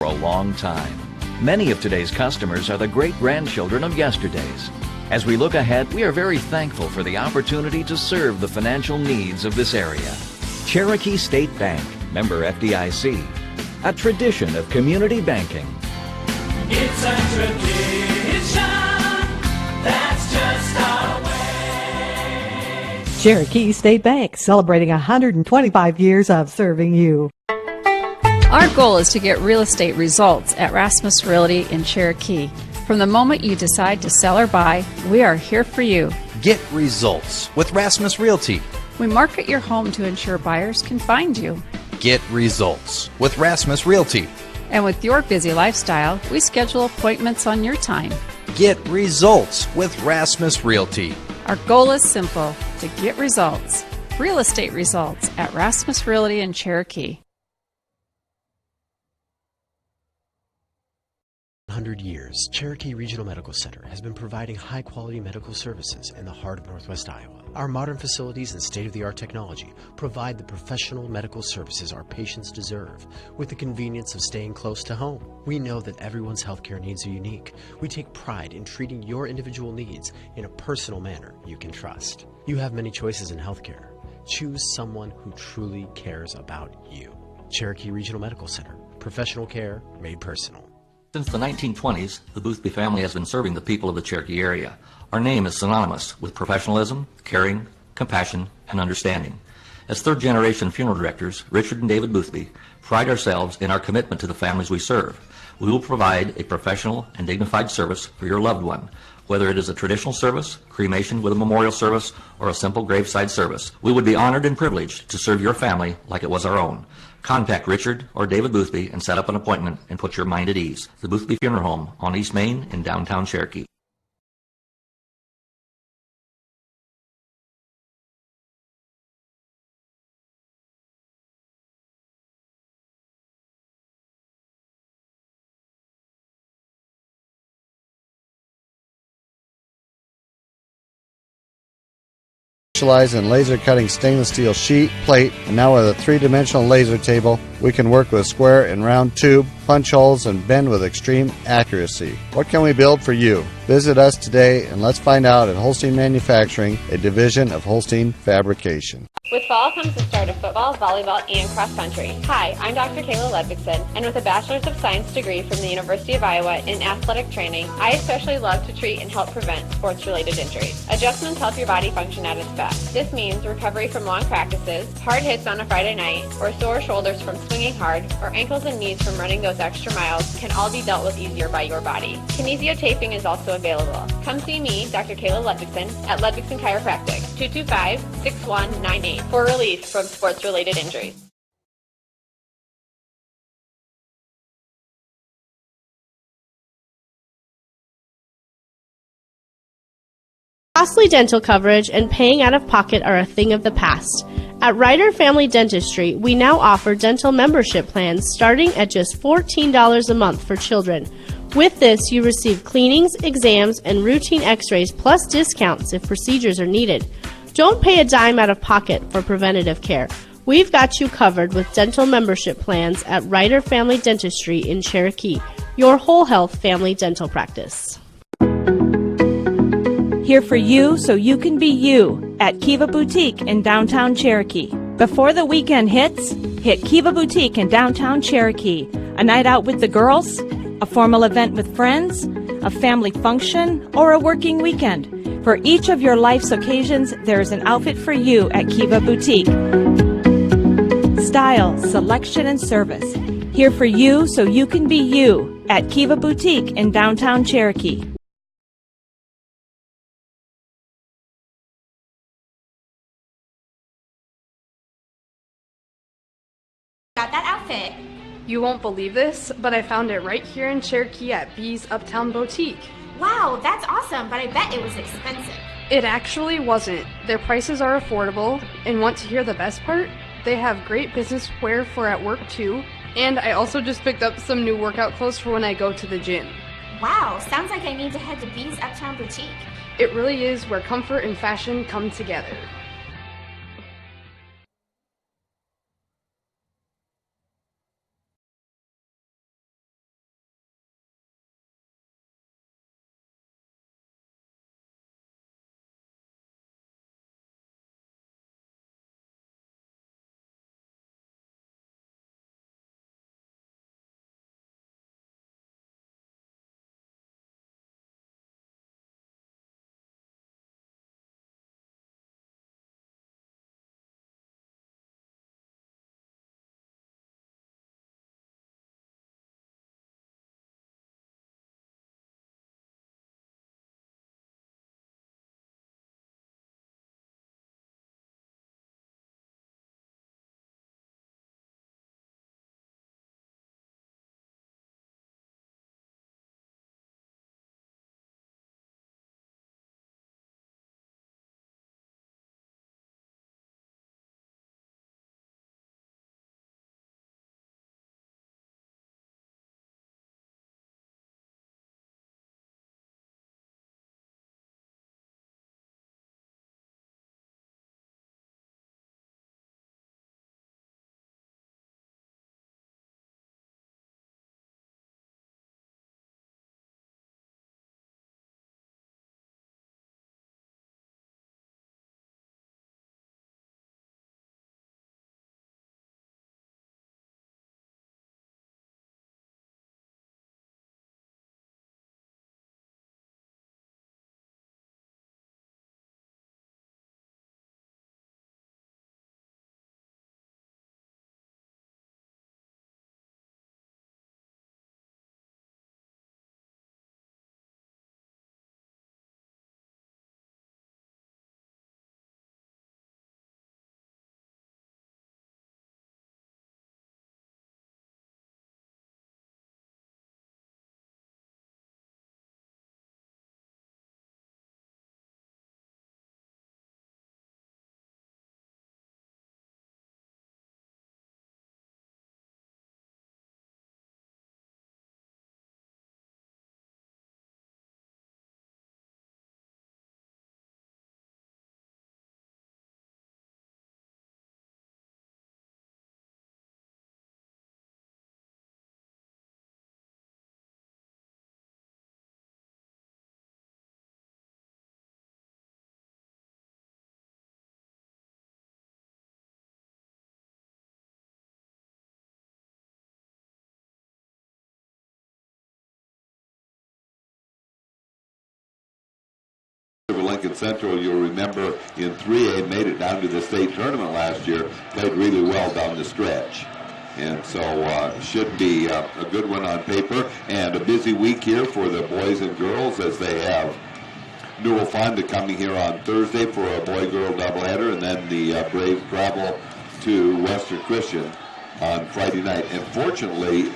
for a long time. Many of today's customers are the great-grandchildren of yesterday's. As we look ahead, we are very thankful for the opportunity to serve the financial needs of this area. Cherokee State Bank, member FDIC, a tradition of community banking. It's a tradition, that's just our way. Cherokee State Bank, celebrating 125 years of serving you. Our goal is to get real estate results at Rasmus Realty in Cherokee. From the moment you decide to sell or buy, we are here for you. Get results with Rasmus Realty. We market your home to ensure buyers can find you. Get results with Rasmus Realty. And with your busy lifestyle, we schedule appointments on your time. Get results with Rasmus Realty. Our goal is simple, to get results. Real estate results at Rasmus Realty in Cherokee. 100 years, Cherokee Regional Medical Center has been providing high-quality medical services in the heart of Northwest Iowa. Our modern facilities and state-of-the-art technology provide the professional medical services our patients deserve, with the convenience of staying close to home. We know that everyone's healthcare needs are unique. We take pride in treating your individual needs in a personal manner you can trust. You have many choices in healthcare. Choose someone who truly cares about you. Cherokee Regional Medical Center. Professional care made personal. Since the 1920s, the Boothby family has been serving the people of the Cherokee area. Our name is synonymous with professionalism, caring, compassion, and understanding. As third-generation funeral directors, Richard and David Boothby pride ourselves in our commitment to the families we serve. We will provide a professional and dignified service for your loved one, whether it is a traditional service, cremation with a memorial service, or a simple graveside service. We would be honored and privileged to serve your family like it was our own. Contact Richard or David Boothby and set up an appointment and put your mind at ease. The Boothby Funeral Home on East Main in downtown Cherokee. Specialize in laser cutting stainless steel sheet, plate, and now with a three-dimensional laser table, we can work with square and round tube, punch holes, and bend with extreme accuracy. What can we build for you? Visit us today and let's find out at Holstein Manufacturing, a division of Holstein Fabrication. With fall comes the start of football, volleyball, and cross country. Hi, I'm Dr. Kayla Ludvigson, and with a Bachelor's of Science degree from the University of Iowa in athletic training, I especially love to treat and help prevent sports-related injuries. Adjustments help your body function at its best. This means recovery from long practices, hard hits on a Friday night, or sore shoulders from swinging hard, or ankles and knees from running those extra miles can all be dealt with easier by your body. Kinesiotaping is also available. Come see me, Dr. Kayla Ludvigson, at Ludvigson Chiropractic, 225-6198. For relief from sports-related injuries. Costly dental coverage and paying out of pocket are a thing of the past. At Ryder Family Dentistry, we now offer dental membership plans starting at just $14 a month for children. With this, you receive cleanings, exams, and routine x-rays plus discounts if procedures are needed. Don't pay a dime out of pocket for preventative care. We've got you covered with dental membership plans at Ryder Family Dentistry in Cherokee, your whole health family dental practice. Here for you so you can be you at Kiva Boutique in downtown Cherokee. Before the weekend hits, hit Kiva Boutique in downtown Cherokee. A night out with the girls, a formal event with friends, a family function, or a working weekend. For each of your life's occasions, there is an outfit for you at Kiva Boutique. Style, selection, and service. Here for you so you can be you at Kiva Boutique in downtown Cherokee. Got that outfit. You won't believe this, but I found it right here in Cherokee at B's Uptown Boutique. Wow, that's awesome, but I bet it was expensive. It actually wasn't. Their prices are affordable, and want to hear the best part? They have great business wear for at work too, and I also just picked up some new workout clothes for when I go to the gym. Wow, sounds like I need to head to B's Uptown Boutique. It really is where comfort and fashion come together. Lincoln Central, you'll remember, in 3A, made it down to the state tournament last year, played really well down the stretch. And so should be a good one on paper, and a busy week here for the boys and girls as they have Newell Fonda coming here on Thursday for a boy-girl doubleheader, and then the Braves travel to Western Christian on Friday night. And fortunately,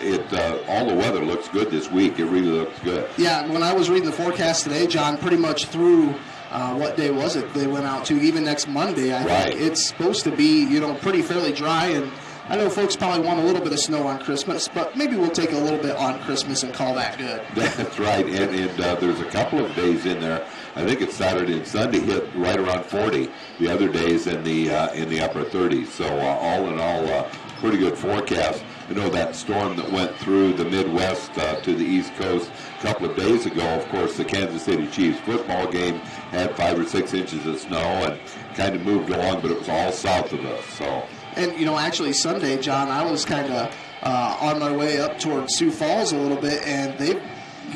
all the weather looks good this week. It really looks good. Yeah, when I was reading the forecast today, John, pretty much through what day was it they went out to? Even next Monday, I think it's supposed to be, pretty fairly dry. And I know folks probably want a little bit of snow on Christmas, but maybe we'll take a little bit on Christmas and call that good. That's right. And there's a couple of days in there. I think it's Saturday and Sunday hit right around 40. The other days in the upper 30s. So all in all, pretty good forecast. That storm that went through the Midwest to the East Coast a couple of days ago, of course, the Kansas City Chiefs football game had 5 or 6 inches of snow and kind of moved along, but it was all south of us. So. And, actually Sunday, John, I was kind of on my way up towards Sioux Falls a little bit, and they've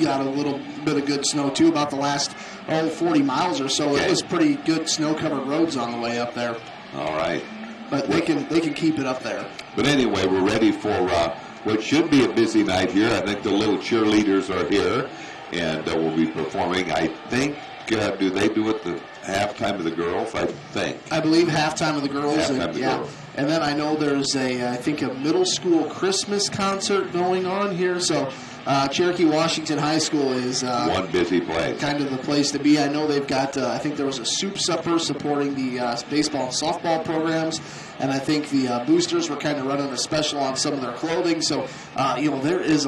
got a little bit of good snow, too, about the last 40 miles or so. Okay. It was pretty good snow-covered roads on the way up there. All right. But they can keep it up there. But anyway, we're ready for what should be a busy night here. I think the little cheerleaders are here, and we'll be performing. I think, do they do it the halftime of the girls? I think. I believe halftime of the girls. Halftime of the girls. And then I know there's a middle school Christmas concert going on here. So Cherokee Washington High School is one busy place. Kind of the place to be. I know they've got, I think there was a soup supper supporting the baseball and softball programs. And I think the boosters were kind of running a special on some of their clothing. So, there is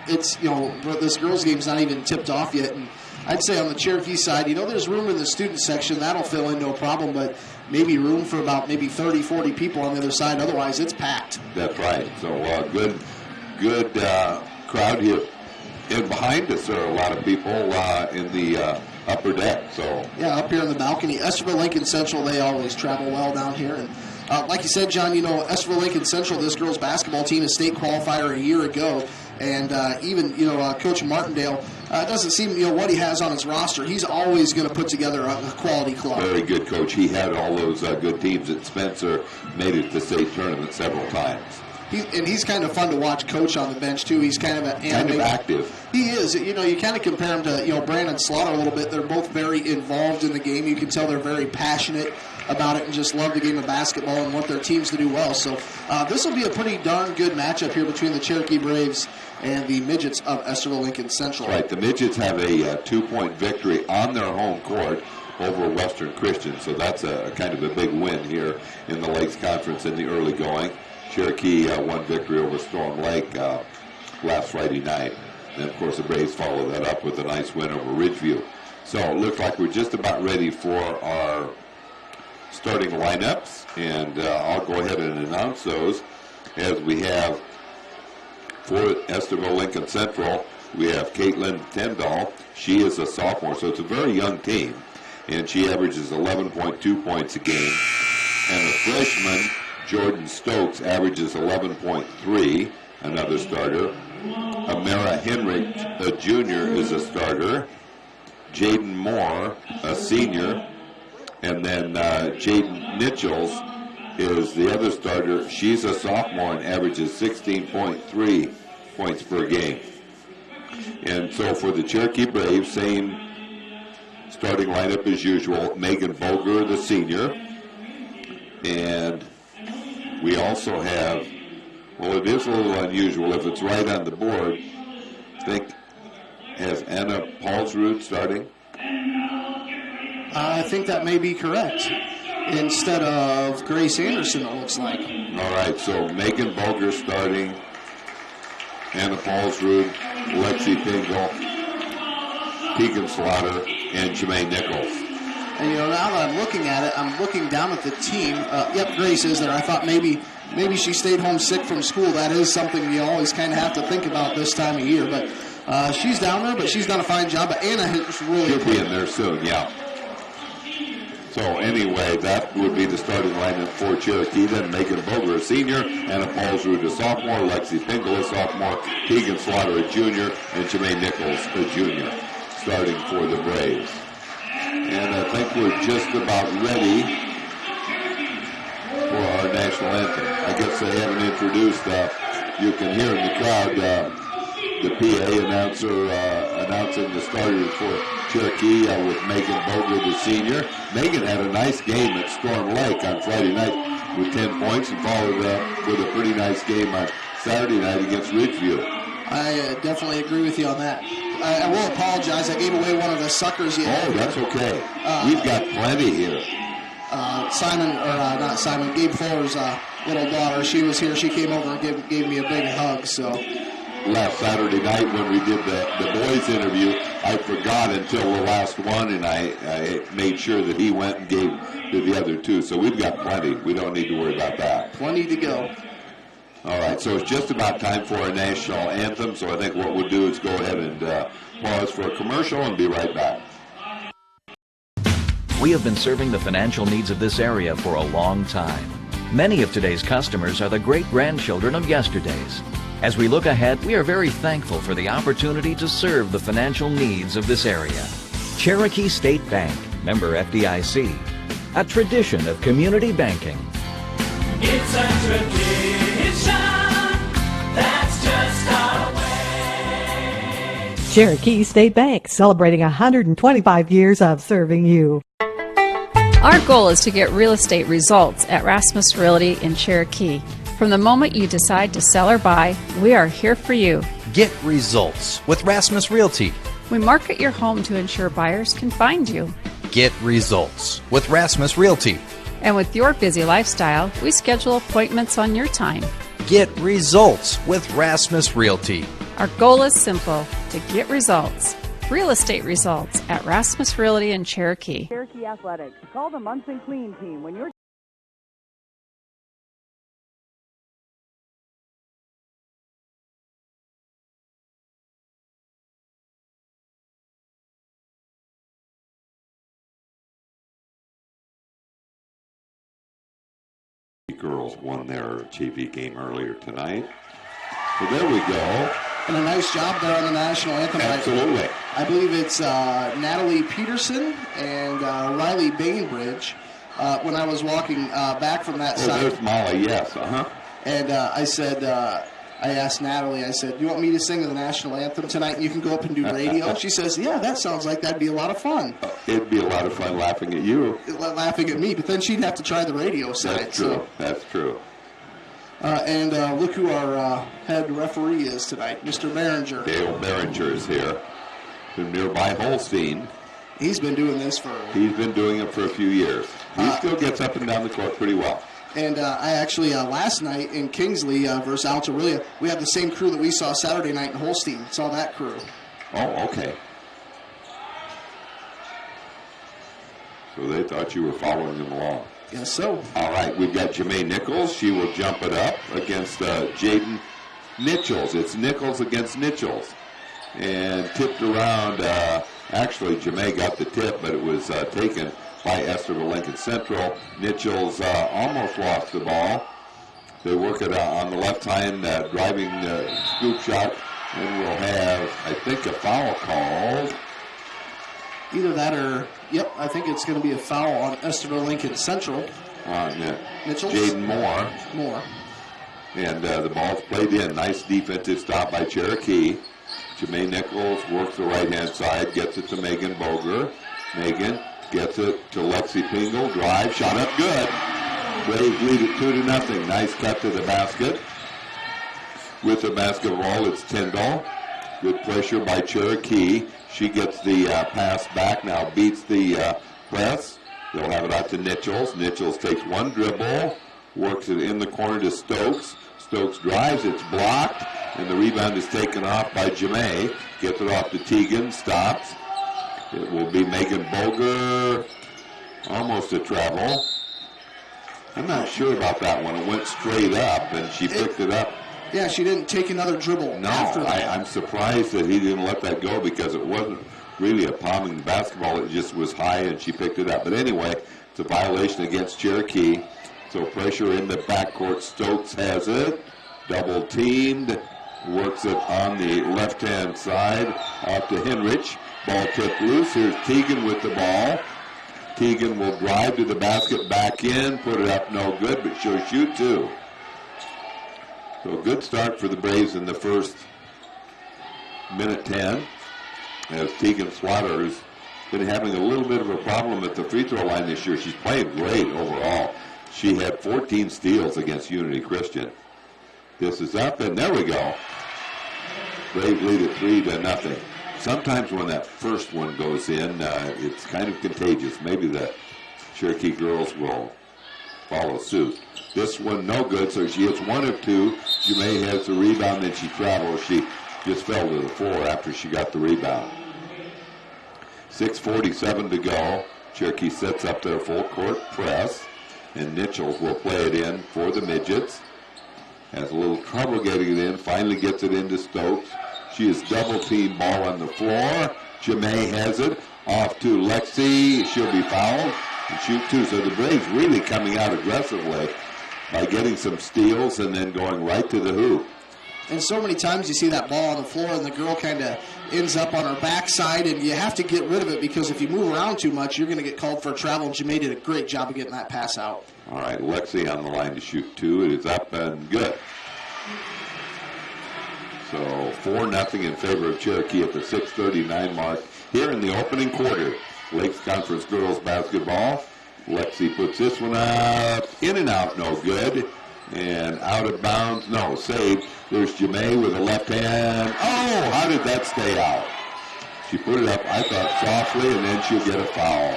this girls' game's not even tipped off yet. And I'd say on the Cherokee side, there's room in the student section. That'll fill in no problem. But maybe room for about 30, 40 people on the other side. Otherwise, it's packed. That's right. So good crowd here. And behind us are a lot of people in the upper deck. So yeah, up here in the balcony. Esterville Lincoln Central, they always travel well down here. And like you said, John, Esterville Lincoln Central, this girls' basketball team, a state qualifier a year ago. And even, Coach Martindale, doesn't seem, what he has on his roster. He's always going to put together a quality club. Very good coach. He had all those good teams at Spencer, made it to the state tournament several times. He's kind of fun to watch coach on the bench, too. He's kind of active. He is. You kind of compare him to, Brandon Slaughter a little bit. They're both very involved in the game. You can tell they're very passionate about it and just love the game of basketball and want their teams to do well. So this will be a pretty darn good matchup here between the Cherokee Braves and the Midgets of Esterville Lincoln Central. Right. The Midgets have a 2-point victory on their home court over Western Christian. So that's a kind of a big win here in the Lakes Conference in the early going. Cherokee won victory over Storm Lake last Friday night. And, of course, the Braves followed that up with a nice win over Ridgeview. So it looks like we're just about ready for our starting lineups. And I'll go ahead and announce those as we have for Esterville Lincoln Central. We have Caitlin Tendall. She is a sophomore, so it's a very young team. And she averages 11.2 points a game. And the freshman, Jordan Stokes, averages 11.3, another starter. Amara Henrich, a junior, is a starter. Jaden Moore, a senior. And then Jaden Nichols is the other starter. She's a sophomore and averages 16.3 points per game. And so for the Cherokee Braves, same starting lineup as usual. Megan Boger, the senior. And we also have, well, it is a little unusual. If it's right on the board, I think has Anna Paulsrud starting. I think that may be correct. Instead of Grace Anderson, it looks like. All right, so Megan Boger starting, Anna Paulsrud, Lexi Pingle, Keegan Slaughter, and Jermaine Nichols. And, now that I'm looking at it, I'm looking down at the team. Yep, Grace is there. I thought maybe she stayed home sick from school. That is something you always kind of have to think about this time of year. But she's down there, but she's done a fine job. But Anna has really... She'll be in there soon, yeah. So anyway, that would be the starting lineup for Cherokee. Then Megan Boger, a senior, Anna Paulsrud, a sophomore, Lexi Pingle, a sophomore, Keegan Slaughter, a junior, and Jermaine Nichols, a junior, starting for the Braves. And I think we're just about ready for our national anthem. I guess they haven't introduced, you can hear in the crowd, the PA announcer announcing the starters for Cherokee with Megan Boger, the senior. Megan had a nice game at Storm Lake on Friday night with 10 points and followed up with a pretty nice game on Saturday night against Ridgeview. I definitely agree with you on that. I will apologize. I gave away one of the suckers you had. Oh, that's okay. We've got plenty here. Gabe Fuller's little daughter, she was here. She came over and gave me a big hug. So last Saturday night when we did the boys interview, I forgot until the last one, and I made sure that he went and gave to the other two. So we've got plenty. We don't need to worry about that. Plenty to go. All right, so it's just about time for a national anthem. So I think what we'll do is go ahead and pause for a commercial and be right back. We have been serving the financial needs of this area for a long time. Many of today's customers are the great-grandchildren of yesterday's. As we look ahead, we are very thankful for the opportunity to serve the financial needs of this area. Cherokee State Bank, member FDIC, a tradition of community banking. It's a tradition that's just our way. Cherokee State Bank, celebrating 125 years of serving you. Our goal is to get real estate results at Rasmus Realty in Cherokee. From the moment you decide to sell or buy, we are here for you. Get results with Rasmus Realty. We market your home to ensure buyers can find you. Get results with Rasmus Realty. And with your busy lifestyle, we schedule appointments on your time. Get results with Rasmus Realty. Our goal is simple, to get results. Real estate results at Rasmus Realty in Cherokee. Cherokee Athletics. Call the Munson Clean team when you're Girls won their JV game earlier tonight. So there we go. And a nice job there on the national anthem. Absolutely. I believe it's Natalie Peterson and Riley Bainbridge. When I was walking back from that side. There's Molly, yes. And I said, I asked Natalie, I said, do you want me to sing the national anthem tonight and you can go up and do radio? She says, yeah, that sounds like that'd be a lot of fun. It'd be a lot of fun laughing at you. Laughing at me, but then she'd have to try the radio side. That's true. So. That's true. And look who our head referee is tonight, Mr. Behringer. Dale Behringer is here from nearby Holstein. He's been doing this for... He's been doing it for a few years. He still gets up and down the court pretty well. And I actually, last night in Kingsley versus Altarillia, we had the same crew that we saw Saturday night in Holstein. Saw that crew. Oh, okay. So they thought you were following them along. Yes, so. All right, we've got Jamae Nichols. She will jump it up against Jaden Nichols. It's Nichols against Nichols. And tipped around. Actually, Jamae got the tip, but it was taken by Esterville Lincoln Central. Nichols almost lost the ball. They work it on the left hand, driving scoop shot, and we'll have, I think, a foul called. Either that or, yep, I think it's going to be a foul on Esterville Lincoln Central. Nichols? Jaden Moore. And the ball's played in. Nice defensive stop by Cherokee. Jamae Nichols works the right-hand side, gets it to Megan Boger. Megan gets it to Lexi Pingle. Drive, shot up good. Braves lead it 2-0. Nice cut to the basket. With the basketball, it's Tyndall. Good pressure by Cherokee. She gets the pass back, now beats the press. They'll have it out to Nichols. Nichols takes one dribble, works it in the corner to Stokes. Stokes drives, it's blocked, and the rebound is taken off by Jamae. Gets it off to Teagan, stops. It will be Megan Boger. Almost a travel. I'm not sure about that one. It went straight up, and she picked it up. Yeah, she didn't take another dribble after that. I'm surprised that he didn't let that go because it wasn't really a palming the basketball. It just was high, and she picked it up. But anyway, it's a violation against Cherokee. So pressure in the backcourt. Stokes has it. Double teamed. Works it on the left-hand side off to Henrich. Ball tipped loose. Here's Teagan with the ball. Teagan will drive to the basket, back in, put it up, no good, but she'll shoot two. So a good start for the Braves in the first minute 10, as Teagan Swatter has been having a little bit of a problem at the free throw line this year. She's playing great overall. She had 14 steals against Unity Christian. This is up, and there we go. Braves lead it 3-0. Sometimes when that first one goes in, it's kind of contagious. Maybe the Cherokee girls will follow suit. This one no good, so she hits one of two. Jemay has the rebound, then she travels. She just fell to the floor after she got the rebound. 6:47 to go. Cherokee sets up their full court press, and Nichols will play it in for the Midgets. Has a little trouble getting it in, finally gets it into Stokes. She is double team, ball on the floor. Jemay has it, off to Lexi. She'll be fouled and shoot two. So the Braves really coming out aggressively by getting some steals and then going right to the hoop. And so many times you see that ball on the floor and the girl kind of ends up on her backside, and you have to get rid of it because if you move around too much, you're going to get called for a travel. And Jemay did a great job of getting that pass out. All right, Lexi on the line to shoot two. It is up and good. So 4-0 in favor of Cherokee at the 6:39 mark here in the opening quarter. Lakes Conference girls basketball. Lexi puts this one up, in and out, no good. And out of bounds, no, saved. There's Jemay with a left hand. Oh, how did that stay out? She put it up, I thought, softly, and then she'll get a foul.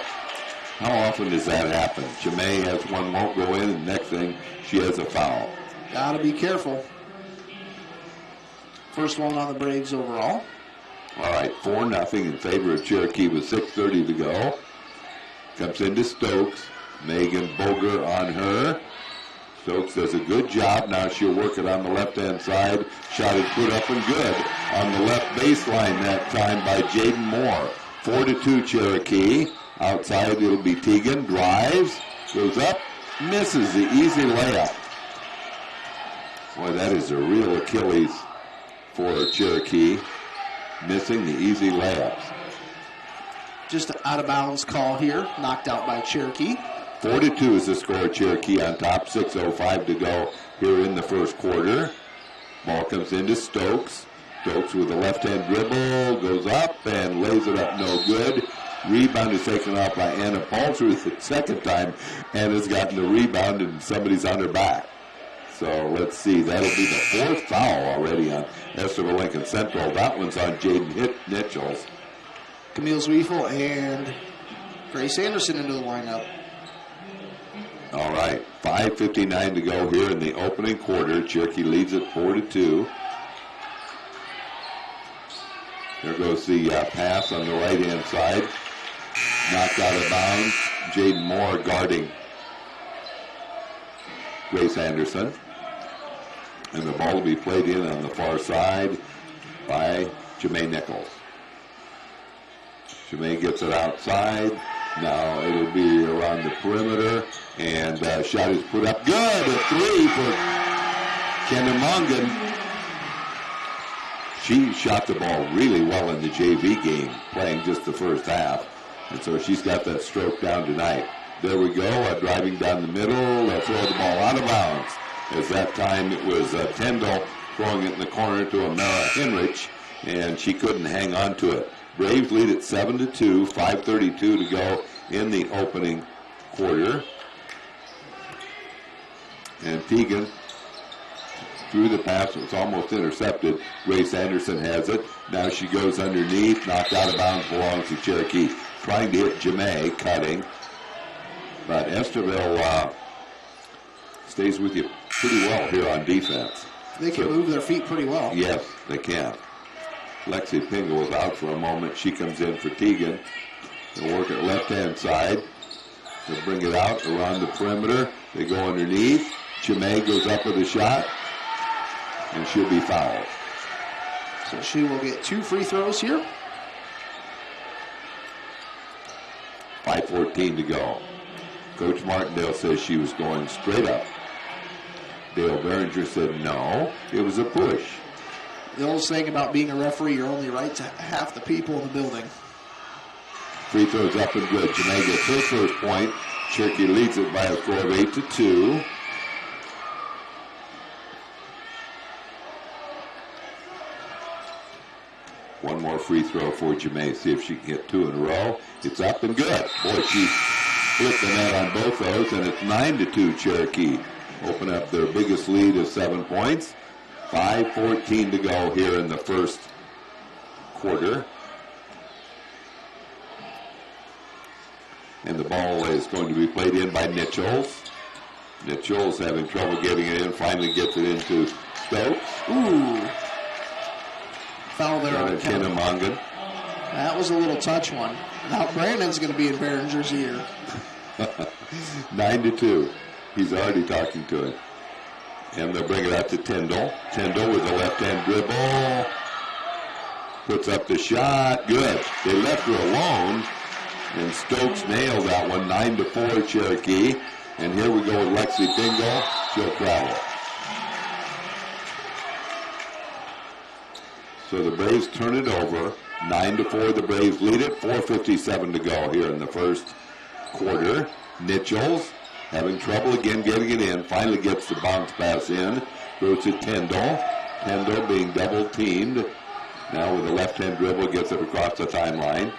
How often does that happen? Jemay has one, won't go in, and next thing, she has a foul. Got to be careful. First one on the Braves overall. All right, 4-0 in favor of Cherokee with 6:30 to go. Comes into Stokes. Megan Boger on her. Stokes does a good job. Now she'll work it on the left-hand side. Shot is put up and good on the left baseline that time by Jaden Moore. 4-2 Cherokee. Outside it'll be Teagan. Drives. Goes up. Misses the easy layup. Boy, that is a real Achilles for Cherokee. Missing the easy layups. Just an out-of-bounds call here. Knocked out by Cherokee. 4-2 is the score. Cherokee on top. 6:05 to go here in the first quarter. Ball comes into Stokes. Stokes with a left-hand dribble. Goes up and lays it up. No good. Rebound is taken off by Anna Palter the second time. Anna's gotten the rebound and somebody's on her back. So let's see. That'll be the fourth foul already on Estherville Lincoln Central. That one's on Jaden Nichols. Camille Zwiefel and Grace Anderson into the lineup. All right, 5:59 to go here in the opening quarter. Cherokee leads it 4-2. There goes the pass on the right-hand side. Knocked out of bounds. Jaden Moore guarding Grace Anderson. And the ball will be played in on the far side by Jemay Nichols. Jemay gets it outside. Now it'll be around the perimeter, and shot is put up. Good, a three for Kennemongan. She shot the ball really well in the JV game, playing just the first half, and so she's got that stroke down tonight. There we go, driving down the middle. They'll throw the ball out of bounds. As that time it was Tyndall throwing it in the corner to Amara Henrich, and she couldn't hang on to it. Braves lead at 7-2, 5:32 to go in the opening quarter. And Teagan threw the pass. It was almost intercepted. Grace Anderson has it. Now she goes underneath. Knocked out of bounds, belongs to Cherokee. Trying to hit Jemay, cutting. But Estherville stays with you pretty well here on defense. They can move their feet pretty well. Yes, they can. Lexi Pingle is out for a moment. She comes in for Teagan. They'll work it left-hand side. They'll bring it out around the perimeter. They go underneath. Jemay goes up with a shot, and she'll be fouled. So she will get 2 free throws here. 5:14 to go. Coach Martindale says she was going straight up. Dale Behringer said no, it was a push. The old saying about being a referee, you're only right to half the people in the building. Free throws up and good. Janae gets her first point. Cherokee leads it by a score of 8-2. One more free throw for Janae. See if she can get 2 in a row. It's up and good. Boy, she split the net on both those, and it's 9-2 Cherokee. Open up their biggest lead of 7 points. 5:14 to go here in the first quarter. And the ball is going to be played in by Nichols. Nichols having trouble getting it in, finally gets it into Stokes. Ooh. Foul there on Kennemongan. That was a little touch one. Now Brandon's going to be in Behringer's ear. 9-2. He's already talking to him. And they'll bring it out to Tyndall. Tyndall with the left-hand dribble. Puts up the shot. Good. They left her alone. And Stokes nailed that one. 9-4 Cherokee. And here we go with Lexi Fingal. She'll travel. So the Braves turn it over. 9-4. The Braves lead it. 4:57 to go here in the first quarter. Nichols having trouble again getting it in. Finally gets the bounce pass in. Goes to Tyndall. Tyndall being double teamed. Now with the left-hand dribble, gets it across the timeline.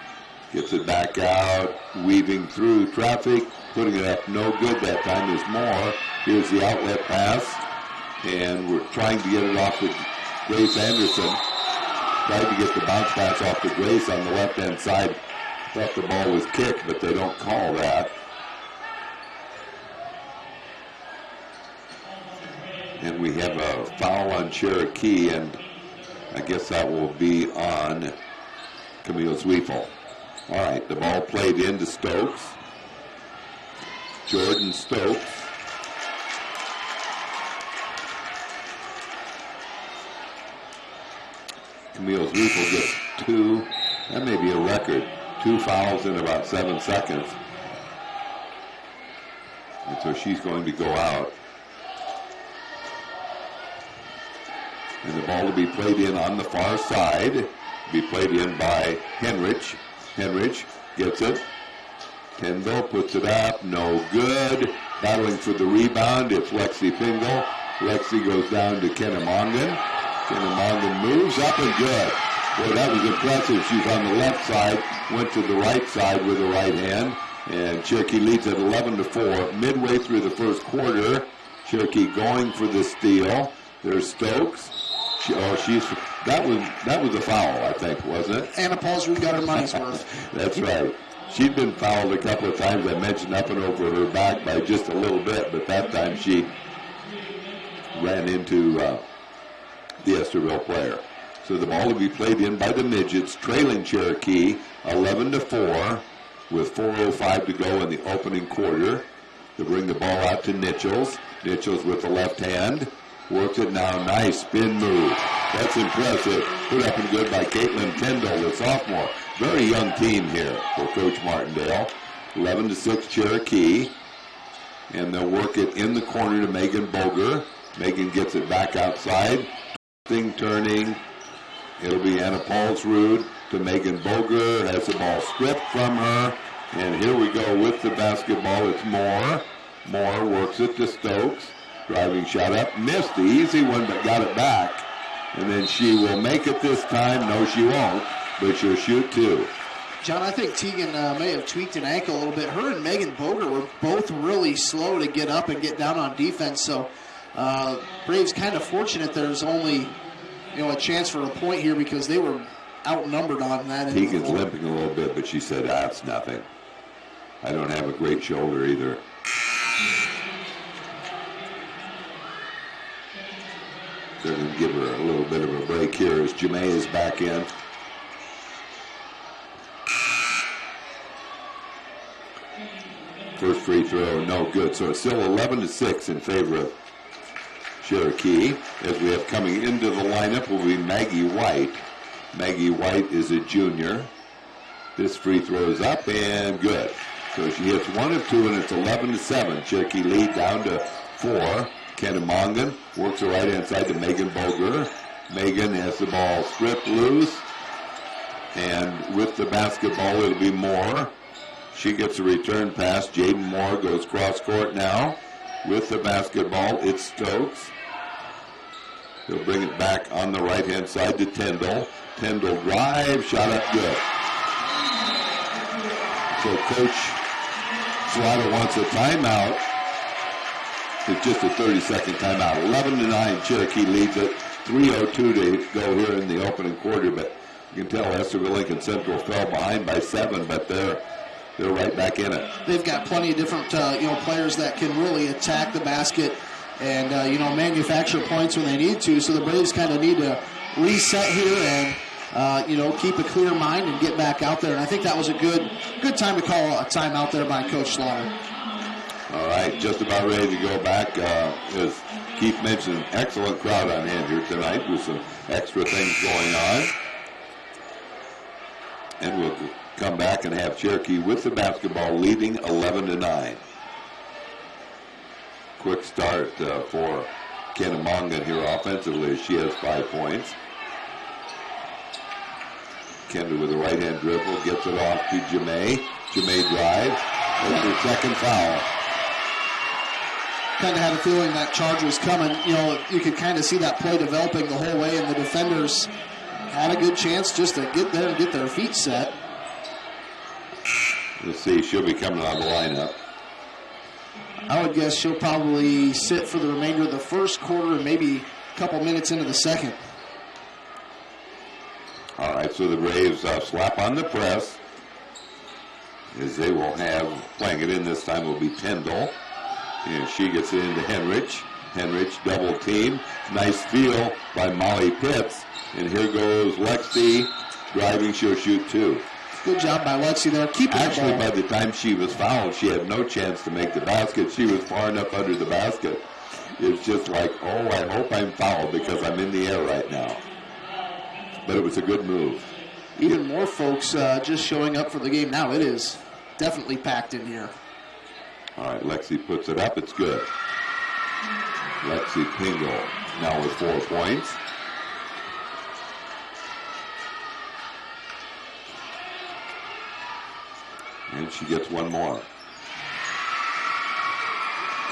Gets it back out, weaving through traffic, putting it up no good that time. There's more. Here's the outlet pass. And we're trying to get it off to Grace Anderson. Tried to get the bounce pass off to Grace on the left-hand side. Thought the ball was kicked, but they don't call that. And we have a foul on Cherokee, and I guess that will be on Camille Zwiefel. All right, the ball played into Stokes. Jordan Stokes. Camille Zwiefel gets 2. That may be a record. 2 fouls in about 7 seconds. And so she's going to go out. And the ball will be played in on the far side. Be played in by Henrich. Henrich gets it. Tyndall puts it up. No good. Battling for the rebound. It's Lexi Fingal. Lexi goes down to Kennemongan. Kennemongan moves up and good. Boy, that was impressive. She's on the left side. Went to the right side with the right hand. And Cherokee leads at 11-4. Midway through the first quarter. Cherokee going for the steal. There's Stokes. That was a foul, I think, wasn't it? Anna Paulsrud got her money's worth. That's right. She'd been fouled a couple of times. I mentioned up and over her back by just a little bit, but that time she ran into the Esterville player. So the ball will be played in by the Midgets, trailing Cherokee 11-4 with 4:05 to go in the opening quarter. They bring the ball out to Nichols. Nichols with the left hand. Works it now. Nice spin move. That's impressive. Put up and good by Caitlin Tyndall, the sophomore. Very young team here for Coach Martindale. 11-6 Cherokee. And they'll work it in the corner to Megan Boger. Megan gets it back outside. Turning. It'll be Anna Paulsrud to Megan Boger. Has the ball stripped from her. And here we go with the basketball. It's Moore. Moore works it to Stokes. Driving shot up. Missed the easy one, but got it back. And then she will make it this time. No, she won't. But she'll shoot 2. John, I think Tegan may have tweaked an ankle a little bit. Her and Megan Boger were both really slow to get up and get down on defense. So Braves kind of fortunate there's only a chance for a point here because they were outnumbered on that. Tegan's limping a little bit, but she said, it's nothing. I don't have a great shoulder either. They're going to give her a little bit of a break here as Jamae is back in. First free throw, no good. So it's still 11-6 in favor of Cherokee. As we have coming into the lineup will be Maggie White. Maggie White is a junior. This free throw is up and good. So she hits 1 of 2 and it's 11-7. Cherokee lead down to 4. Kennemongan works the right hand side to Megan Boger. Megan has the ball stripped loose. And with the basketball, it'll be Moore. She gets a return pass. Jaden Moore goes cross court now. With the basketball, it's Stokes. He'll bring it back on the right-hand side to Tyndall. Tyndall drive, shot up good. So Coach Slaughter wants a timeout. It's just a 30-second timeout. 11-9, Cherokee leads it. 3:02 to go here in the opening quarter, but you can tell Esterville Lincoln Central fell behind by 7, but they're right back in it. They've got plenty of different players that can really attack the basket and manufacture points when they need to. So the Braves kind of need to reset here and keep a clear mind and get back out there. And I think that was a good time to call a timeout there by Coach Slaughter. All right, just about ready to go back. As Keith mentioned, excellent crowd on hand here tonight with some extra things going on. And we'll come back and have Cherokee with the basketball leading 11-9. Quick start for Kennemongan here offensively. She has 5 points. Kendra with a right-hand dribble, gets it off to Jamae. Jamae drives. That's her second foul. Kind of had a feeling that charge was coming. You could kind of see that play developing the whole way, and the defenders had a good chance just to get there and get their feet set. Let's see, she'll be coming out of the lineup. I would guess she'll probably sit for the remainder of the first quarter and maybe a couple minutes into the second. All right, so the Braves slap on the press, as they will have, playing it in this time will be Tyndall. And she gets it into Henrich. Henrich double team. Nice steal by Molly Pitts. And here goes Lexi driving. She'll shoot 2. Good job by Lexi there. Keeping Actually, the ball. by the time she was fouled, she had no chance to make the basket. She was far enough under the basket. It's just like, oh, I hope I'm fouled because I'm in the air right now. But it was a good move. Even more folks just showing up for the game now. It is definitely packed in here. All right, Lexi puts it up. It's good. Lexi Pingle now with 4 points. And she gets one more.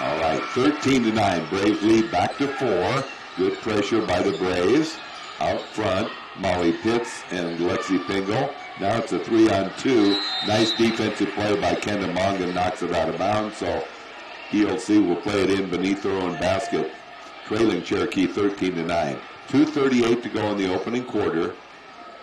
All right, 13-9. Braves lead back to 4. Good pressure by the Braves. Out front, Molly Pitts and Lexi Pingle. Now it's a 3-on-2. Nice defensive play by Kendra Mongan, knocks it out of bounds. So ELC will play it in beneath their own basket, trailing Cherokee 13-9. 2:38 to go in the opening quarter.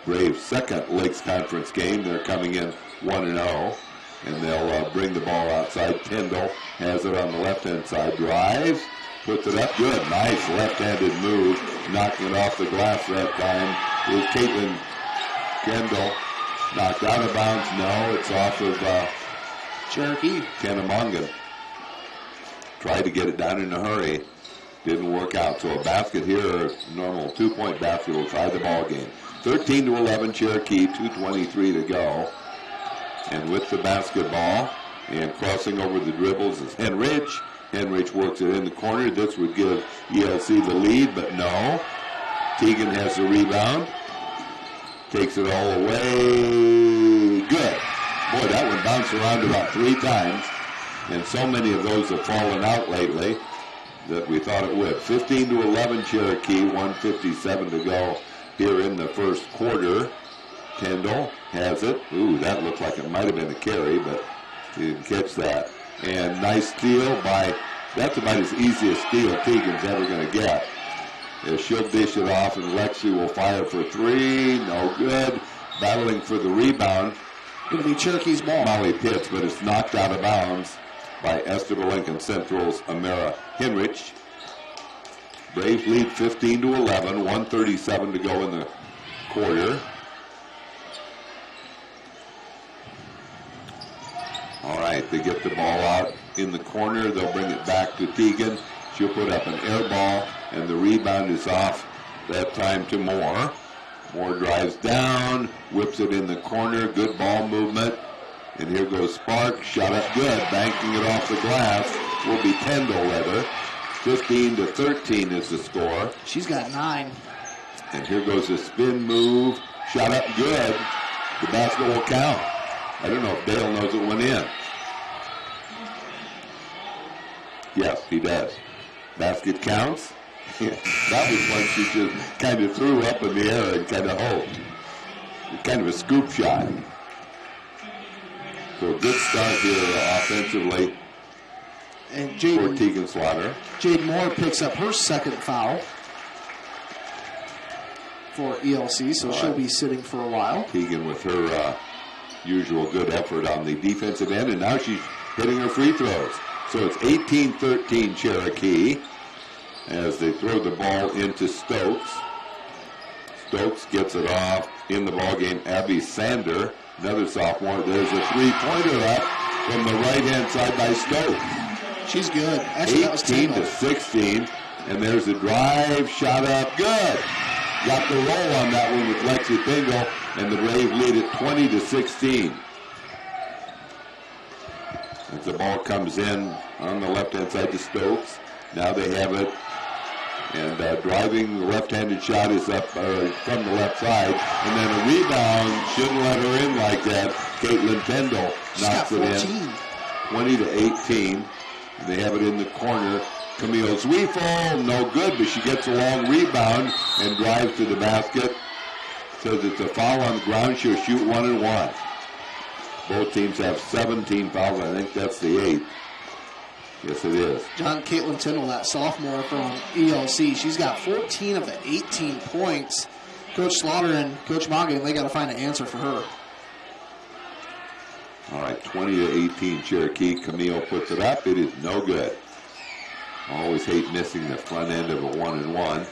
Braves' second Lakes Conference game. They're coming in 1-0, and they'll bring the ball outside. Tyndall has it on the left-hand side. Drives, puts it up. Good, nice left-handed move. Knocking it off the glass that time is Caitlin Kendall. Knocked out of bounds. No, it's off of Cherokee. Kennemongan. Tried to get it down in a hurry. Didn't work out. So a basket here, a normal 2-point basket will tie the ball game. 13-11 Cherokee, 2:23 to go. And with the basketball and crossing over the dribbles is Henrich. Henrich works it in the corner. This would give ELC the lead, but no. Teagan has the rebound. Takes it all away. Good. Boy, that one bounced around about 3 times. And so many of those have fallen out lately that we thought it would. 15-11 Cherokee, 1:57 to go here in the first quarter. Kendall has it. Ooh, that looked like it might have been a carry, but he didn't catch that. And nice steal by, that's about as easy a steal Teagan's ever going to get. She'll dish it off, and Lexi will fire for 3. No good. Battling for the rebound. Going to be Cherokee's ball. Molly Pitts, but it's knocked out of bounds by Esterville Lincoln Central's Amara Henrich. Braves lead 15-11. 1:37 to go in the quarter. All right, they get the ball out in the corner. They'll bring it back to Teagan. She'll put up an air ball, and the rebound is off that time to Moore. Moore drives down, whips it in the corner. Good ball movement. And here goes Spark. Shot up good. Banking it off the glass will be Kendall, rather. 15-13 is the score. She's got 9. And here goes a spin move. Shot up good. The basket will count. I don't know if Dale knows it went in. Yes, he does. Basket counts. That was one she just kind of threw up in the air and kind of hoped. Kind of a scoop shot. So a good start here offensively And for Tegan Slaughter. Jade Moore picks up her second foul for ELC, so she'll be sitting for a while. Tegan with her usual good effort on the defensive end, and now she's hitting her free throws. So it's 18-13 Cherokee as they throw the ball into Stokes. Stokes gets it off in the ballgame. Abby Sander, another sophomore. There's a three-pointer up from the right-hand side by Stokes. She's good. Actually, that was 18-16, and there's a drive, shot up, good. Got the roll on that one with Lexi Pingle, and the Braves lead it 20-16. As the ball comes in on the left-hand side to Stokes, now they have it, and driving the left-handed shot is up from the left side, and then a rebound, shouldn't let her in like that. Caitlin Pendle knocks it in, 20-18. They have it in the corner. Camille Zweifel, no good, but she gets a long rebound and drives to the basket. Says it's a foul on the ground. She'll shoot 1 and 1. Both teams have 17 fouls. I think that's the 8th. Yes, it is. Caitlin Tyndall, that sophomore from ELC, she's got 14 of the 18 points. Coach Slaughter and Coach Mongan, they got to find an answer for her. All right, 20-18 Cherokee. Camille puts it up. It is no good. Always hate missing the front end of a 1 and 1.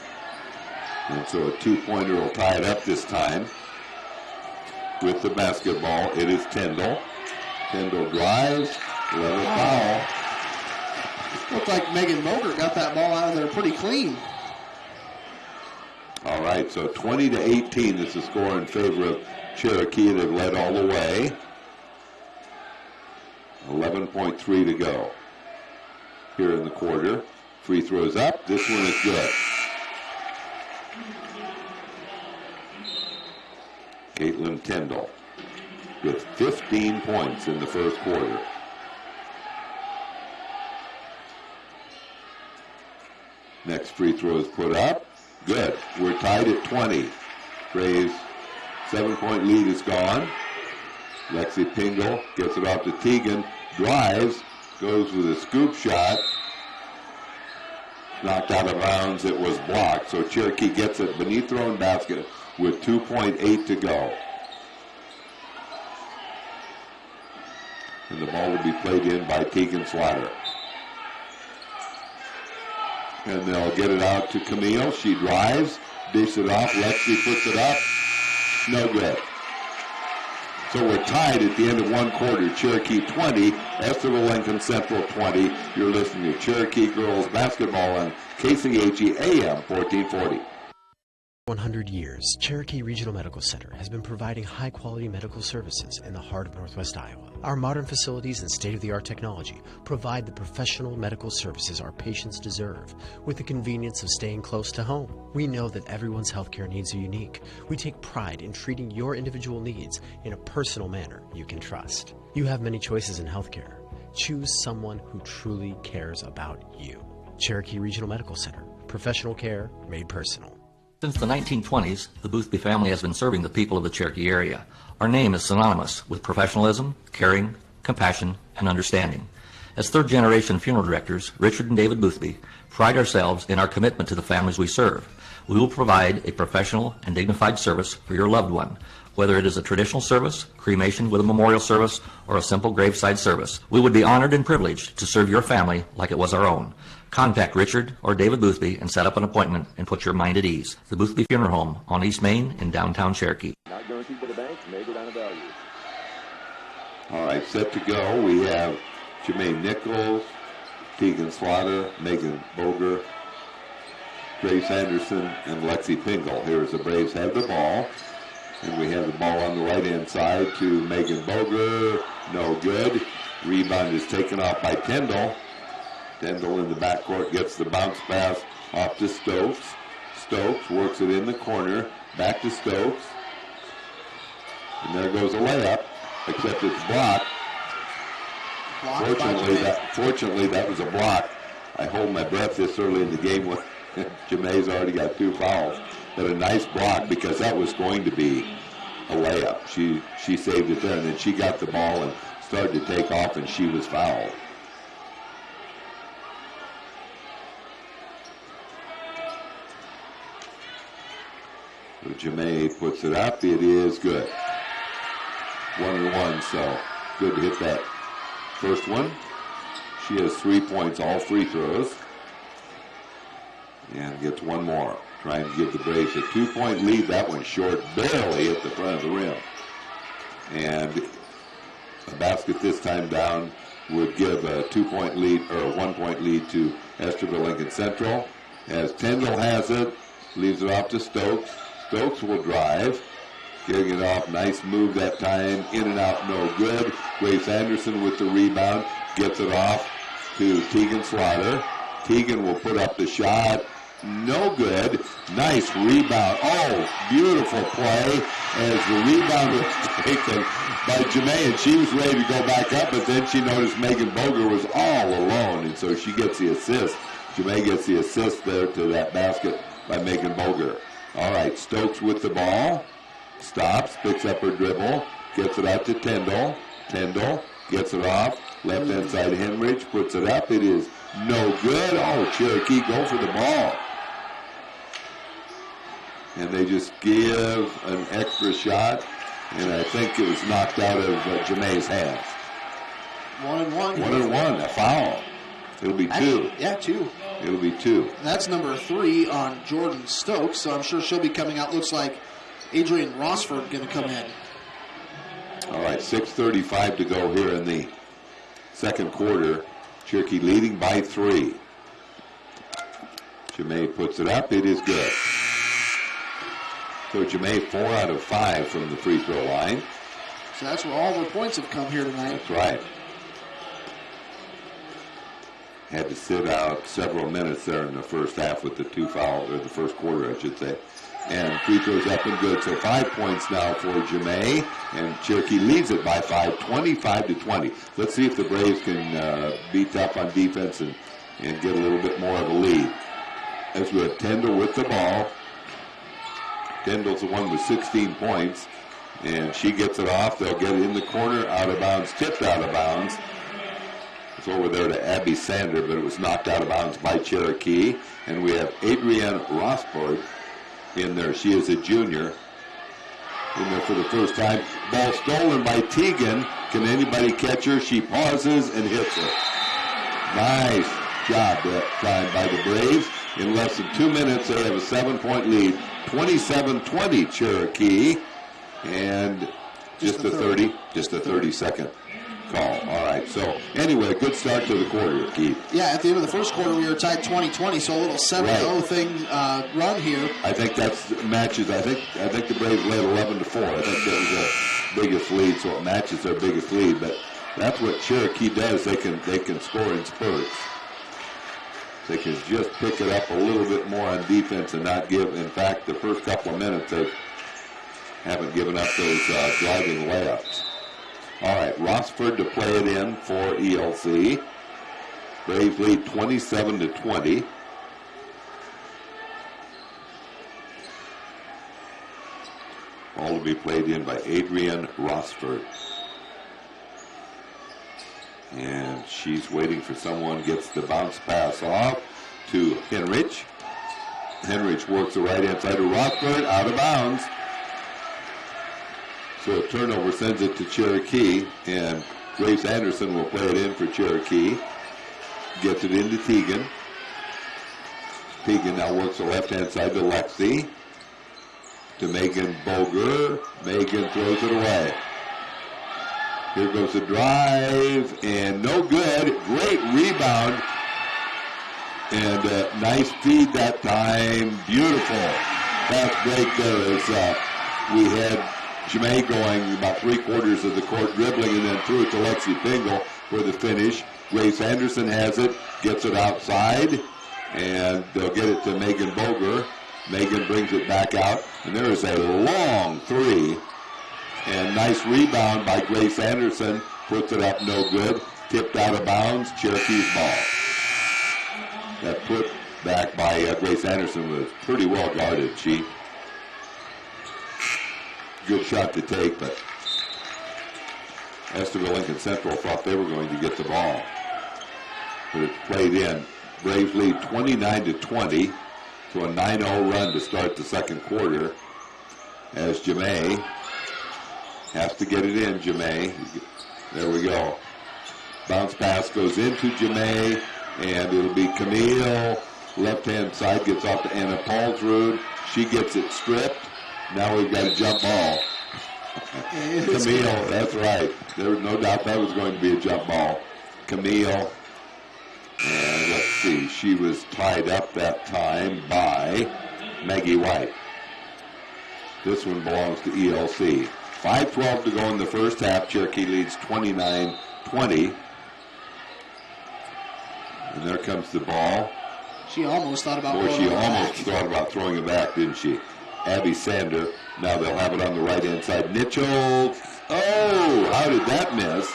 And so a 2-pointer will tie it up this time. With the basketball, it is Tyndall. Tyndall drives, level foul. Looked like Megan Bogert got that ball out of there pretty clean. All right, so 20-18 is the score in favor of Cherokee. They've led all the way. 11.3 to go here in the quarter. Free throws up. This one is good. Caitlin Tyndall with 15 points in the first quarter. Next free throw is put up. Good. We're tied at 20. Braves' 7-point lead is gone. Lexi Pingle gets it off to Tegan. Drives. Goes with a scoop shot. Knocked out of bounds. It was blocked. So Cherokee gets it beneath their own basket with 2.8 to go. And the ball will be played in by Tegan Slaughter. And they'll get it out to Camille. She drives, dishes it off. Lexi puts it up. No good. So we're tied at the end of one quarter. Cherokee 20, Esterville Lincoln Central 20. You're listening to Cherokee Girls Basketball on KCHE AM 1440. 100 years, Cherokee Regional Medical Center has been providing high-quality medical services in the heart of Northwest Iowa. Our modern facilities and state-of-the-art technology provide the professional medical services our patients deserve with the convenience of staying close to home. We know that everyone's healthcare needs are unique. We take pride in treating your individual needs in a personal manner you can trust. You have many choices in healthcare. Choose someone who truly cares about you. Cherokee Regional Medical Center. Professional care made personal. Since the 1920s, the Boothby family has been serving the people of the Cherokee area. Our name is synonymous with professionalism, caring, compassion, and understanding. As third-generation funeral directors, Richard and David Boothby pride ourselves in our commitment to the families we serve. We will provide a professional and dignified service for your loved one, whether it is a traditional service, cremation with a memorial service, or a simple graveside service. We would be honored and privileged to serve your family like it was our own. Contact Richard or David Boothby and set up an appointment and put your mind at ease. The Boothby Funeral Home on East Main in downtown Cherokee. Not guaranteed by the bank, may go down in value. All right, set to go. We have Jermaine Nichols, Tegan Slaughter, Megan Boger, Grace Anderson, and Lexi Pingle. Here as the Braves have the ball. And we have the ball on the right-hand side to Megan Boger. No good. Rebound is taken off by Tyndall. Tyndall in the backcourt gets the bounce pass off to Stokes. Stokes works it in the corner. Back to Stokes. And there goes a layup, except it's blocked. Fortunately, that was a block. I hold my breath this early in the game when Jemai's already got 2 fouls. But a nice block because that was going to be a layup. She saved it there, and then she got the ball and started to take off, and she was fouled. So Jemai puts it up. It is good. 1-1, so good to hit that first one. She has 3 points, all free throws. And gets one more. Trying to give the Braves a 2-point lead. That one short, barely at the front of the rim. And a basket this time down would give a 2-point lead, or a 1-point lead to Esterville Lincoln Central. As Tyndall has it, leaves it off to Stokes. Stokes will drive. Getting it off, nice move that time. In and out, no good. Grace Anderson with the rebound. Gets it off to Tegan Slaughter. Tegan will put up the shot. No good. Nice rebound. Oh, beautiful play as the rebound was taken by Jemai, and she was ready to go back up, but then she noticed Megan Boger was all alone, and so she gets the assist. Jemai gets the assist there to that basket by Megan Boger. All right, Stokes with the ball. Stops, picks up her dribble, gets it out to Tyndall. Tyndall gets it off. Left-hand side, Henrich puts it up. It is no good. Oh, Cherokee go for the ball. And they just give an extra shot, and I think it was knocked out of Jemai's hands. 1-1. 1-1, a foul. It'll be 2. Yeah, 2. It'll be 2. That's number 3 on Jordan Stokes, so I'm sure she'll be coming out. Looks like Adrian Rossford going to come in. All right, 6:35 to go here in the second quarter. Cherokee leading by 3. Jemai puts it up. It is good. So Jemai 4 out of 5 from the free throw line. So that's where all the points have come here tonight. That's right. Had to sit out several minutes there in the first half with the 2 fouls, or the first quarter, I should say. And free throws up and good. So 5 points now for Jemai, and Cherokee leads it by 5, 25-20. Let's see if the Braves can beat up on defense and get a little bit more of a lead. As we have Tyndall with the ball. Tyndall's the one with 16 points, and she gets it off. They'll get it in the corner, out of bounds, tipped out of bounds. It's over there to Abby Sander, but it was knocked out of bounds by Cherokee. And we have Adrienne Rossford in there. She is a junior in there for the first time. Ball stolen by Tegan. Can anybody catch her? She pauses and hits it. Nice job that time by the Braves. In less than 2 minutes, they have a 7-point lead. 27-20 Cherokee. And just a 30-second call. All right. So anyway, good start to the quarter, Keith. Yeah, at the end of the first quarter, we were tied 20-20, so a little 7-0 thing run here. I think that's matches. I think the Braves led 11-4. I think that was their biggest lead, so it matches their biggest lead. But that's what Cherokee does. They can score in spurts. They can just pick it up a little bit more on defense and not give. In fact, the first couple of minutes they haven't given up those driving layups. All right, Rossford to play it in for ELC. Braves lead 27-20. All to be played in by Adrienne Rossford. And she's waiting for someone, gets the bounce pass off to Henrich. Henrich works the right-hand side to Rossford, out of bounds. So a turnover sends it to Cherokee, and Grace Anderson will play it in for Cherokee. Gets it into Tegan. Tegan now works the left-hand side to Lexi. To Megan Boger. Megan throws it away. Here goes the drive, and no good. Great rebound. And nice feed that time. Beautiful. Fast break there as we had Jemai going about 3/4 of the court, dribbling, and then threw it to Lexi Pingle for the finish. Grace Anderson has it, gets it outside, and they'll get it to Megan Boger. Megan brings it back out, and there is a long three And nice rebound by Grace Anderson. Puts it up, no good. Tipped out of bounds, Cherokee's ball. That put back by Grace Anderson was pretty well guarded. Good shot to take, but Esterville Lincoln Central thought they were going to get the ball. But it's played in. Braves lead 29-20 to a 9-0 run to start the second quarter as Jemay has to get it in. Jemay, there we go. Bounce pass goes into Jemay, and it'll be Camille. Left-hand side gets off to Anna Paulsrud. She gets it stripped. Now we've got a jump ball. Camille, that's right. There was no doubt that was going to be a jump ball. Camille, and let's see, she was tied up that time by Maggie White. This one belongs to ELC. 5:12 to go in the first half. Cherokee leads 29-20. And there comes the ball. She almost thought about throwing it back, didn't she? Abby Sander. Now they'll have it on the right-hand side. Mitchell. Oh, how did that miss?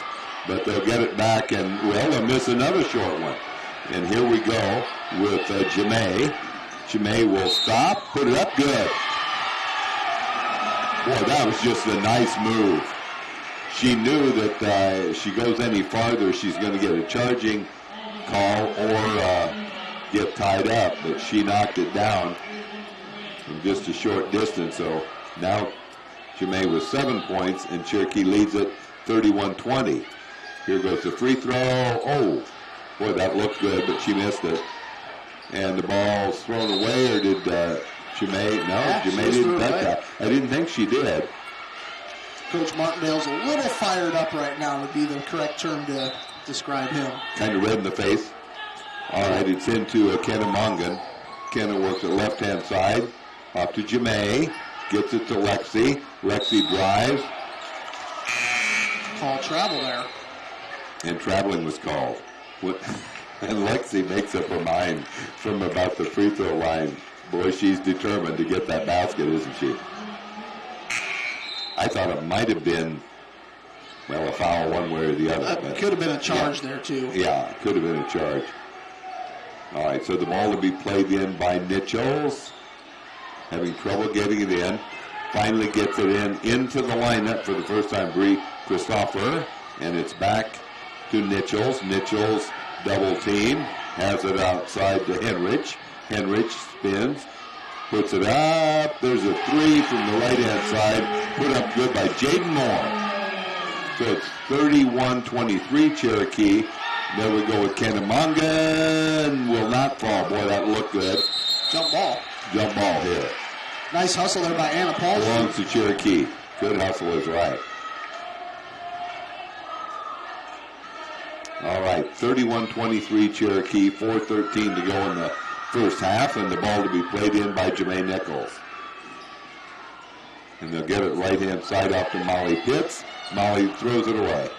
But they'll get it back, and, well, they'll miss another short one. And here we go with Jemay. Jemay will stop, put it up, good. Boy, that was just a nice move. She knew that if she goes any farther, she's going to get a charging call or get tied up, but she knocked it down from just a short distance. So now Jemay with 7 points, and Cherokee leads it 31-20. Here goes the free throw. Oh, boy, that looked good, but she missed it. And the ball's thrown away, or did Jemay? No, Yeah, Jemay didn't touch that. I didn't think she did. Coach Martindale's a little fired up right now would be the correct term to describe him. Kind of red in the face. All right, it's into Kenna Mongan. Kenna works at left-hand side. Off to Jemay. Gets it to Lexi. Lexi drives. Call travel there. And traveling was called. And Lexi makes up her mind from about the free throw line. Boy, she's determined to get that basket, isn't she? I thought it might have been, well, a foul one way or the other. But could have been a charge there, too. Yeah, it could have been a charge. All right, so the ball will be played in by Nichols. Having trouble getting it in. Finally gets it into the lineup for the first time, Bree Christopher. And it's back to Nichols. Nichols double team. Has it outside to Henrich. Henrich spins. Puts it up. There's a three from the right-hand side. Put up good by Jaden Moore. So it's 31-23 Cherokee. There we go with Kennemongan. Will not fall. Boy, that looked good. Jump ball. Jump ball here. Nice hustle there by Anna Paul. Belongs to Cherokee. Good hustle is right. All right, 31-23 Cherokee. 4:13 to go in the first half, and the ball to be played in by Jemay Nichols. And they'll get it right-hand side off to Molly Pitts. Molly throws it away.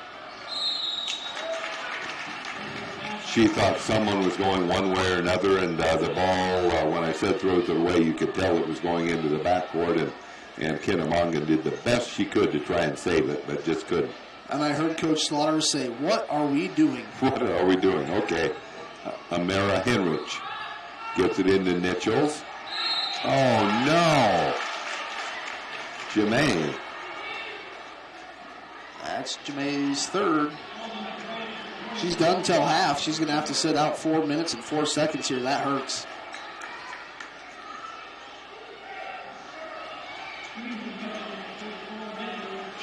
She thought someone was going one way or another, and the ball, when I said throws it away, you could tell it was going into the backcourt, and Kennemongan did the best she could to try and save it, but just couldn't. And I heard Coach Slaughter say, "What are we doing?" What are we doing? Okay. Amara Henrich gets it into Nichols. Oh, no. Jemay. That's Jemay's third. She's done till half. She's going to have to sit out 4 minutes and 4 seconds here. That hurts.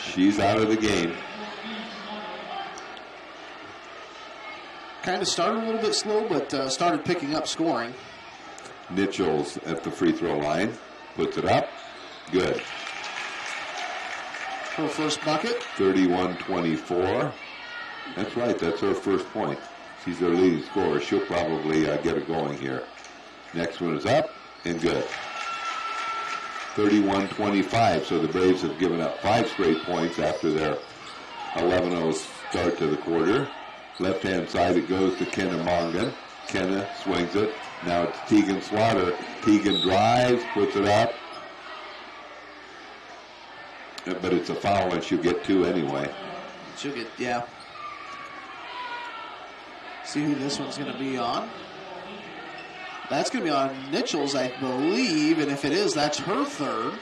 She's out of the game. Kind of started a little bit slow, but started picking up scoring. Nichols at the free throw line. Puts it up. Good. Her first bucket. 31-24. That's right. That's her first point. She's their leading scorer. She'll probably get it going here. Next one is up and good. 31-25. So the Braves have given up 5 straight points after their 11-0 start to the quarter. Left-hand side, it goes to Kennemongan. Kenna swings it. Now it's Tegan Slaughter. Tegan drives, puts it up. But it's a foul, and she'll get 2 anyway. She'll get, yeah. See who this one's going to be on. That's going to be on Nichols, I believe, and if it is, that's her third.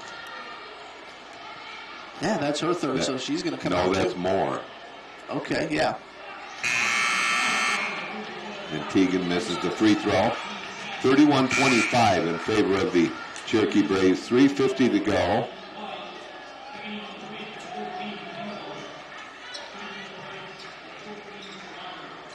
Yeah, that's her third, so she's going to come out. No, that's more. Okay, yeah. And Teagan misses the free throw. 31-25 in favor of the Cherokee Braves. 3:50 to go.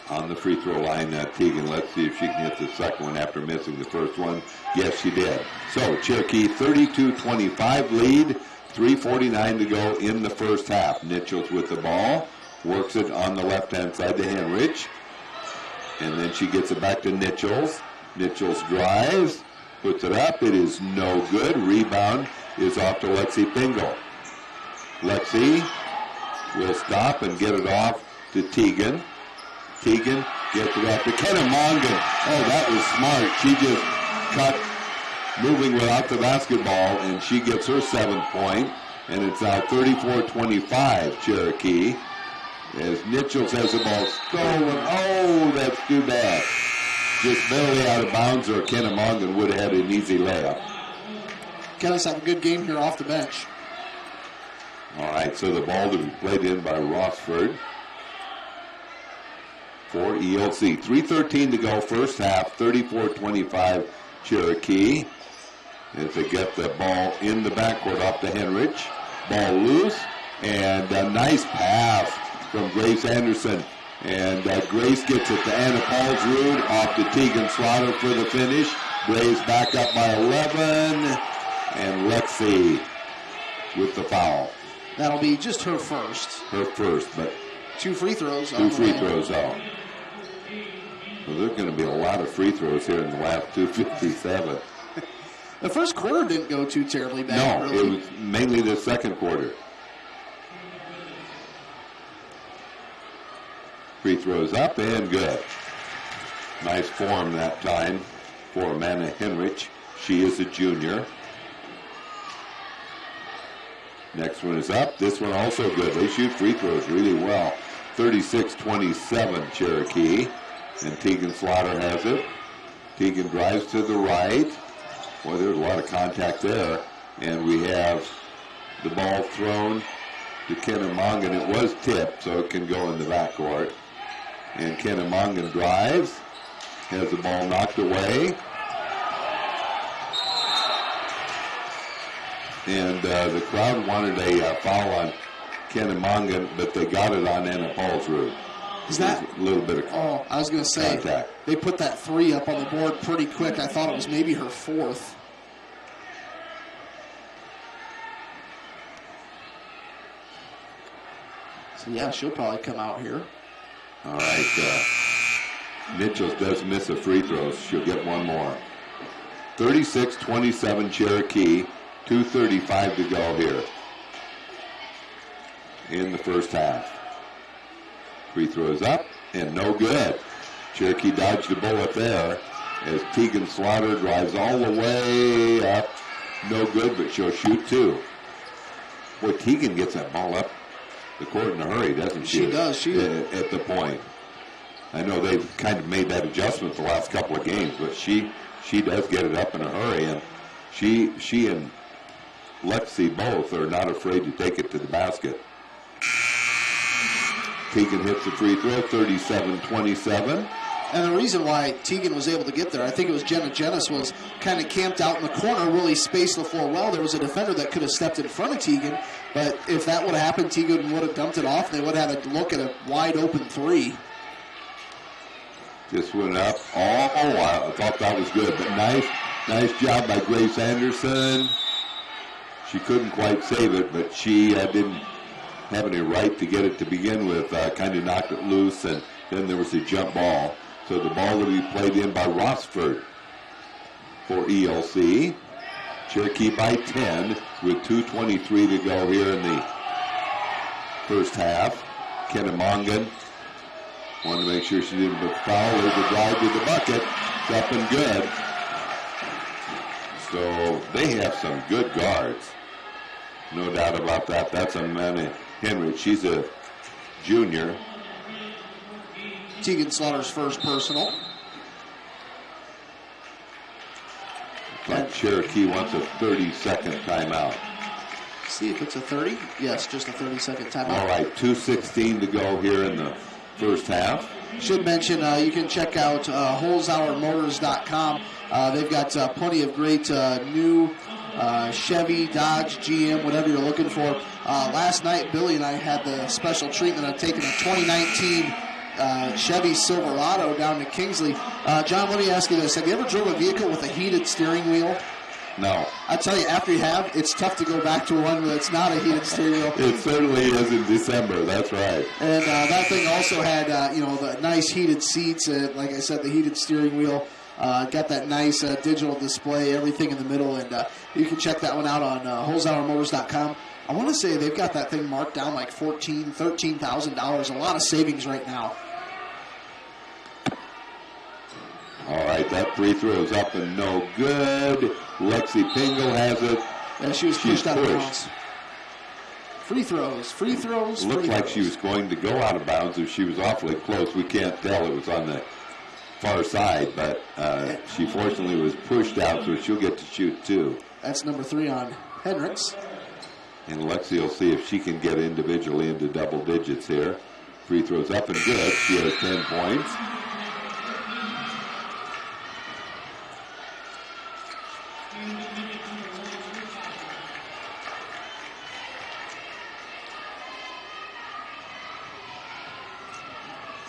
On the free throw line, Teagan. Let's see if she can hit the second one after missing the first one. Yes, she did. So Cherokee 32-25 lead. 3:49 to go in the first half. Nichols with the ball. Works it on the left-hand side to Henrich. And then she gets it back to Nichols. Nichols drives. Puts it up. It is no good. Rebound is off to Lexi Pingle. Lexi will stop and get it off to Teagan. Teagan gets it off to Kennemongan. Oh, that was smart. She just cut moving without the basketball, and she gets her 7th point. And it's now 34-25 Cherokee. As Nichols has the ball stolen. Oh, that's too bad. Just barely out of bounds, or Kennemongan would have had an easy layup. Kelly's have a good game here off the bench. All right, so the ball to be played in by Rossford for ELC. 3:13 to go, first half, 34-25 Cherokee. As they get the ball in the backcourt off to Henrich. Ball loose, and a nice pass from Grace Anderson. And Grace gets it to Anna Paulsrud, off to Teagan Slaughter for the finish. Braves back up by 11, and Lexi with the foul. That'll be just her first. Her first, but 2 free throws. 2 free throws out. Well, there's going to be a lot of free throws here in the last 2:57. The first quarter didn't go too terribly bad. No, really. it was mainly the second quarter. Free throws up and good. Nice form that time for Amanda Henrich. She is a junior. Next one is up. This one also good. They shoot free throws really well. 36-27 Cherokee. And Teagan Slaughter has it. Teagan drives to the right. Boy, there's a lot of contact there. And we have the ball thrown to Kennemongan. It was tipped, so it can go in the backcourt. And Kennemongan drives. Has the ball knocked away. And the crowd wanted a foul on Kennemongan, but they got it on Anna Paulsrud. Is that a little bit of Oh, I was going to say, contact. They put that 3 up on the board pretty quick. I thought it was maybe her 4th. So, yeah, she'll probably come out here. All right. Nichols does miss a free throw. She'll get one more. 36-27 Cherokee. 2:35 to go here in the first half. Free throws up and no good. Cherokee dodged a bullet there as Teagan Slaughter drives all the way up. No good, but she'll shoot 2. Boy, Teagan gets that ball up the court in a hurry, doesn't she? She does. She at the point. I know they've kind of made that adjustment the last couple of games, but she does get it up in a hurry, and she and Lexi both are not afraid to take it to the basket. Teagan hits the free throw, 37-27. And the reason why Teagan was able to get there, I think it was Jenna Jennis was kind of camped out in the corner, really spaced the floor well. There was a defender that could have stepped in front of Teagan, but if that would have happened, Teagan would have dumped it off. They would have had a look at a wide open 3. Just went up. I thought that was good, but nice job by Grace Anderson. She couldn't quite save it, but she didn't have any right to get it to begin with. Kind of knocked it loose, and then there was a jump ball. So the ball will be played in by Rossford for ELC. Cherokee by 10 with 2:23 to go here in the first half. Kennemongan wanted to make sure she didn't put the foul. There's a drive to the bucket. It's up and good. So they have some good guards. No doubt about that. That's Amanda Henry. She's a junior. Tegan Slaughter's first personal. But Cherokee wants a 30-second timeout. See if it's a 30. Yes, just a 30-second timeout. All right, 2:16 to go here in the first half. Should mention you can check out wholeshourmotors.com. They've got plenty of great new Chevy, Dodge, GM, whatever you're looking for. Last night, Billy and I had the special treatment of taking a 2019 Chevy Silverado down to Kingsley. John, let me ask you this. Have you ever drove a vehicle with a heated steering wheel? No. I tell you, after you have, it's tough to go back to one that's not a heated steering wheel. It certainly is in December. That's right. And that thing also had, the nice heated seats. Like I said, the heated steering wheel. Got that nice digital display, everything in the middle. And you can check that one out on wholeshourmotors.com. I want to say they've got that thing marked down like $13,000. A lot of savings right now. All right, that free throw is up and no good. Lexi Pingle has it. Yeah, she was pushed out of bounds. Free throws. Looked like she was going to go out of bounds if she was awfully close. We can't tell. It was on the far side, but she fortunately was pushed out, so she'll get to shoot two. That's number 3 on Hendricks. And Lexi will see if she can get individually into double digits here. Free throws up and good. She has 10 points.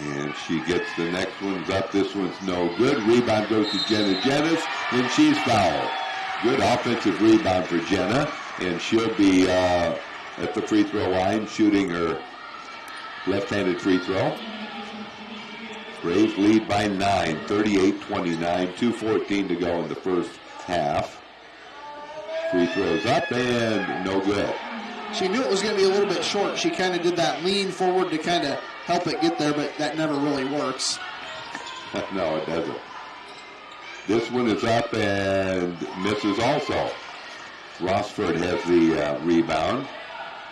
And she gets the next one's up. This one's no good. Rebound goes to Jenna Jennis, and she's fouled. Good offensive rebound for Jenna, and she'll be at the free throw line shooting her left-handed free throw. Braves lead by 9, 38-29, 2:14 to go in the first half. Free throws up and no good. She knew it was going to be a little bit short. She kind of did that lean forward to kind of help it get there, but that never really works. No, it doesn't. This one is up and misses also. Rossford has the rebound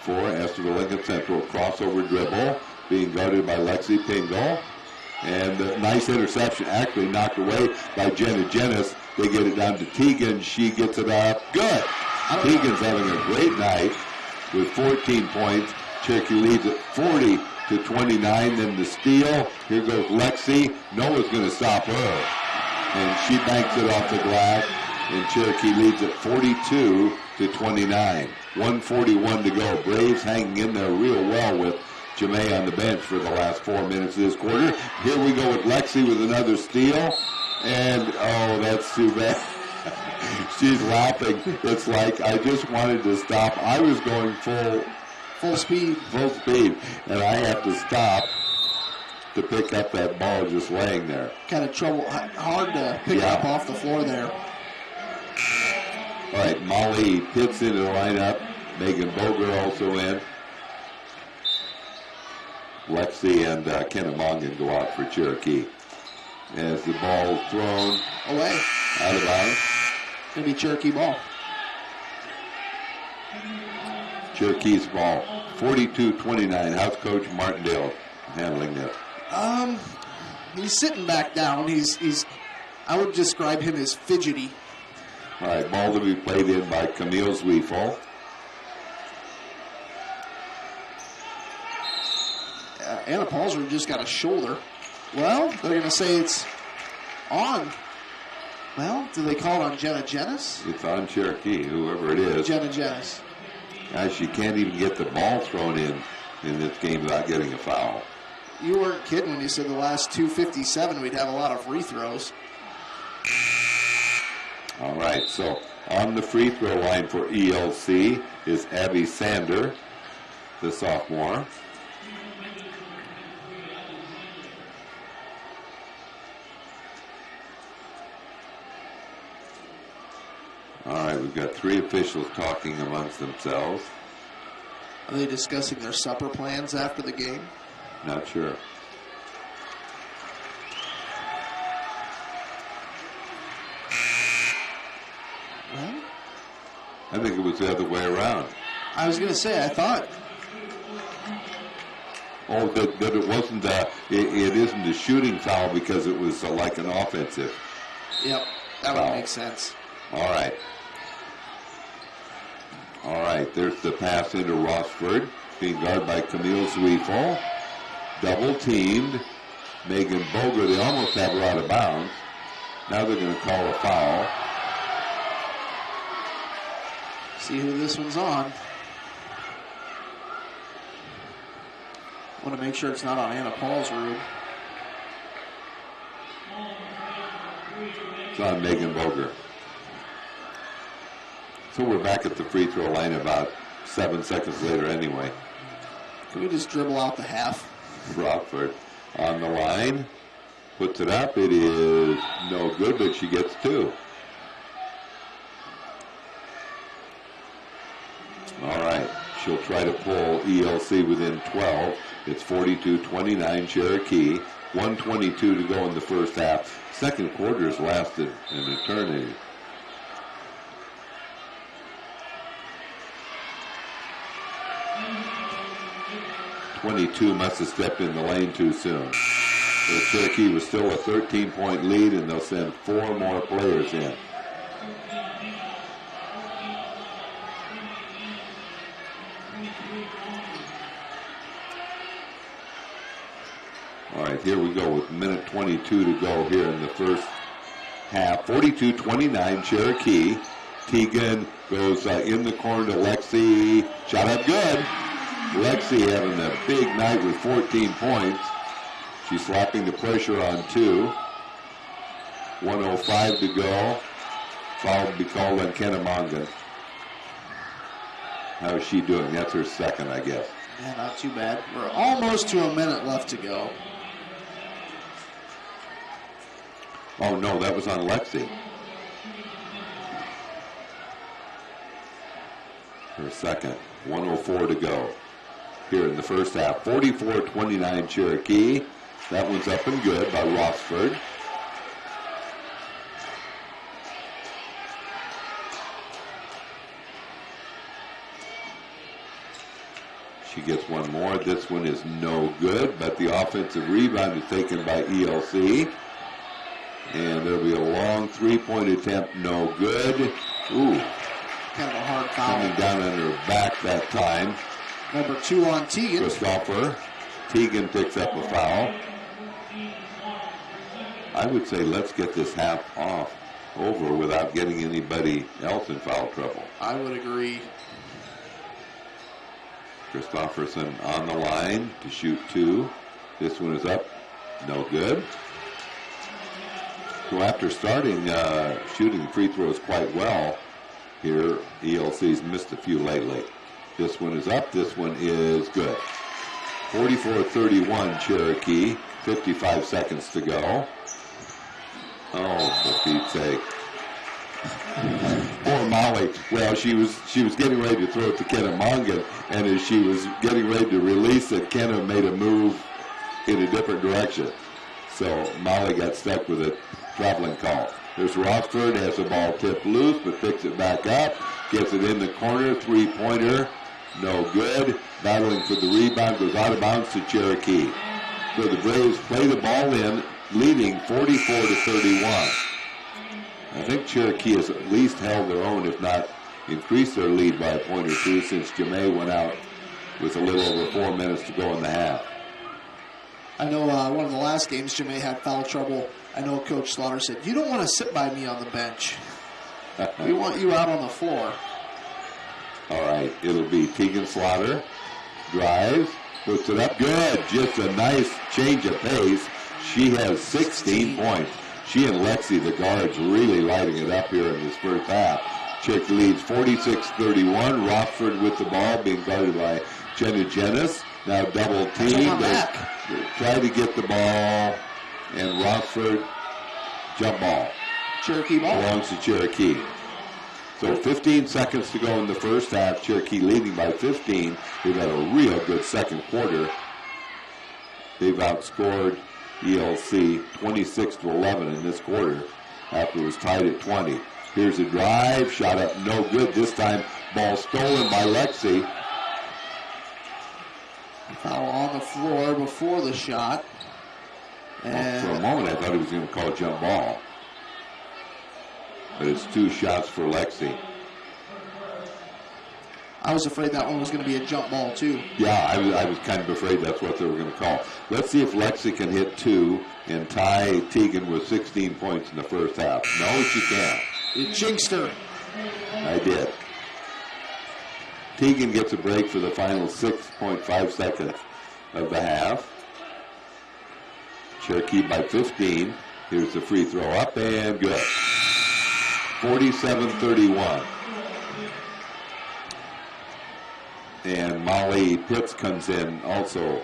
for Estherville Lincoln Central. Crossover dribble being guarded by Lexi Pingle. And a nice interception actually knocked away by Jenna Jennis. They get it down to Tegan. She gets it up. Good. Tegan's having a great night with 14 points. Cherokee leads at 40-29. Then the steal. Here goes Lexi. Noah's going to stop her. And she banks it off the glass. And Cherokee leads at 42-29. 1:41 to go. Braves hanging in there real well with Jamae on the bench for the last 4 minutes of this quarter. Here we go with Lexi with another steal. And, oh, that's too bad. She's laughing. It's like, I just wanted to stop. I was going full speed. And I have to stop to pick up that ball just laying there. Kind of hard to pick up off the floor there. All right, Molly Pitts into the lineup. Megan Boger also in. Lexi and Kennemongan go out for Cherokee. As the ball is thrown away, out of bounds. Going to be Cherokee ball. Cherokee's ball. 42-29. How's Coach Martindale handling this? He's sitting back down. He's I would describe him as fidgety. All right, ball to be played in by Camille Zwiefel. Anna Paulser just got a shoulder. Well, they're going to say it's on. Well, do they call it on Jenna Jennis? It's on Cherokee, whoever it is. Jenna Jennis. Guys, she can't even get the ball thrown in this game without getting a foul. You weren't kidding when you said the last 2:57 we'd have a lot of free throws. All right, so on the free throw line for ELC is Abby Sander, the sophomore. All right, we've got 3 officials talking amongst themselves. Are they discussing their supper plans after the game? Not sure. Well, I think it was the other way around. I was going to say, I thought. Oh, that it wasn't, it isn't a shooting foul because it was like an offensive. Yep, that would make sense. All right. All right, there's the pass into Rossford, being guarded by Camille Zweifel. Double teamed. Megan Boger, they almost have her out of bounds. Now they're going to call a foul. See who this one's on. Want to make sure it's not on Anna Paulsrud. It's on Megan Boger. So we're back at the free throw line about 7 seconds later anyway. Can we just dribble out the half? Rockford on the line. Puts it up. It is no good, but she gets 2. All right. She'll try to pull ELC within 12. It's 42-29 Cherokee. 1:22 to go in the first half. Second quarter has lasted an eternity. .22 must have stepped in the lane too soon. So Cherokee was still a 13-point lead, and they'll send 4 more players in. All right, here we go with minute 22 to go here in the first half. 42-29 Cherokee. Teagan goes in the corner to Lexi. Shot up good. Lexi having a big night with 14 points. She's slapping the pressure on 2. 1:05 to go. Foul will be called on Kennemongan. How is she doing? That's her second, I guess. Yeah, not too bad. We're almost to a minute left to go. Oh, no, that was on Lexi. Her second. 1:04 to go here in the first half. 44-29 Cherokee. That one's up and good by Rossford. She gets one more. This one is no good, but the offensive rebound is taken by ELC. And there'll be a long three-point attempt, no good. Ooh. Kind of a hard foul. Coming down on her back that time. Number 2 on Teagan. Christopher. Teagan picks up a foul. I would say let's get this half over without getting anybody else in foul trouble. I would agree. Christopherson on the line to shoot 2. This one is up. No good. So after starting shooting free throws quite well, here ELC's missed a few lately. This one is up. This one is good. 44-31 Cherokee. 55 seconds to go. Oh, for Pete's sake. Poor Molly. Well, she was getting ready to throw it to Kennemongan, and as she was getting ready to release it, Kenna made a move in a different direction. So Molly got stuck with a traveling call. There's Rossford, has the ball tipped loose, but picks it back up, gets it in the corner, three-pointer, no good. Battling for the rebound, goes out of bounds to Cherokee. So the Braves play the ball in, leading 44-31. I think Cherokee has at least held their own, if not increased their lead by a point or two, since Jamae went out with a little over 4 minutes to go in the half. I know one of the last games Jamae had foul trouble. I know Coach Slaughter said, "You don't want to sit by me on the bench. We want you out on the floor." All right, it'll be Teagan Slaughter. Drives, puts it up. Good. Just a nice change of pace. She has 16 points. She and Lexi, the guards, really lighting it up here in this first half. Cherokee leads 46-31. Rockford with the ball, being guarded by Jenna Jennis. Now double team. They try to get the ball, and Rockford jump ball. Cherokee ball. Belongs to Cherokee. So 15 seconds to go in the first half. Cherokee leading by 15. They've had a real good second quarter. They've outscored ELC 26-11 in this quarter after it was tied at 20. Here's a drive, shot up no good. This time Ball stolen by Lexi. Foul on the floor before the shot. Well, for a moment, I thought he was going to call a jump ball. But it's 2 shots for Lexi. I was afraid that one was going to be a jump ball, too. Yeah, I was kind of afraid that's what they were going to call. Let's see if Lexi can hit 2 and tie Teagan with 16 points in the first half. No, she can't. You jinxed her. I did. Teagan gets a break for the final 6.5 seconds of the half. Cherokee by 15. Here's the free throw up and good. 47-31. And Molly Pitts comes in also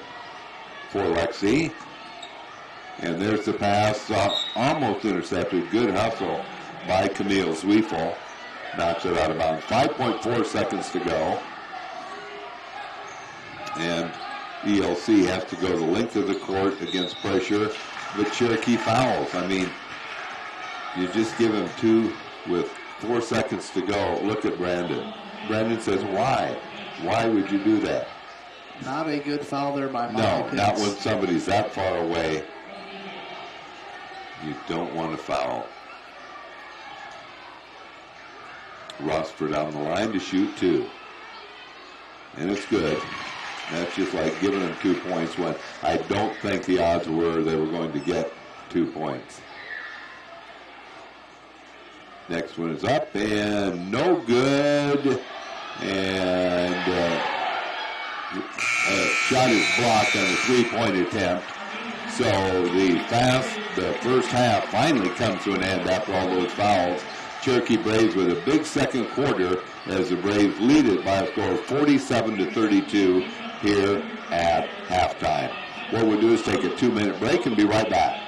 for Lexi. And there's the pass, almost intercepted. Good hustle by Camille Zwiefel. Knocks it out of bounds. 5.4 seconds to go. And ELC has to go the length of the court against pressure. But Cherokee fouls. I mean, you just give him 2 with 4 seconds to go. Look at Brandon. Brandon says, why? Why would you do that? Not a good foul there by Molly No, Pitts. not when somebody's that far away. You don't want to foul. Rossford on the line to shoot 2. And it's good. That's just like giving them 2 points when I don't think the odds were they were going to get 2 points. Next one is up and no good. And shot is blocked on the 3-point attempt. So the first half finally comes to an end after all those fouls. Cherokee Braves with a big second quarter as the Braves lead it by a score of 47-32 here at halftime. What we'll do is take a 2-minute break and be right back.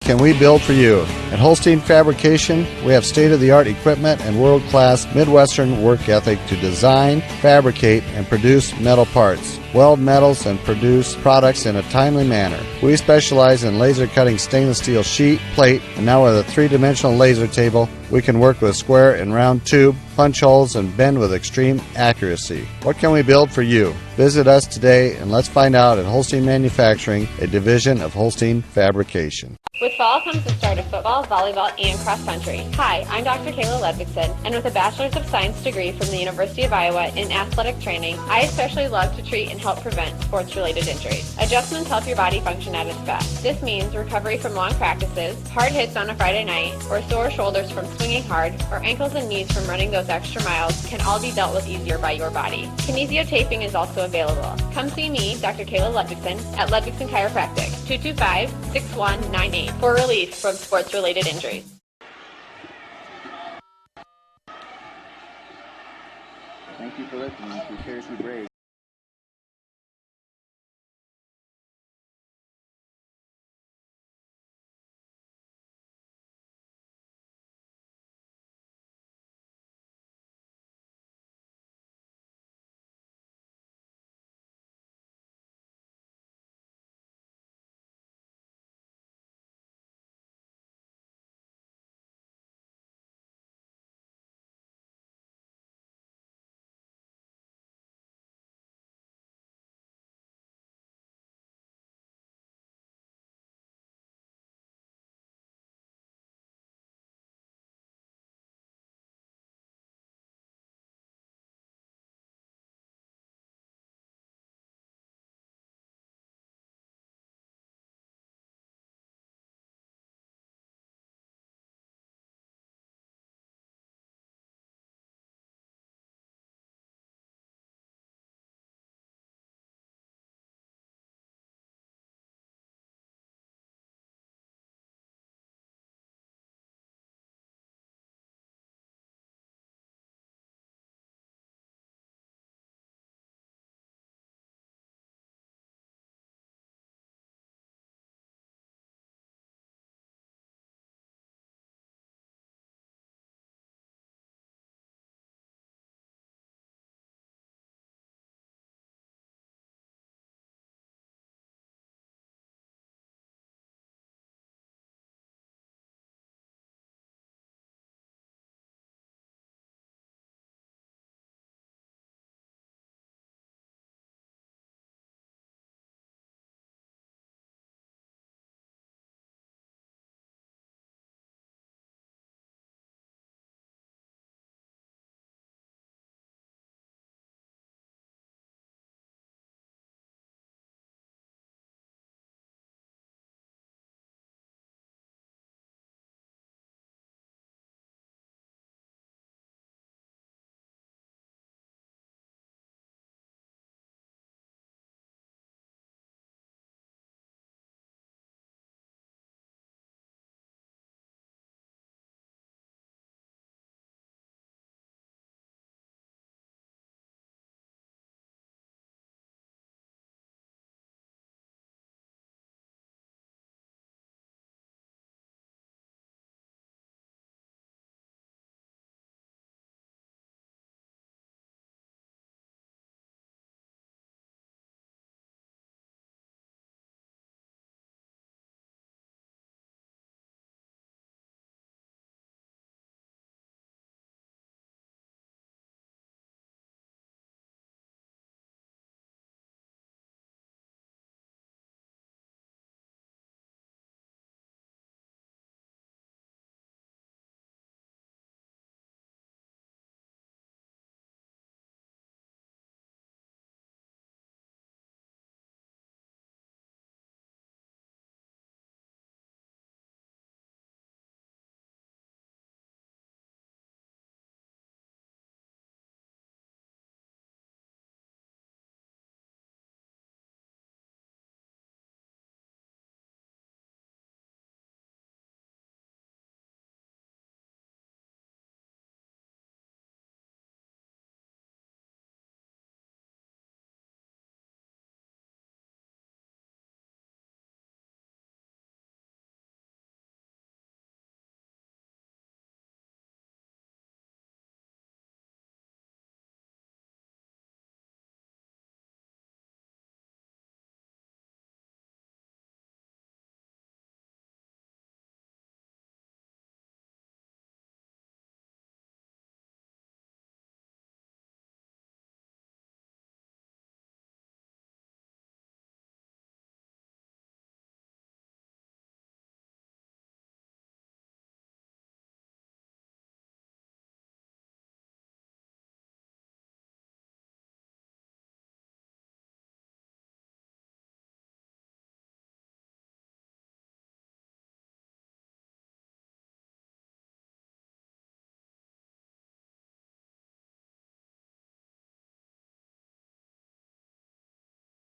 Can we build for you? At Holstein Fabrication, we have state-of-the-art equipment and world-class Midwestern work ethic to design, fabricate, and produce metal parts, weld metals, and produce products in a timely manner. We specialize in laser cutting stainless steel sheet, plate, and now with a 3-dimensional laser table, we can work with square and round tube, punch holes, and bend with extreme accuracy. What can we build for you? Visit us today and let's find out at Holstein Manufacturing, a division of Holstein Fabrication. With fall comes the start of football, volleyball, and cross country. Hi, I'm Dr. Kayla Ludvigsen, and with a Bachelor's of Science degree from the University of Iowa in athletic training, I especially love to treat and help prevent sports-related injuries. Adjustments help your body function at its best. This means recovery from long practices, hard hits on a Friday night, or sore shoulders from swinging hard, or ankles and knees from running those extra miles can all be dealt with easier by your body. Kinesio taping is also available. Come see me, Dr. Kayla Ludvigsen, at Ludvigsen Chiropractic, 225-6198. For relief from sports-related injuries. Thank you for listening to Cherokee Braves.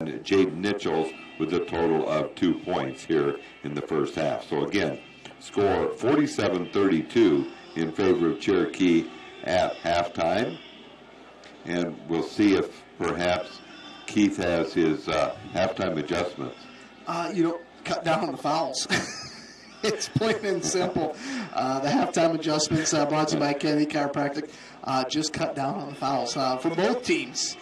Jaden Nichols with a total of 2 points here in the first half. So again, score 47-32 in favor of Cherokee at halftime. And we'll see if perhaps Keith has his halftime adjustments. Cut down on the fouls. It's plain and simple. The halftime adjustments brought to you by Kennedy Chiropractic. Just cut down on the fouls for both teams.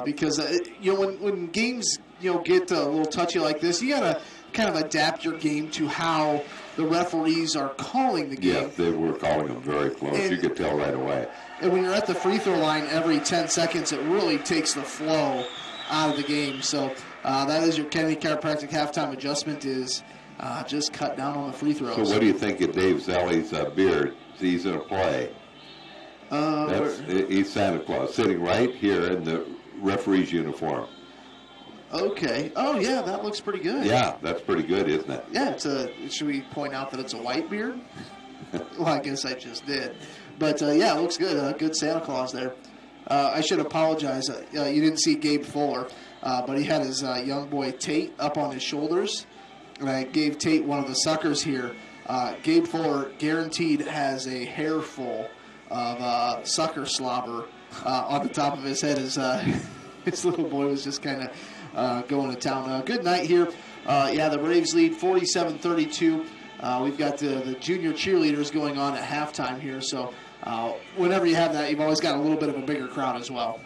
Because when games get a little touchy like this, you gotta kind of adapt your game to how the referees are calling the game. Yeah, they were calling them very close. You could tell right away. And when you're at the free throw line every 10 seconds, it really takes the flow out of the game. So that is your Kennedy Chiropractic halftime adjustment is just cut down on the free throws. So what do you think of Dave Zelli's beard? He's in a play. He's Santa Claus sitting right here in the referee's uniform. Okay. Oh, yeah, that looks pretty good. Yeah, that's pretty good, isn't it? Yeah, should we point out that it's a white beard? Well, I guess I just did. But, yeah, it looks good. Good Santa Claus there. I should apologize. You didn't see Gabe Fuller, but he had his young boy Tate up on his shoulders. And I gave Tate one of the suckers here. Gabe Fuller guaranteed has a hair full of sucker slobber on the top of his head. His little boy was just kind of going to town. Good night here. The Braves lead 47-32. We've got the junior cheerleaders going on at halftime here. So whenever you have that, you've always got a little bit of a bigger crowd as well.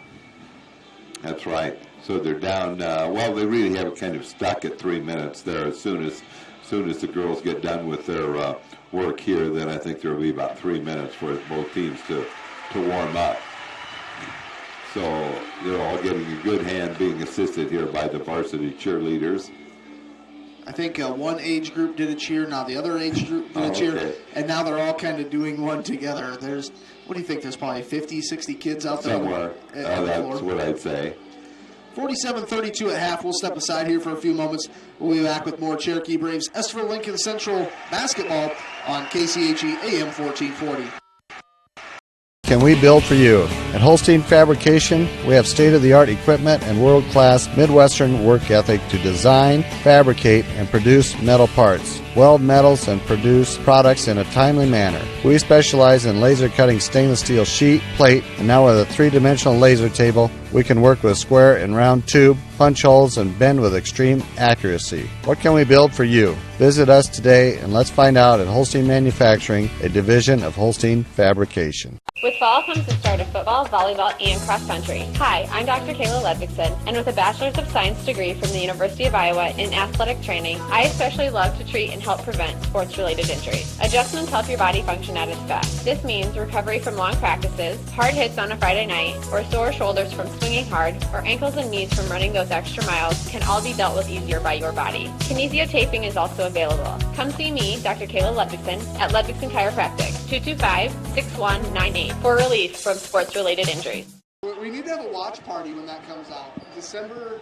That's right. So they're down. They really have it kind of stuck at 3 minutes there. As soon as the girls get done with their work here, then I think there will be about 3 minutes for both teams to warm up. So they're all getting a good hand being assisted here by the varsity cheerleaders. I think one age group did a cheer, now the other age group did a cheer, okay. And now they're all kind of doing one together. What do you think, there's probably 50, 60 kids out there? Somewhere. That's what I'd say. 47-32 at half. We'll step aside here for a few moments. We'll be back with more Cherokee Braves Estherville Lincoln Central basketball on KCHE AM 1440. Can we build for you? At Holstein Fabrication, we have state-of-the-art equipment and world-class Midwestern work ethic to design, fabricate, and produce metal parts, weld metals, and produce products in a timely manner. We specialize in laser cutting stainless steel sheet, plate, and now with a three-dimensional laser table, we can work with square and round tube, punch holes, and bend with extreme accuracy. What can we build for you? Visit us today and let's find out at Holstein Manufacturing, a division of Holstein Fabrication. With fall comes the start of football, volleyball, and cross country. Hi, I'm Dr. Kayla Ludvigsen, and with a Bachelor's of Science degree from the University of Iowa in athletic training, I especially love to treat and help prevent sports-related injuries. Adjustments help your body function at its best. This means recovery from long practices, hard hits on a Friday night, or sore shoulders from swinging hard, or ankles and knees from running those extra miles can all be dealt with easier by your body. Kinesio taping is also available. Come see me, Dr. Kayla Ludvigsen, at Ludvigsen Chiropractic, 225-6198, for relief from sports-related injuries. We need to have a watch party when that comes out. December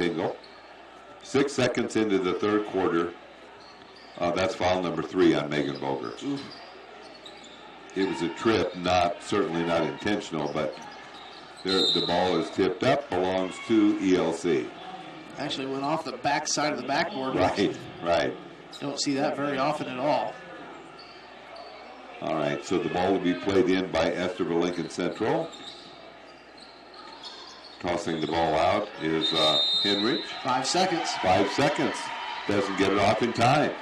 Pingle. 6 seconds into the third quarter. That's foul number 3 on Megan Boger. It was a trip, certainly not intentional, but the ball is tipped up, belongs to ELC. Actually went off the back side of the backboard. Right. Don't see that very often at all. All right, so the ball will be played in by Esterville Lincoln Central. Tossing the ball out is Henrich. 5 seconds. 5 seconds. Doesn't get it off in time.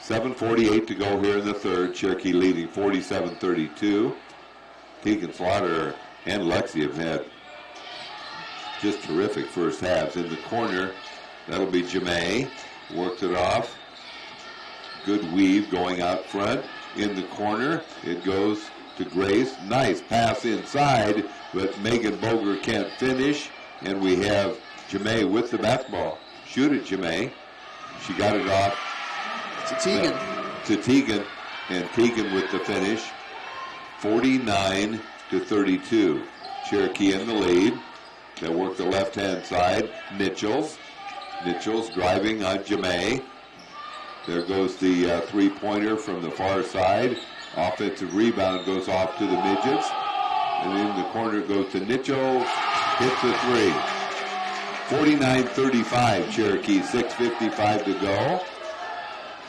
7:48 to go here in the third. Cherokee leading 47-32. Tegan Slaughter and Lexi have had just terrific first halves. In the corner, that'll be Jemay. Works it off. Good weave going out front. In the corner, it goes to Grace. Nice pass inside, but Megan Boger can't finish. And we have Jemay with the basketball. Shoot it, Jemay. She got it off to Tegan. And Tegan with the finish. 49-32. Cherokee in the lead. They work the left-hand side. Mitchell's driving on Jemay. There goes the three-pointer from the far side. Offensive rebound goes off to the midgets. And in the corner goes to Nitchell. Hits the three. 49-35, Cherokee. 6:55 to go.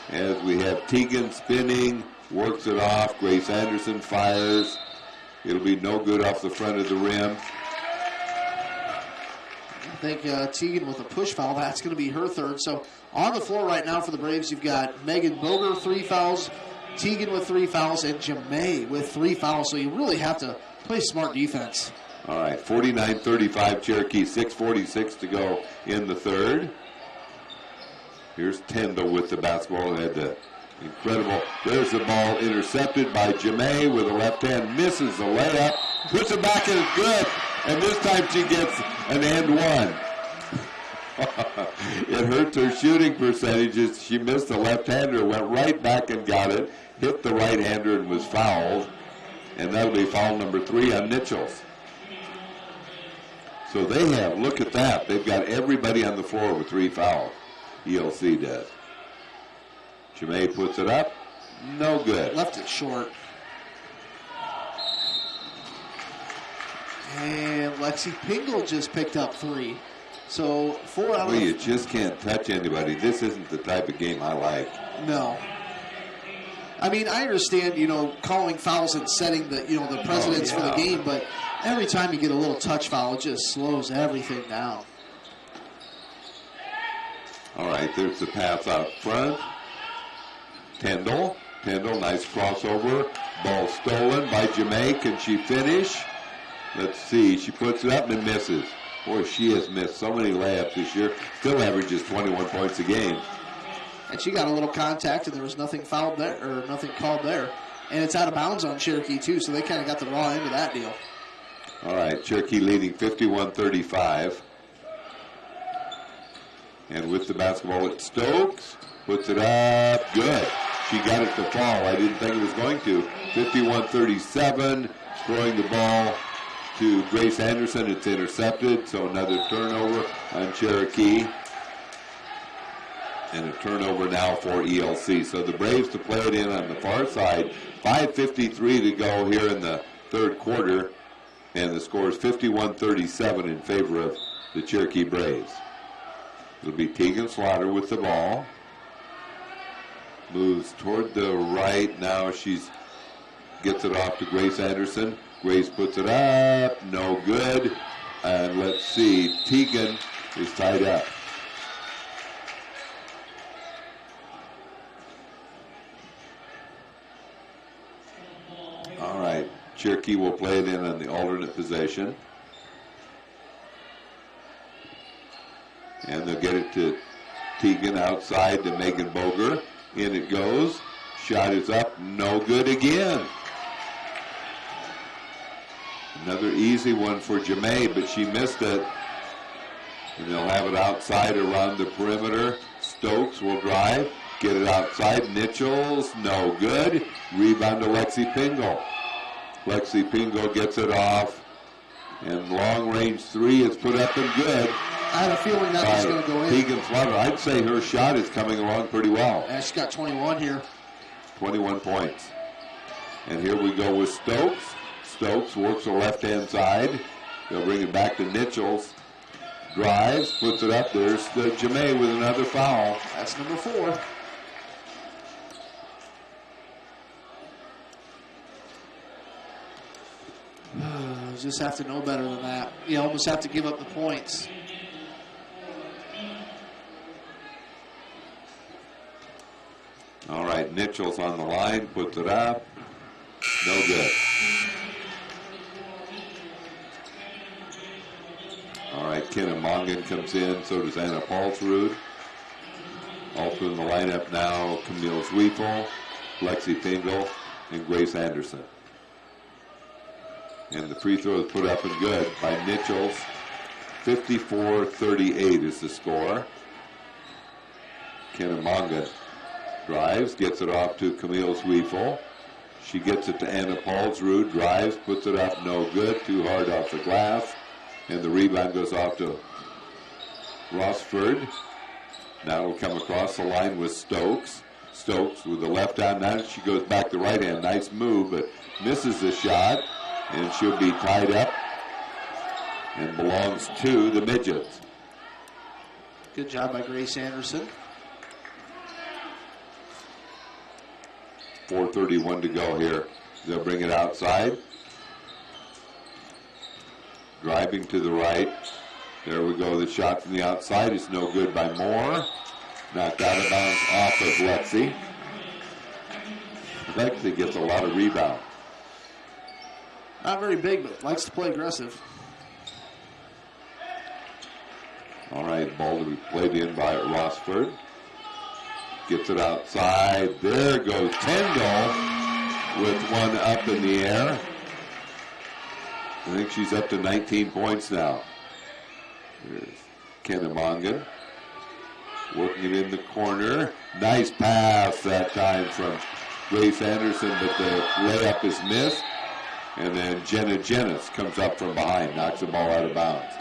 As we have Tegan spinning. Works it off. Grace Anderson fires. It'll be no good off the front of the rim. I think Tegan with a push foul. That's going to be her third. So on the floor right now for the Braves, you've got Megan Boger, 3 fouls, Tegan with 3 fouls, and Jemay with 3 fouls. So you really have to play smart defense. All right, 49-35 Cherokee, 6:46 to go in the third. Here's Tendo with the basketball. Had the incredible. There's the ball intercepted by Jemay with a left hand. Misses the layup. Puts it back and it's good. And this time she gets an and one. It hurts her shooting percentages. She missed the left-hander, went right back and got it, hit the right-hander and was fouled. And that'll be foul number 3 on Mitchell's. So they have, look at that. They've got everybody on the floor with 3 fouls. ELC does. Jemay puts it up. No good. Left it short. And Lexi Pingle just picked up 3. So 4 out of you just can't touch anybody. This isn't the type of game I like. No. I mean, I understand, calling fouls and setting the precedents for the game, but every time you get a little touch foul, it just slows everything down. All right, there's the pass out front. Tendall, nice crossover. Ball stolen by Jemay. Can she finish? Let's see. She puts it up and misses. Boy, she has missed so many layups this year. Still averages 21 points a game. And she got a little contact, and there was nothing fouled there, or nothing called there. And it's out of bounds on Cherokee, too, so they kind of got the raw end of that deal. All right, Cherokee leading 51-35. And with the basketball, it's Stokes. Puts it up. Good. She got it to fall. I didn't think it was going to. 51-37. Throwing the ball to Grace Anderson. It's intercepted. So another turnover on Cherokee. And a turnover now for ELC. So the Braves to play it in on the far side. 5:53 to go here in the third quarter. And the score is 51-37 in favor of the Cherokee Braves. It'll be Tegan Slaughter with the ball. Moves toward the right. Now she's gets it off to Grace Anderson. Grace puts it up. No good. And let's see. Tegan is tied up. All right. Cherokee will play it in on the alternate possession. And they'll get it to Tegan outside to Megan Boger. In it goes. Shot is up. No good again. Another easy one for Jemay, but she missed it. And they'll have it outside around the perimeter. Stokes will drive. Get it outside. Mitchell's no good. Rebound to Lexi Pingle. Lexi Pingle gets it off. And long-range three is put up and good. I had a feeling that was going to go in. Tegan Slaughter. I'd say her shot is coming along pretty well. Yeah, she's got 21 here. 21 points. And here we go with Stokes. Stokes works the left-hand side. They'll bring it back to Nichols. Drives, puts it up. There's the Jamay with another foul. That's number 4. Just have to know better than that. You almost have to give up the points. All right, Nichols on the line, puts it up. No good. All right, Kenna Mongan comes in, so does Anna Paulsrud. Also in the lineup now, Camille Zwiefel, Lexi Pingle, and Grace Anderson. And the free throw is put up and good by Nichols. 54-38 is the score. Kenna Mongan drives, gets it off to Camille Zwiefel. She gets it to Anna Paulsrud, drives, puts it up, no good, too hard off the glass. And the rebound goes off to Rossford. Now it'll come across the line with Stokes. Stokes with the left hand. Now she goes back to right hand. Nice move, but misses the shot. And she'll be tied up and belongs to the Midgets. Good job by Grace Anderson. 4:31 to go here. They'll bring it outside. Driving to the right. There we go. The shot from the outside is no good by Moore. Knocked out of bounds off of Lexi. Lexi gets a lot of rebound. Not very big, but likes to play aggressive. All right, ball to be played in by Rossford. Gets it outside. There goes Kendall with one up in the air. I think she's up to 19 points now. Here's Kenna Mongan. Working it in the corner. Nice pass that time from Grace Anderson, but the layup is missed. And then Jenna Jennis comes up from behind, knocks the ball out of bounds.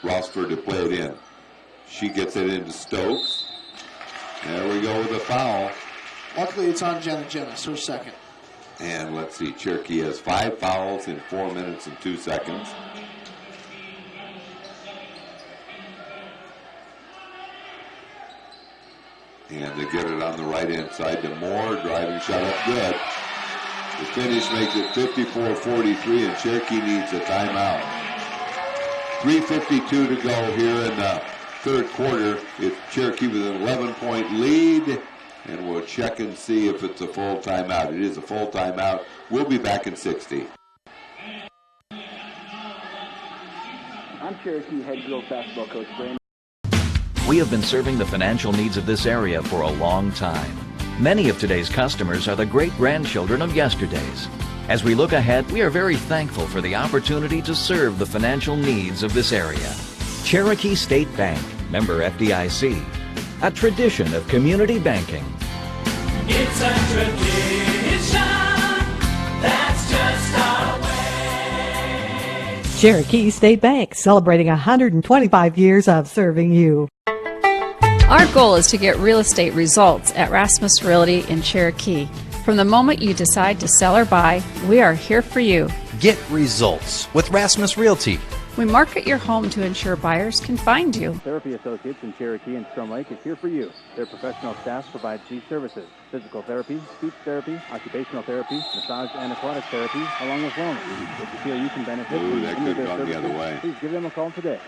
Rossford to play it in. She gets it into Stokes. There we go with a foul. Luckily, it's on Jenna Jennis, her second. And let's see, Cherokee has 5 fouls in 4 minutes and 2 seconds. And they get it on the right-hand side to Moore. Driving shot up good. The finish makes it 54-43, and Cherokee needs a timeout. 3:52 to go here in the third quarter. It's Cherokee with an 11-point lead. And we'll check and see if it's a full timeout. It is a full timeout. We'll be back in 60. I'm Cherokee head girls basketball coach Brandon. We have been serving the financial needs of this area for a long time. Many of today's customers are the great-grandchildren of yesterday's. As we look ahead, we are very thankful for the opportunity to serve the financial needs of this area. Cherokee State Bank, member FDIC, a tradition of community banking. It's a tradition that's just our way. Cherokee State Bank, celebrating 125 years of serving you. Our goal is to get real estate results at Rasmus Realty in Cherokee. From the moment you decide to sell or buy, we are here for you. Get results with Rasmus Realty. We market your home to ensure buyers can find you. Therapy Associates in Cherokee and Stone Lake is here for you. Their professional staff provides these services: physical therapy, speech therapy, occupational therapy, massage and aquatic therapy, along with wellness. If you feel you can benefit from that any could of their have gone the services, other way. please give them a call today.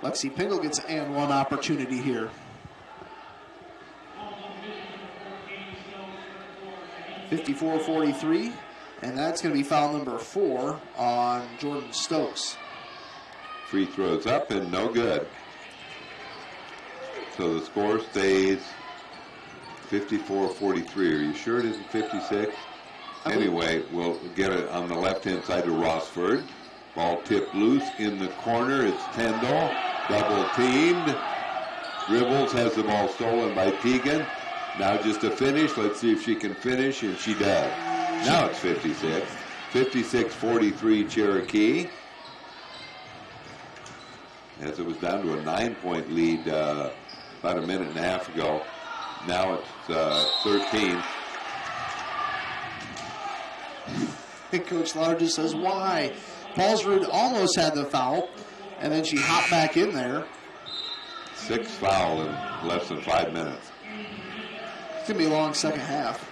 Lexi Pingle gets an and one opportunity here. 54-43, and that's going to be foul number 4 on Jordan Stokes. Free throws up and no good. So the score stays 54-43. Are you sure it isn't 56? Anyway, we'll get it on the left-hand side to Rossford. Ball tipped loose in the corner. It's Tyndall. Double teamed. Dribbles, has the ball stolen by Teagan. Now just a finish. Let's see if she can finish, and she does. Now it's 56. 56-43 Cherokee. As it was down to a 9-point lead about a minute and a half ago. Now it's 13. Coach Lauder just says, why? Paulsrud almost had the foul, and then she hopped back in there. 6 foul in less than 5 minutes. It's going to be a long second half.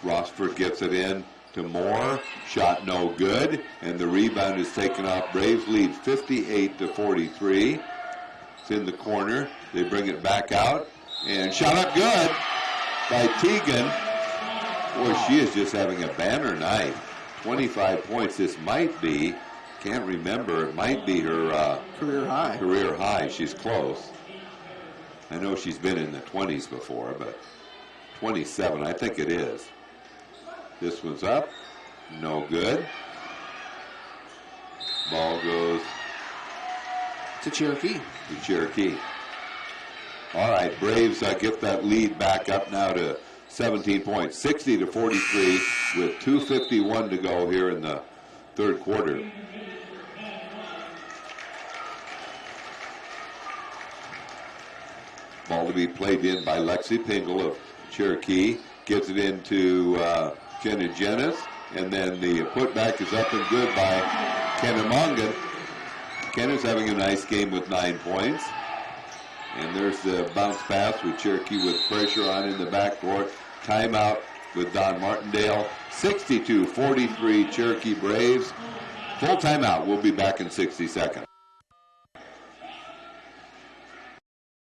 Rossford gets it in to Moore. Shot no good, and the rebound is taken off. Braves lead 58-43. It's in the corner. They bring it back out, and shot up good by Teagan. Boy, she is just having a banner night. 25 points. This might be, can't remember, it might be her career high. Career high. She's close. I know she's been in the 20s before, but 27, I think it is. This one's up. No good. Ball goes to Cherokee. All right, Braves get that lead back up now to 17 points, 60-43 with 2:51 to go here in the third quarter. Ball to be played in by Lexi Pingle of Cherokee. Gets it into Jenna Jennis, and then the putback is up and good by Kennemongan. Kenna's having a nice game with 9 points. And there's the bounce pass with Cherokee with pressure on in the backcourt. Timeout with Don Martindale. 62-43 Cherokee Braves. Full timeout. We'll be back in 60 seconds.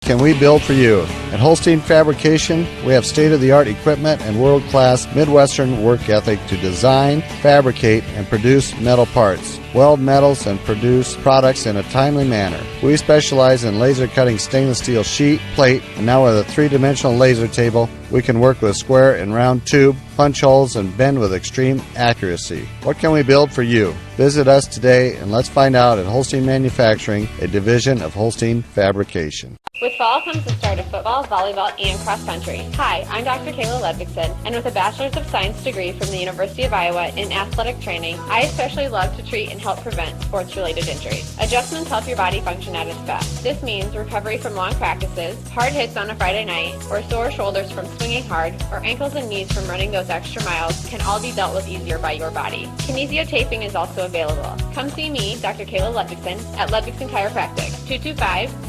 Can we build for you? At Holstein Fabrication, we have state-of-the-art equipment and world-class Midwestern work ethic to design, fabricate, and produce metal parts, weld metals, and produce products in a timely manner. We specialize in laser cutting stainless steel sheet, plate, and now with a 3-dimensional laser table, we can work with square and round tube, punch holes, and bend with extreme accuracy. What can we build for you? Visit us today and let's find out at Holstein Manufacturing, a division of Holstein Fabrication. With fall comes the start of football, volleyball, and cross country. Hi, I'm Dr. Kayla Ludvigson, and with a Bachelor's of Science degree from the University of Iowa in athletic training, I especially love to treat and help prevent sports-related injuries. Adjustments help your body function at its best. This means recovery from long practices, hard hits on a Friday night, or sore shoulders from swinging hard, or ankles and knees from running those extra miles can all be dealt with easier by your body. Kinesiotaping is also available. Come see me, Dr. Kayla Ludvigson, at Ludvigson Chiropractic,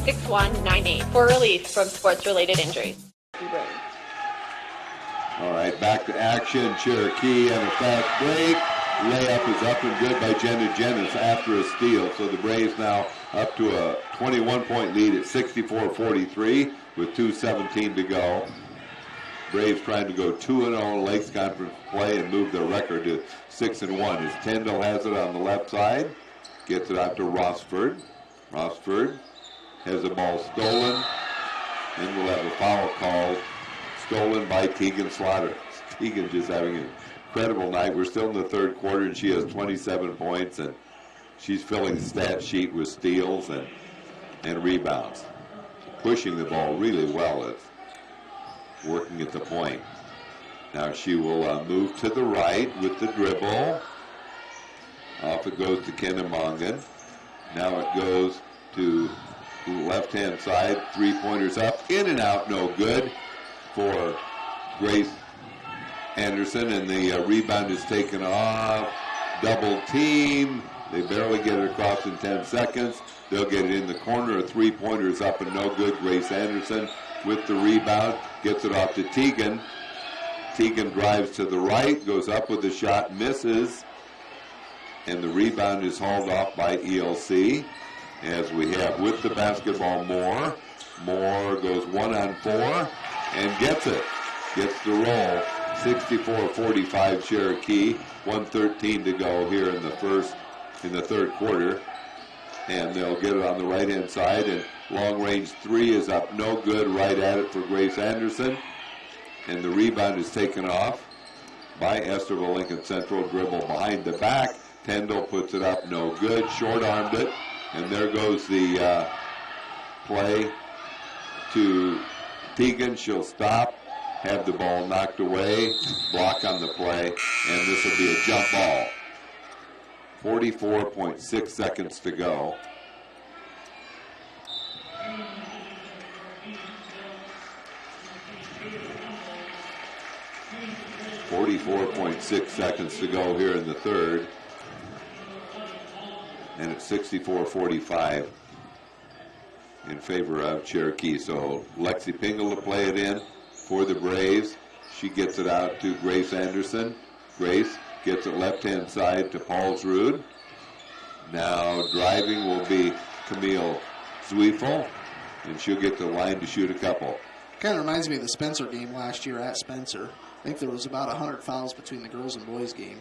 225-6198, for relief from sports-related injuries. All right, back to action. Cherokee and a fast break. Layup is up and good by Jenna Jennis after a steal. So the Braves now up to a 21-point lead at 64-43 with 2:17 to go. Braves trying to go 2-0 Lakes Conference play and move their record to 6-1. As Tyndall has it on the left side, gets it out to Rossford. Rossford has the ball stolen, and we'll have a foul called, stolen by Teagan Slaughter. Teagan just having an incredible night. We're still in the third quarter, and she has 27 points, and she's filling the stat sheet with steals and rebounds. Pushing the ball really well. It's working at the point. Now she will move to the right with the dribble. Off it goes to Kennemongan. Now it goes to the left-hand side. Three-pointers up, in and out, no good for Grace Anderson, and the rebound is taken off. Double team. They barely get it across in 10 seconds. They'll get it in the corner. A three-pointer is up and no good. Grace Anderson with the rebound. Gets it off to Teagan. Teagan drives to the right, goes up with the shot, misses. And the rebound is hauled off by ELC. As we have with the basketball Moore. Moore goes 1-on-4 and gets it. Gets the roll. 64-45 Cherokee. 1:13 to go here in the third quarter. And they'll get it on the right-hand side. And long-range three is up no good. Right at it for Grace Anderson. And the rebound is taken off by Esterville Lincoln Central. Dribble behind the back. Tyndall puts it up no good. Short-armed it. And there goes the play to Tegan. She'll stop, have the ball knocked away, block on the play, and this will be a jump ball. 44.6 seconds to go. .6 seconds to go here in the third. And it's 64-45 in favor of Cherokee. So Lexi Pingle to play it in for the Braves. She gets it out to Grace Anderson. Grace gets it left-hand side to Paulsrud. Now driving will be Camille Zweifel, and she'll get the line to shoot a couple. Kind of reminds me of the Spencer game last year at Spencer. I think there was about 100 fouls between the girls and boys game.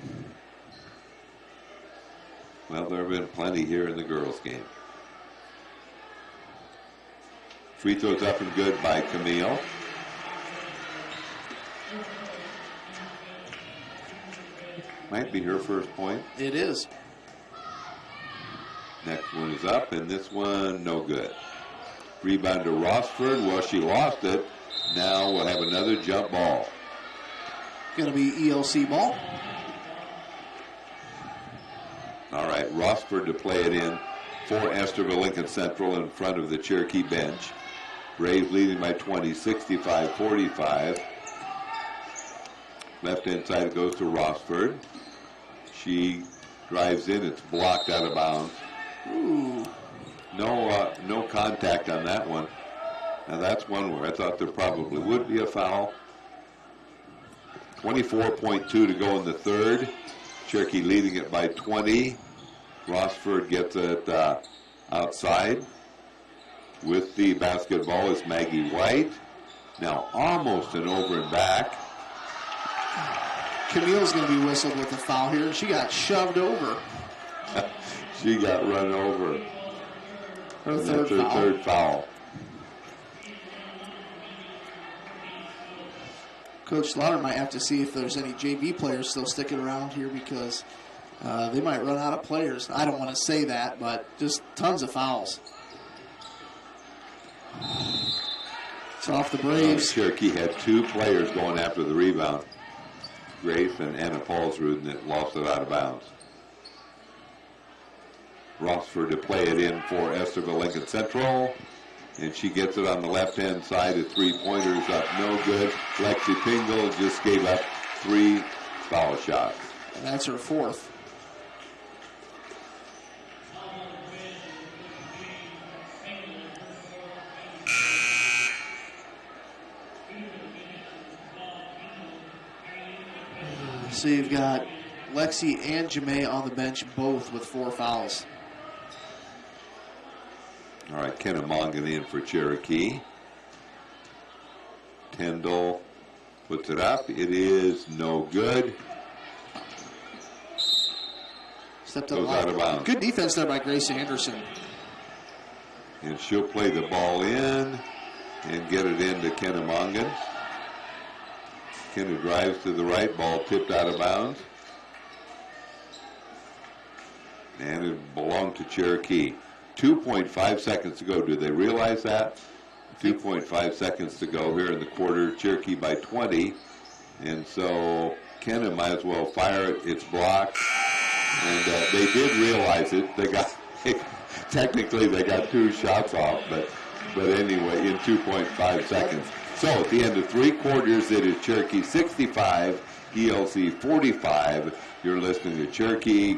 Well, there have been plenty here in the girls' game. Free throws up and good by Camille. Might be her first point. It is. Next one is up, and this one no good. Rebound to Rossford. Well, she lost it. Now we'll have another jump ball. Going to be ELC ball. All right, Rossford to play it in for Esterville Lincoln Central in front of the Cherokee bench. Braves leading by 20, 65-45. Left-hand side it goes to Rossford. She drives in. It's blocked out of bounds. Ooh. No contact on that one. Now that's one where I thought there probably would be a foul. 24.2 to go in the third. Cherokee leading it by 20. Rossford gets it outside. With the basketball is Maggie White. Now almost an over and back. Camille's going to be whistled with a foul here. She got shoved over. She got run over. Her third foul. Coach Slaughter might have to see if there's any JV players still sticking around here because they might run out of players. I don't want to say that, but just tons of fouls. It's off the Braves. Cherokee had two players going after the rebound. Grace and Anna Paulsrud, and it lost it out of bounds. Rossford to play it in for Esterville Lincoln Central. And she gets it on the left-hand side. The three-pointers up no good. Lexi Pingle just gave up 3 foul shots. And that's her fourth. So you've got Lexi and Jamae on the bench, both with 4 fouls. All right, Kennemongan in for Cherokee. Tyndall puts it up. It is no good. Stepped up goes out of bounds. Good defense there by Grace Anderson. And she'll play the ball in and get it into Kennemongan. Kenna drives to the right, ball tipped out of bounds. And it belonged to Cherokee. 2.5 seconds to go. Do they realize that? 2.5 seconds to go here in the quarter. Cherokee by 20. And so Kenna might as well fire it. It's blocked. And they did realize it. They got technically they got 2 shots off, but anyway, in 2.5 seconds. So at the end of 3 quarters, it is Cherokee 65, ELC 45. You're listening to Cherokee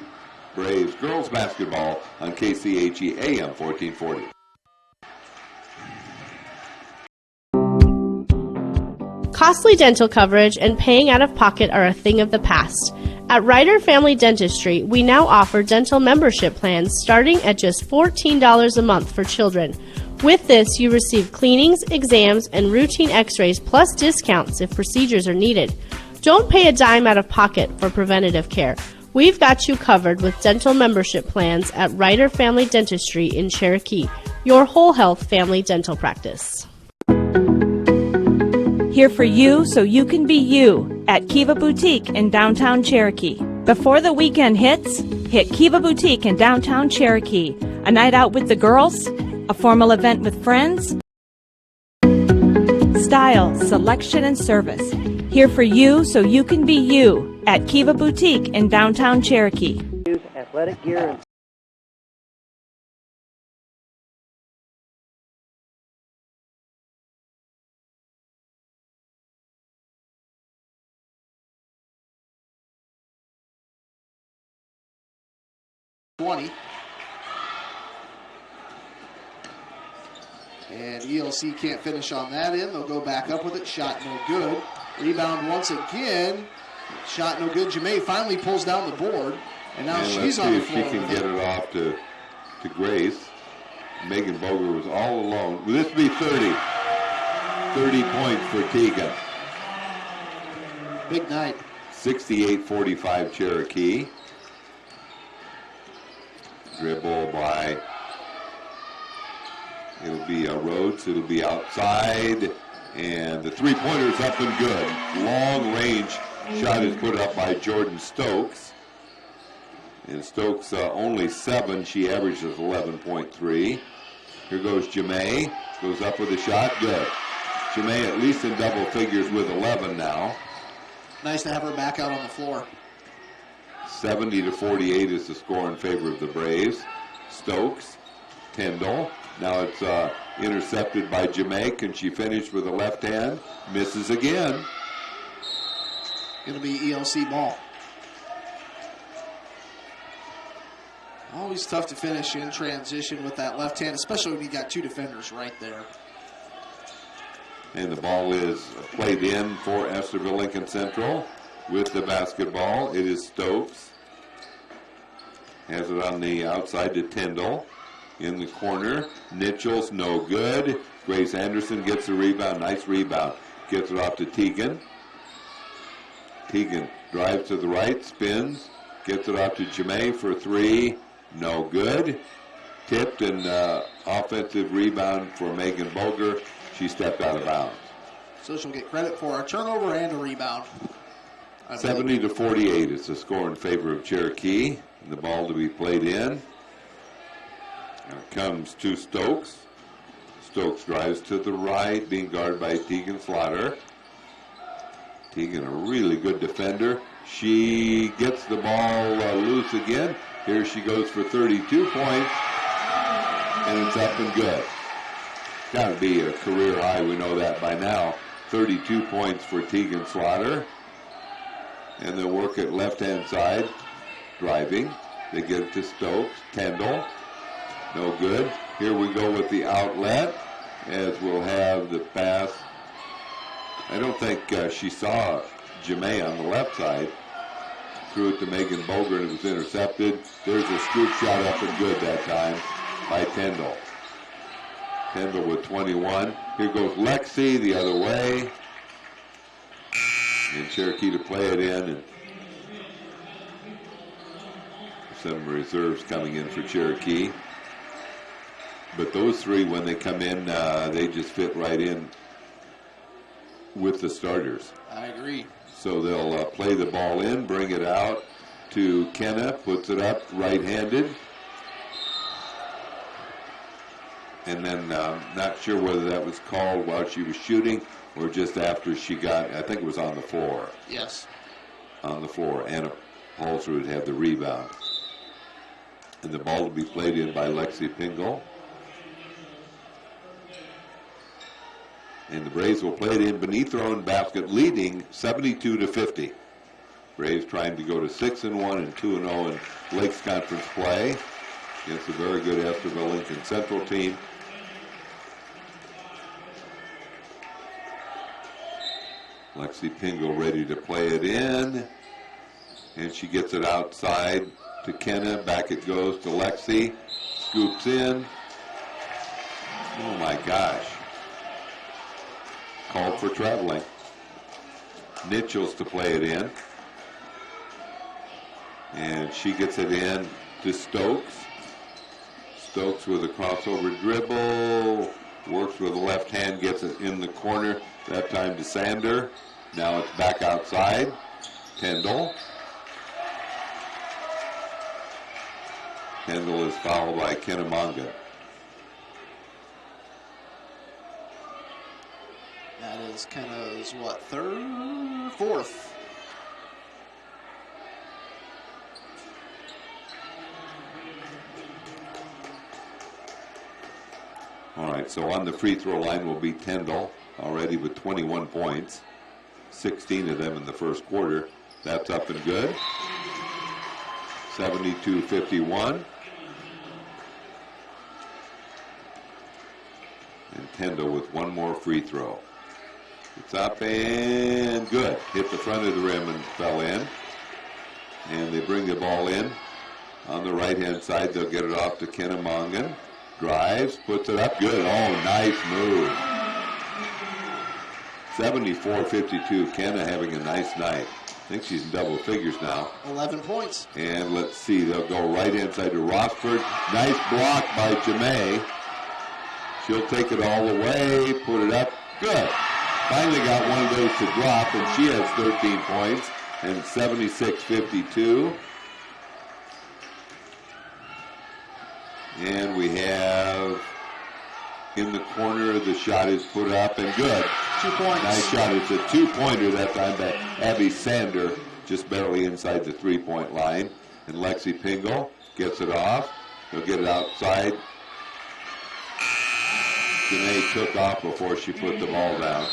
Braves girls basketball on KCHE AM 1440. Costly dental coverage and paying out of pocket are a thing of the past. At Ryder Family Dentistry, we now offer dental membership plans starting at just $14 a month for children. With this, you receive cleanings, exams, and routine x-rays plus discounts if procedures are needed. Don't pay a dime out of pocket for preventative care. We've got you covered with dental membership plans at Ryder Family Dentistry in Cherokee, your whole health family dental practice. Here for you so you can be you at Kiva Boutique in downtown Cherokee. Before the weekend hits, hit Kiva Boutique in downtown Cherokee. A night out with the girls, a formal event with friends. Style, selection, and service. Here for you so you can be you at Kiva Boutique in downtown Cherokee. Athletic gear and And ELC can't finish on that end. They'll go back up with it. Shot no good. Rebound once again. Shot no good. Jamae finally pulls down the board. And now she's on the floor. Let's see if she can get it off to Grace. Megan Boger was all alone. Will this be 30? 30 points for Tegan. Big night. 68-45 Cherokee. Dribble by, it'll be Rhodes, it'll be outside, and the three-pointer's up and good. Long range shot is put up by Jordan Stokes. And Stokes only 7, she averages 11.3. Here goes Jamae, goes up with a shot, good. Jamae at least in double figures with 11 now. Nice to have her back out on the floor. 70-48 is the score in favor of the Braves. Stokes, Tyndall. Now it's intercepted by Jamae. Can she finish with a left hand? Misses again. Going to be ELC ball. Always tough to finish in transition with that left hand, especially when you got two defenders right there. And the ball is played in for Estherville Lincoln Central. With the basketball, it is Stokes. Has it on the outside to Tyndall. In the corner, Mitchell's no good. Grace Anderson gets the rebound. Nice rebound. Gets it off to Tegan. Tegan drives to the right, spins. Gets it off to Jamae for 3. No good. Tipped and offensive rebound for Megan Boger. She stepped out of bounds. So she'll get credit for a turnover and a rebound. 70-48 is the score in favor of Cherokee. And the ball to be played in. Now comes to Stokes. Stokes drives to the right, being guarded by Tegan Slaughter. Tegan, a really good defender. She gets the ball loose again. Here she goes for 32 points. And it's up and good. Got to be a career high, we know that by now. 32 points for Tegan Slaughter. And they'll work it left-hand side, driving. They get it to Stokes. Kendall, no good. Here we go with the outlet, as we'll have the pass. I don't think she saw Jamae on the left side. Threw it to Megan Boger, and it was intercepted. There's a scoop shot up and good that time by Kendall. Kendall with 21. Here goes Lexi the other way. And Cherokee to play it in. And some reserves coming in for Cherokee. But those three, when they come in, they just fit right in with the starters. I agree. So they'll play the ball in, bring it out to Kenna, puts it up right-handed. And then not sure whether that was called while she was shooting or just after she got, I think it was on the floor. Yes. On the floor. Anna Paulsrud had the rebound. And the ball will be played in by Lexi Pingle. And the Braves will play it in beneath their own basket, leading 72-50. Braves trying to go to 6-1 and 2-0 in Lakes Conference play against a very good Estherville Lincoln Central team. Lexi Pingle ready to play it in. And she gets it outside to Kenna. Back it goes to Lexi. Scoops in. Oh my gosh. Called for traveling. Mitchell's to play it in. And she gets it in to Stokes. Stokes with a crossover dribble. Works with the left hand, gets it in the corner. That time to Sander. Now it's back outside. Tyndall. Kendall is fouled by Kennemonga. That is Kenna's, fourth. All right, so on the free throw line will be Kendall, already with 21 points, 16 of them in the first quarter. That's up and good. 72-51. And Kendall with one more free throw. It's up and good. Hit the front of the rim and fell in. And they bring the ball in. On the right-hand side, they'll get it off to Kennemongan. Drives, puts it up, good. Oh, nice move. 74-52. Kenna having a nice night. I think she's in double figures now. 11 points. And let's see, they'll go right inside to Rossford. Nice block by Jamay. She'll take it all the way, put it up. Good. Finally got one of those to drop, and she has 13 points. And 76-52. And we have in the corner, the shot is put up and good. 2 points. Nice shot. It's a two-pointer that time by Abby Sander, just barely inside the three-point line. And Lexi Pingle gets it off. They'll get it outside. Janae took off before she put the ball down.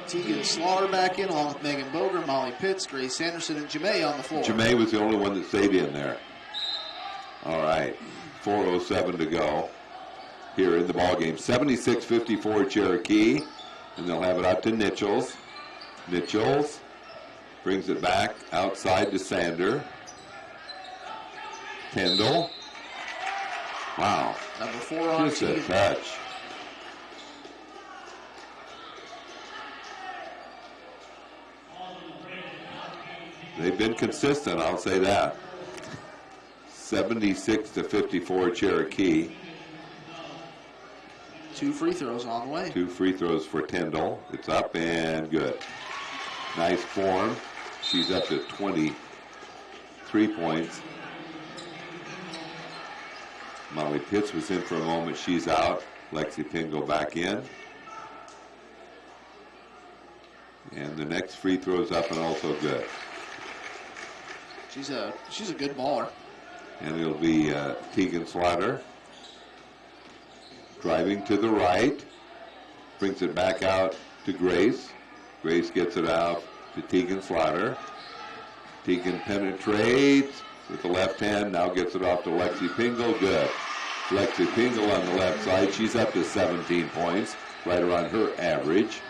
Tegan Slaughter back in, along with Megan Boger, Molly Pitts, Grace Anderson, and Jamay on the floor. Jamay was the only one that stayed in there. All right, 4:07 to go here in the ball game. 76-54 Cherokee, and they'll have it out to Nichols. Nichols brings it back outside to Sander. Kendall. Wow. Number 4 on just a Tegan. touch. They've been consistent, I'll say that. 76-54 Cherokee. 2 free throws on the way. 2 free throws for Kendall. It's up and good. Nice form. She's up to 23 points. Molly Pitts was in for a moment. She's out. Lexi Pingle back in. And the next free throw is up and also good. She's a good baller. And it'll be Tegan Slaughter driving to the right, brings it back out to Grace. Grace gets it out to Tegan Slaughter. Tegan penetrates with the left hand, now gets it off to Lexi Pingle. Good. Lexi Pingle on the left side. She's up to 17 points, right around her average.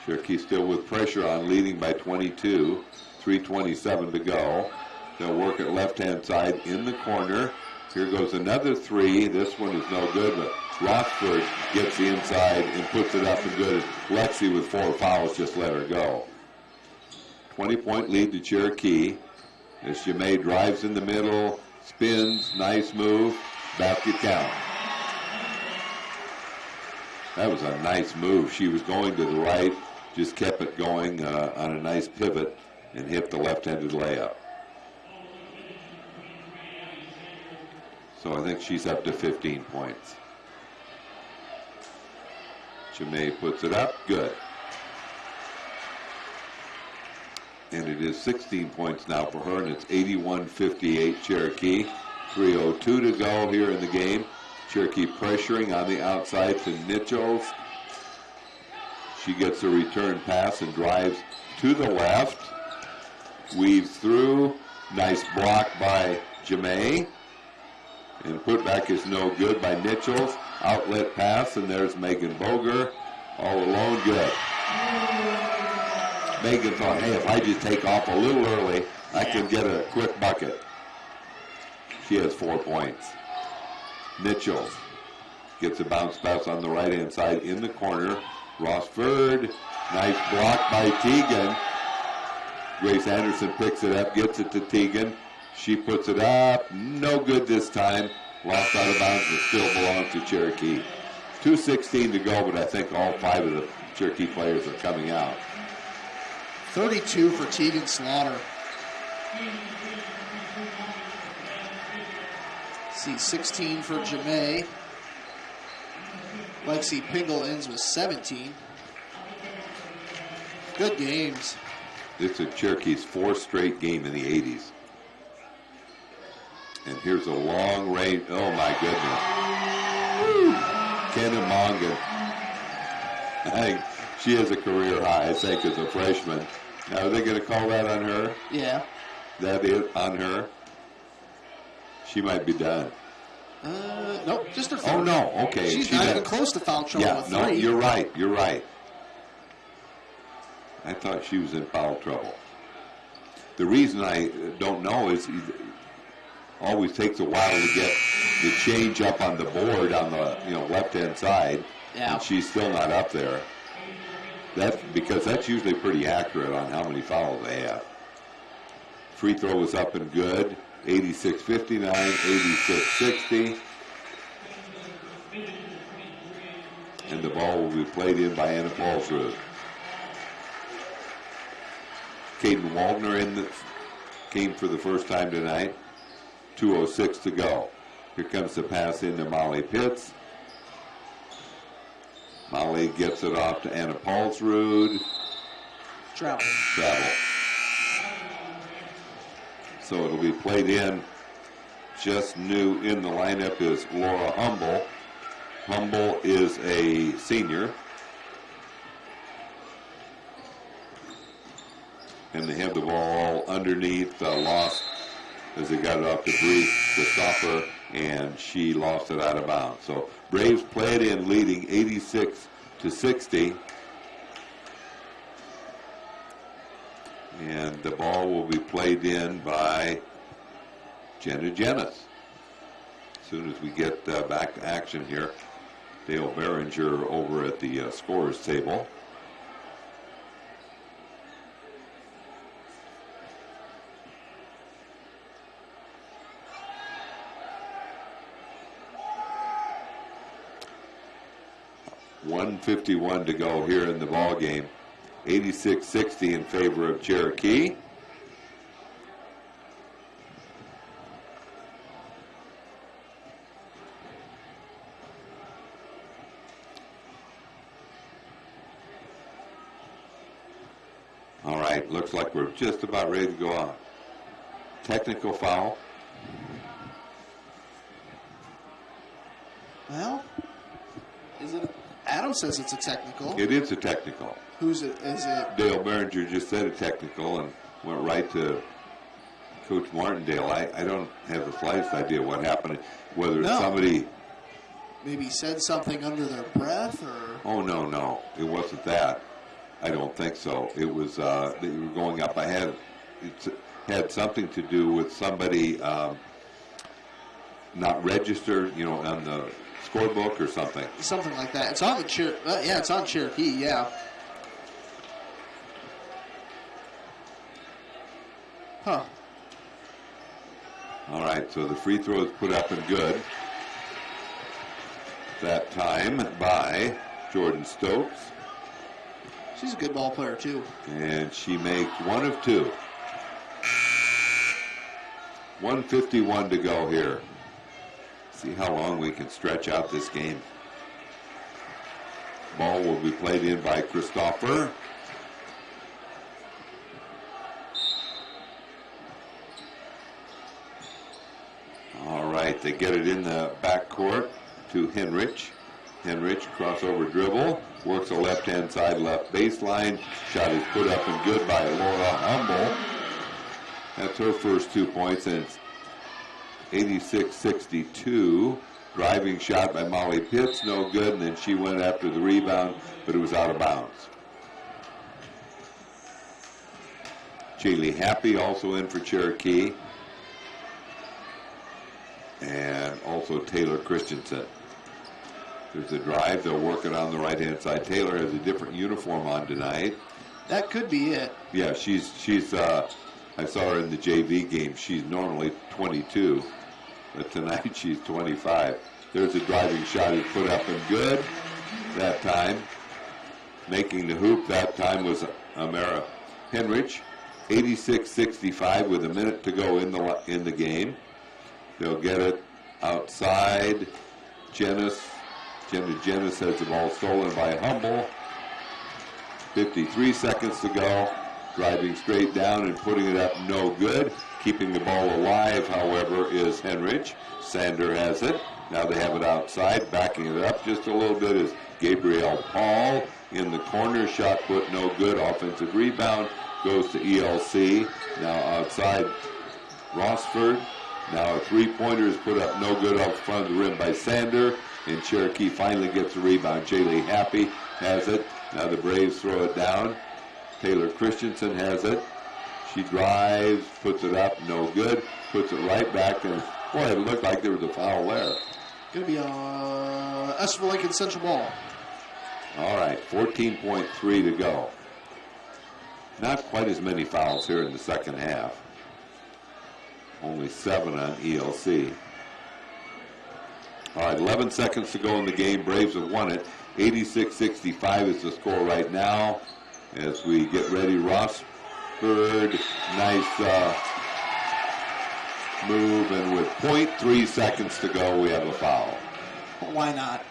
Cherokee still with pressure on, leading by 22. 3:27 to go. They'll work it left-hand side in the corner. Here goes another three. This one is no good, but Rossford gets the inside and puts it up and good. Lexi with 4 fouls just let her go. 20-point lead to Cherokee. As Jamay drives in the middle, spins, nice move, basket count. That was a nice move. She was going to the right, just kept it going on a nice pivot and hit the left-handed layup. So I think she's up to 15 points. Jamay puts it up, good. And it is 16 points now for her, and it's 81-58 Cherokee. 3:02 to go here in the game. Cherokee pressuring on the outside to Nichols. She gets a return pass and drives to the left. Weaves through. Nice block by Jamay. And put back is no good by Nichols. Outlet pass, and there's Megan Boger. All alone, good. Megan thought, hey, if I just take off a little early, I can get a quick bucket. She has 4 points. Nichols gets a bounce pass on the right-hand side in the corner. Rossford, nice block by Tegan. Grace Anderson picks it up, gets it to Tegan. She puts it up, no good this time. Lost out of bounds, but still belongs to Cherokee. 2:16 to go, but I think all 5 of the Cherokee players are coming out. 32 for Tegan Slaughter. See, 16 for Jamay. Lexi Pingle ends with 17. Good games. This is Cherokee's fourth straight game in the 80s. And here's a long range. Oh, my goodness. Kenna Mongan. I think she has a career high, I think, as a freshman. Now, are they going to call that on her? Yeah. That is on her? She might be done. Nope, just her third. Oh, no, okay. She's not even close to foul trouble with 3. No, you're right, you're right. I thought she was in foul trouble. The reason I don't know is it always takes a while to get the change up on the board on the left-hand side. Yeah. And she's still not up there. That's because that's usually pretty accurate on how many fouls they have. Free throw was up and good. 86-59, 86-60. And the ball will be played in by Anna Paulsrud. Caden Wagner came for the first time tonight. 2:06 to go. Here comes the pass into Molly Pitts. Molly gets it off to Anna Paulsrud. Travel. So it'll be played in. Just new in the lineup is Laura Humble. Humble is a senior. And they have the ball underneath, lost as they got it off to Bree to stop her, and she lost it out of bounds. So Braves play it in, leading 86-60. And the ball will be played in by Jenna Jennis. As soon as we get back to action here, Dale Behringer over at the scorer's table. .151 to go here in the ball game. 86-60 in favor of Cherokee. All right, looks like we're just about ready to go on. Technical foul. Well, is it? Adam says it's a technical. It is a technical. Who's it? Is it? Dale Behringer just said a technical and went right to Coach Martindale. I don't have the slightest idea what happened. Whether it's somebody maybe said something under their breath, or. Oh no, it wasn't that. I don't think so. It was they were going up ahead. It had something to do with somebody not registered, on the scorebook or something. Something like that. It's on the yeah, it's on Cherokee. Yeah. Huh. All right, so the free throw is put up and good. That time by Jordan Stokes. She's a good ball player, too. And she makes 1 of 2. 1:51 to go here. See how long we can stretch out this game. Ball will be played in by Christopher. All right, they get it in the backcourt to Henrich. Henrich, crossover dribble, works the left-hand side, left baseline. Shot is put up and good by Laura Humble. That's her first 2 points, and it's 86-62. Driving shot by Molly Pitts, no good, and then she went after the rebound, but it was out of bounds. Jaylee Happy also in for Cherokee. And also Taylor Christensen. There's a drive. They'll work it on the right-hand side. Taylor has a different uniform on tonight. That could be it. Yeah, she's. I saw her in the JV game. She's normally 22, but tonight she's 25. There's a driving shot. He's put up and good that time. Making the hoop that time was Amara Henrich, 86-65 with a minute to go in the game. They'll get it outside. Jenna Jennings has the ball stolen by Humble. 53 seconds to go. Driving straight down and putting it up, no good. Keeping the ball alive, however, is Henrich. Sander has it. Now they have it outside. Backing it up just a little bit is Gabriel Paul. In the corner, shot put, no good. Offensive rebound goes to ELC. Now outside, Rossford. Now a three-pointer is put up, no good, off front of the rim by Sander. And Cherokee finally gets the rebound. Jaylee Happy has it. Now the Braves throw it down. Taylor Christensen has it. She drives, puts it up, no good. Puts it right back, and boy, it looked like there was a foul there. Going to be a Esper Lincoln Central ball. All right, 14.3 to go. Not quite as many fouls here in the second half. Only 7 on ELC. All right, 11 seconds to go in the game. Braves have won it. 86-65 is the score right now. As we get ready, Rossford, nice move, and with 0.3 seconds to go, we have a foul. Why not?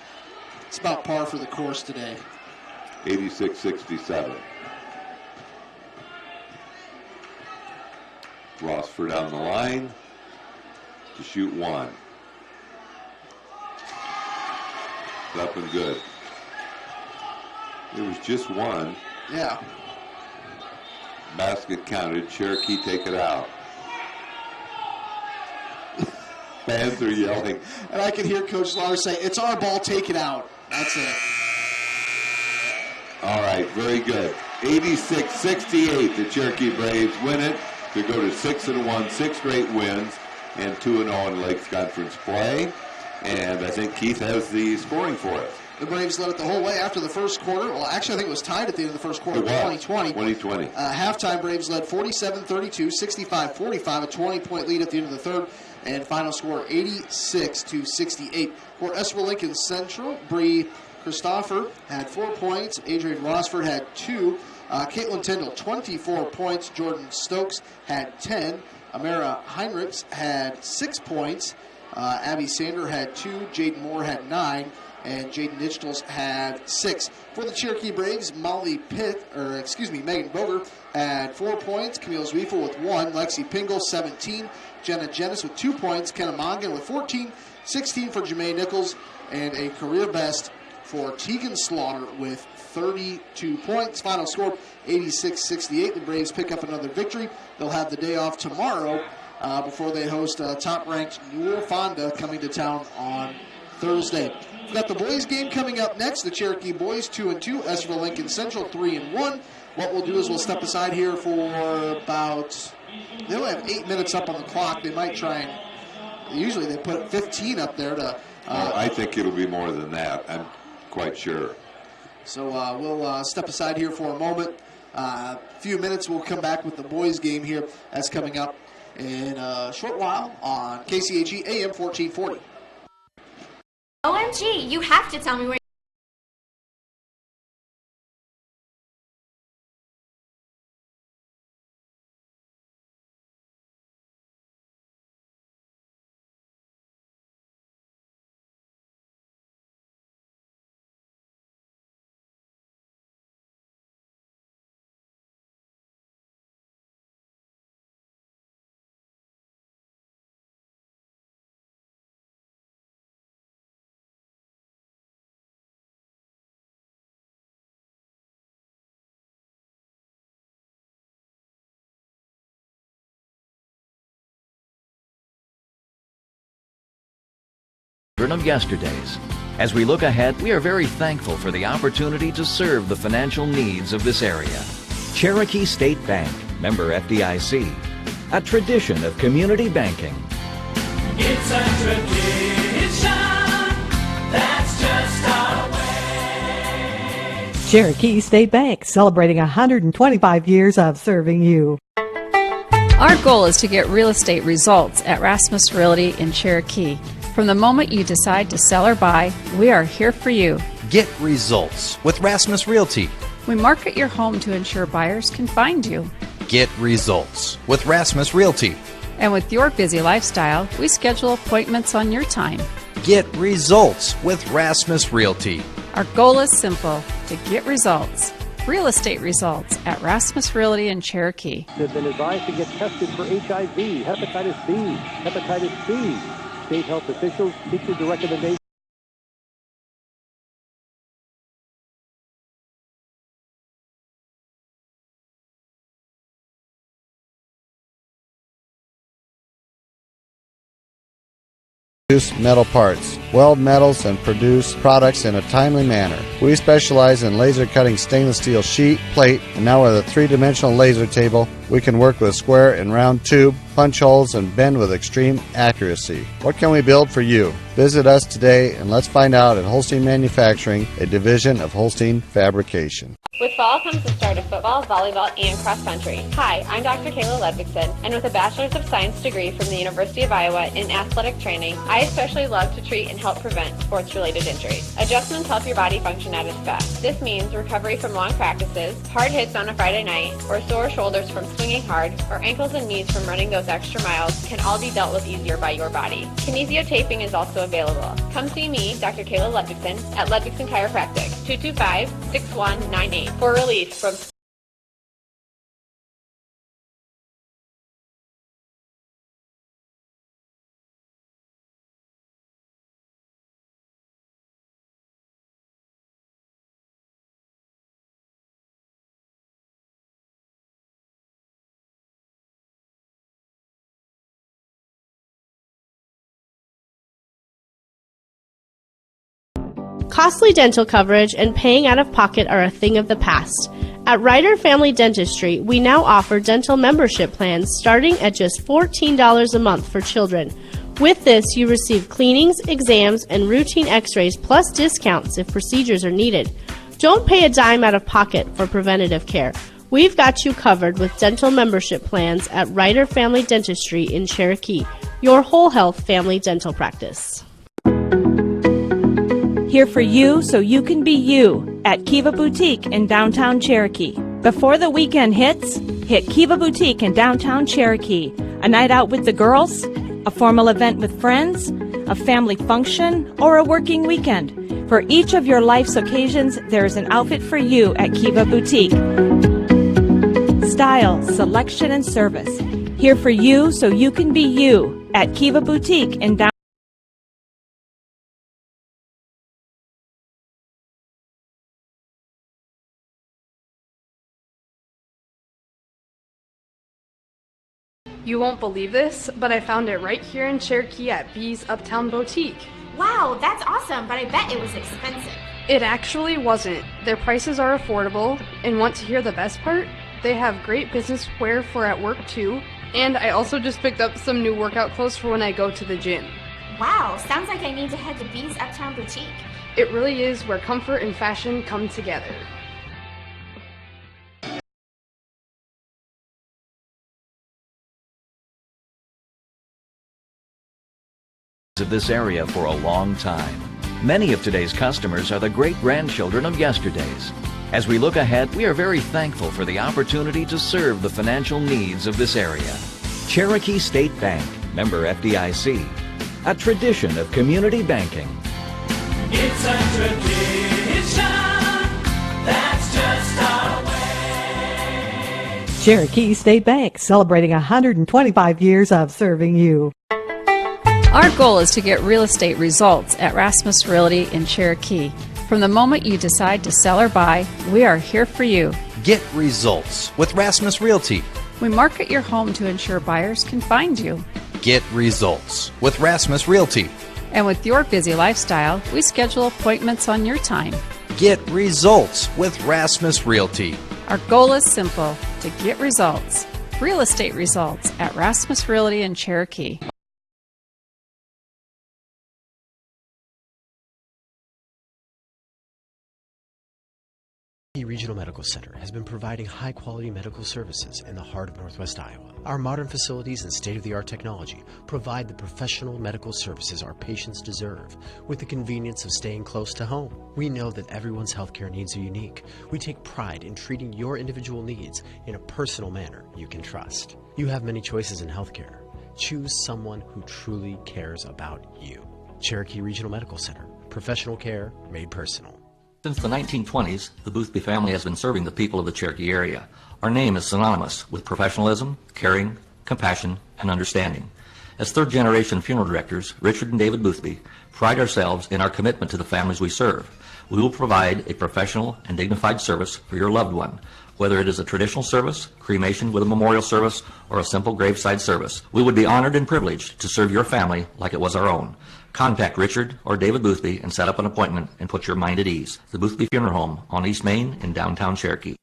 It's about par for the course today. 86-67. Rossford on the line to shoot one. Up and good. It was just one. Yeah. Basket counted. Cherokee take it out. Fans are yelling. And I can hear Coach Slaughter say, "It's our ball, take it out." That's it. All right, very good. 86-68, the Cherokee Braves win it to go to 6-1, 6 straight wins, and 2-0 in Lakes Conference play. And I think Keith has the scoring for us. The Braves led it the whole way after the first quarter. Well, actually, I think it was tied at the end of the first quarter. 2020. Halftime, Braves led 47-32, 65-45, a 20-point lead at the end of the third. And final score, 86-68. For Esper Lincoln Central, Bree Christopher had 4 points. Adrian Rossford had 2. Caitlin Tyndall, 24 points. Jordan Stokes had 10. Amara Heinrichs had 6 points. Abby Sander had 2. Jaden Moore had 9. And Jaden Nichtels had 6. For the Cherokee Braves, Megan Boger had 4 points. Camille Zwiefel with 1. Lexi Pingle, 17. Jenna Jennings with 2 points. Kenna Mongan with 14. 16 for Jermaine Nichols. And a career best for Tegan Slaughter with 32 points. Final score, 86-68. The Braves pick up another victory. They'll have the day off tomorrow before they host top-ranked Newell Fonda coming to town on Thursday. We've got the boys game coming up next. The Cherokee boys 2-2, Esper Lincoln Central 3-1. What we'll do is we'll step aside here for about, they only have 8 minutes up on the clock. They might try and, usually they put 15 up there to. I think it'll be more than that. I'm quite sure. So we'll step aside here for a moment. A few minutes, we'll come back with the boys game here. That's coming up in a short while on KCAG AM 1440. OMG, you have to tell me where. Of yesterdays. As we look ahead, we are very thankful for the opportunity to serve the financial needs of this area. Cherokee State Bank, member FDIC, a tradition of community banking. It's a tradition that's just our way. Cherokee State Bank, celebrating 125 years of serving you. Our goal is to get real estate results at Rasmus Realty in Cherokee. From the moment you decide to sell or buy, we are here for you. Get results with Rasmus Realty. We market your home to ensure buyers can find you. Get results with Rasmus Realty. And with your busy lifestyle, we schedule appointments on your time. Get results with Rasmus Realty. Our goal is simple: to get results. Real estate results at Rasmus Realty in Cherokee. Have been advised to get tested for HIV, hepatitis B, hepatitis C. State health officials issued the recommendation. Produce metal parts, weld metals, and produce products in a timely manner. We specialize in laser cutting stainless steel sheet, plate, and now with a three-dimensional laser table, we can work with square and round tube, punch holes, and bend with extreme accuracy. What can we build for you? Visit us today and let's find out at Holstein Manufacturing, a division of Holstein Fabrication. With fall comes the start of football, volleyball, and cross country. Hi, I'm Dr. Kayla Ludvigson, and with a Bachelor's of Science degree from the University of Iowa in athletic training, I especially love to treat and help prevent sports-related injuries. Adjustments help your body function at its best. This means recovery from long practices, hard hits on a Friday night, or sore shoulders from swinging hard, or ankles and knees from running those extra miles can all be dealt with easier by your body. Kinesiotaping is also available. Come see me, Dr. Kayla Ludvigson, at Ludvigson Chiropractic, 225-6198 for relief from Costly dental coverage and paying out of pocket are a thing of the past. At Ryder Family Dentistry, we now offer dental membership plans starting at just $14 a month for children. With this, you receive cleanings, exams, and routine x-rays plus discounts if procedures are needed. Don't pay a dime out of pocket for preventative care. We've got you covered with dental membership plans at Ryder Family Dentistry in Cherokee, your whole health family dental practice. Here for you so you can be you at Kiva Boutique in downtown Cherokee. Before the weekend hits, hit Kiva Boutique in downtown Cherokee. A night out with the girls, a formal event with friends, a family function, or a working weekend. For each of your life's occasions, there is an outfit for you at Kiva Boutique. Style, selection, and service. Here for you so you can be you at Kiva Boutique in downtown. You won't believe this, but I found it right here in Cherokee at B's Uptown Boutique. Wow, that's awesome, but I bet it was expensive. It actually wasn't. Their prices are affordable, and want to hear the best part? They have great business wear for at work too, and I also just picked up some new workout clothes for when I go to the gym. Wow, sounds like I need to head to B's Uptown Boutique. It really is where comfort and fashion come together. Of this area for a long time. Many of today's customers are the great-grandchildren of yesterday's. As we look ahead, we are very thankful for the opportunity to serve the financial needs of this area. Cherokee State Bank, member FDIC, a tradition of community banking. It's a tradition that's just our way. Cherokee State Bank, celebrating 125 years of serving you. Our goal is to get real estate results at Rasmus Realty in Cherokee. From the moment you decide to sell or buy, we are here for you. Get results with Rasmus Realty. We market your home to ensure buyers can find you. Get results with Rasmus Realty. And with your busy lifestyle, we schedule appointments on your time. Get results with Rasmus Realty. Our goal is simple: to get results. Real estate results at Rasmus Realty in Cherokee. Regional Medical Center has been providing high-quality medical services in the heart of Northwest Iowa. Our modern facilities and state-of-the-art technology provide the professional medical services our patients deserve with the convenience of staying close to home. We know that everyone's healthcare needs are unique. We take pride in treating your individual needs in a personal manner you can trust. You have many choices in healthcare. Choose someone who truly cares about you. Cherokee Regional Medical Center. Professional care made personal. Since the 1920s, the Boothby family has been serving the people of the Cherokee area. Our name is synonymous with professionalism, caring, compassion, and understanding. As third-generation funeral directors, Richard and David Boothby pride ourselves in our commitment to the families we serve. We will provide a professional and dignified service for your loved one, whether it is a traditional service, cremation with a memorial service, or a simple graveside service. We would be honored and privileged to serve your family like it was our own. Contact Richard or David Boothby and set up an appointment and put your mind at ease. The Boothby Funeral Home on East Main in downtown Cherokee.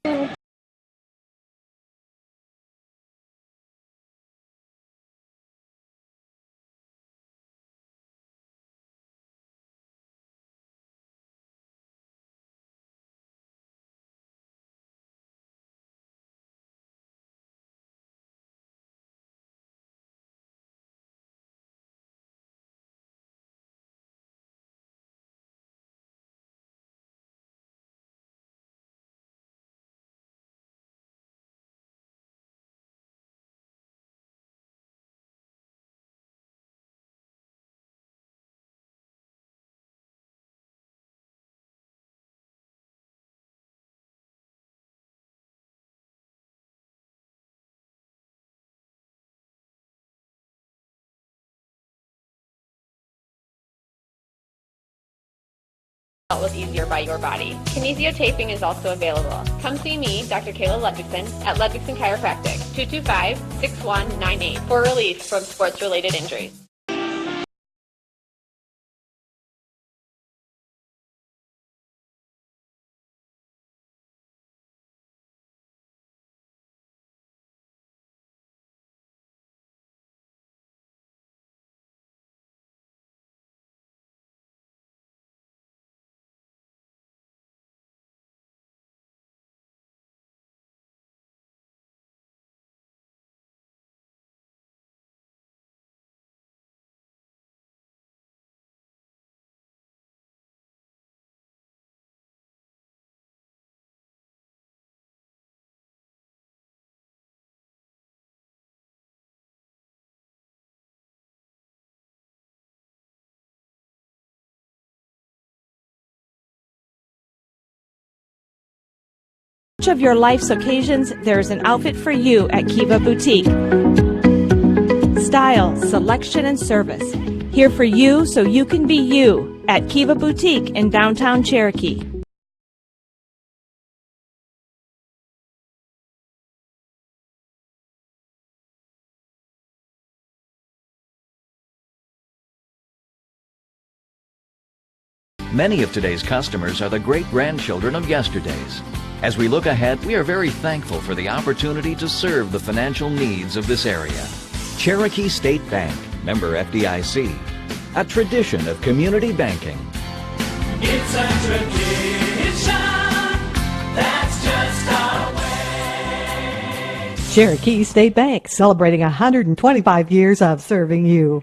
Was easier by your body. Kinesiotaping is also available. Come see me, Dr. Kayla Ludvigson, at Ludvigson Chiropractic, 225-6198 for relief from sports-related injuries. Each of your life's occasions, there is an outfit for you at Kiva Boutique. Style, selection, and service. Here for you so you can be you at Kiva Boutique in downtown Cherokee. Many of today's customers are the great-grandchildren of yesterday's. As we look ahead, we are very thankful for the opportunity to serve the financial needs of this area. Cherokee State Bank, member FDIC, a tradition of community banking. It's a tradition that's just our way. Cherokee State Bank, celebrating 125 years of serving you.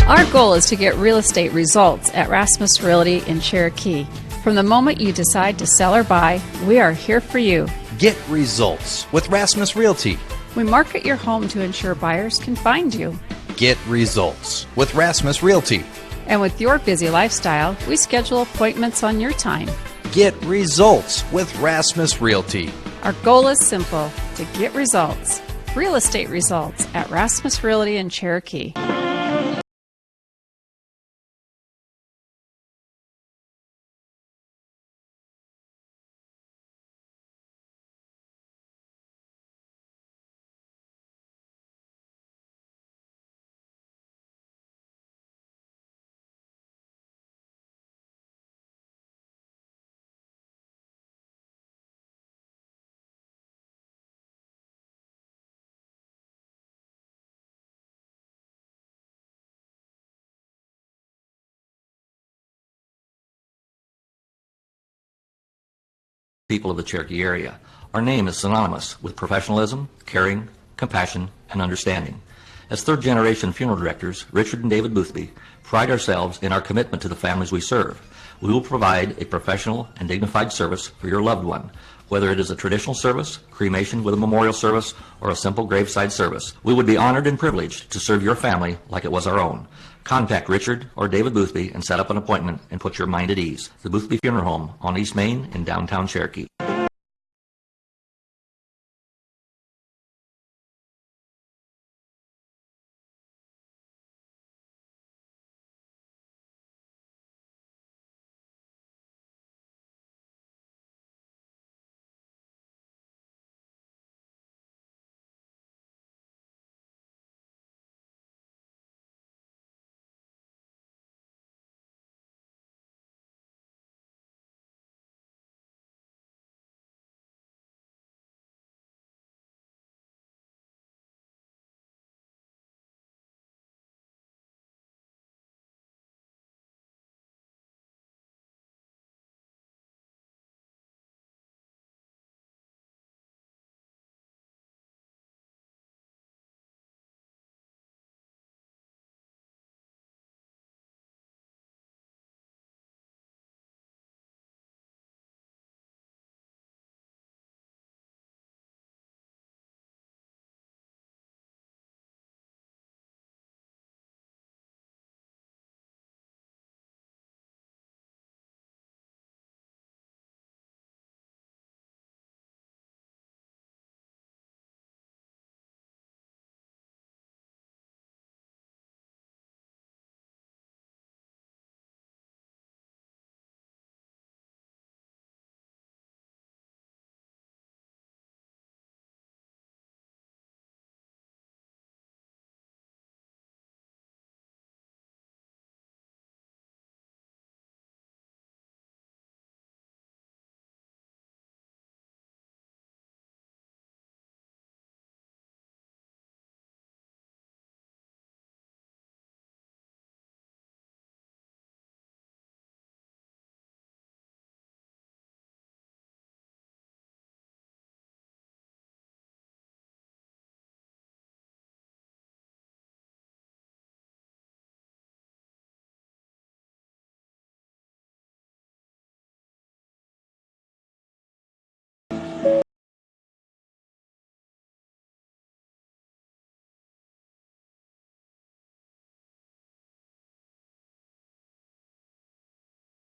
Our goal is to get real estate results at Rasmus Realty in Cherokee. From the moment you decide to sell or buy, we are here for you. Get results with Rasmus Realty. We market your home to ensure buyers can find you. Get results with Rasmus Realty. And with your busy lifestyle, we schedule appointments on your time. Get results with Rasmus Realty. Our goal is simple, to get results. Real estate results at Rasmus Realty in Cherokee. people of the Cherokee area. Our name is synonymous with professionalism, caring, compassion, and understanding. As third-generation funeral directors, Richard and David Boothby pride ourselves in our commitment to the families we serve. We will provide a professional and dignified service for your loved one, whether it is a traditional service, cremation with a memorial service, or a simple graveside service. We would be honored and privileged to serve your family like it was our own. Contact Richard or David Boothby and set up an appointment and put your mind at ease. The Boothby Funeral Home on East Main in downtown Cherokee.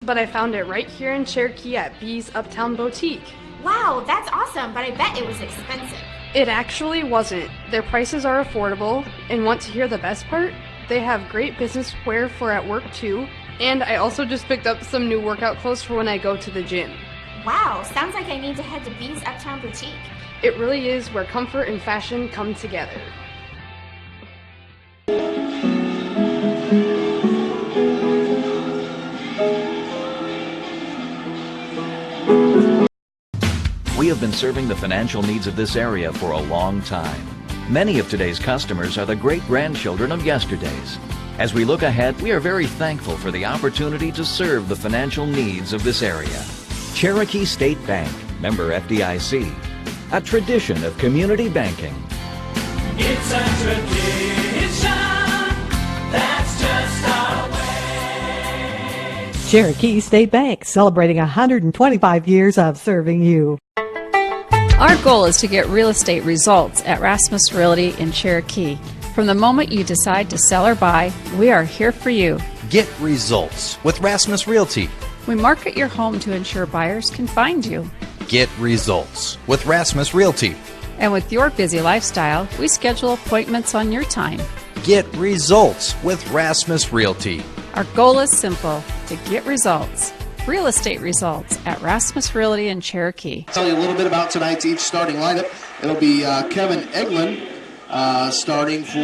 But I found it right here in Cherokee at B's Uptown Boutique. Wow, that's awesome, but I bet it was expensive. It actually wasn't. Their prices are affordable, and want to hear the best part? They have great business wear for at work too, and I also just picked up some new workout clothes for when I go to the gym. Wow, sounds like I need to head to B's Uptown Boutique. It really is where comfort and fashion come together. We have been serving the financial needs of this area for a long time. Many of today's customers are the great-grandchildren of yesterday's. As we look ahead, we are very thankful for the opportunity to serve the financial needs of this area. Cherokee State Bank, member FDIC, a tradition of community banking. It's a tradition that's just our way. Cherokee State Bank, celebrating 125 years of serving you. Our goal is to get real estate results at Rasmus Realty in Cherokee. From the moment you decide to sell or buy, we are here for you. Get results with Rasmus Realty. We market your home to ensure buyers can find you. Get results with Rasmus Realty. And with your busy lifestyle, we schedule appointments on your time. Get results with Rasmus Realty. Our goal is simple, to get results. Real estate results at Rasmus Realty in Cherokee. Tell you a little bit about tonight's each starting lineup. It'll be Kevin Eglin starting for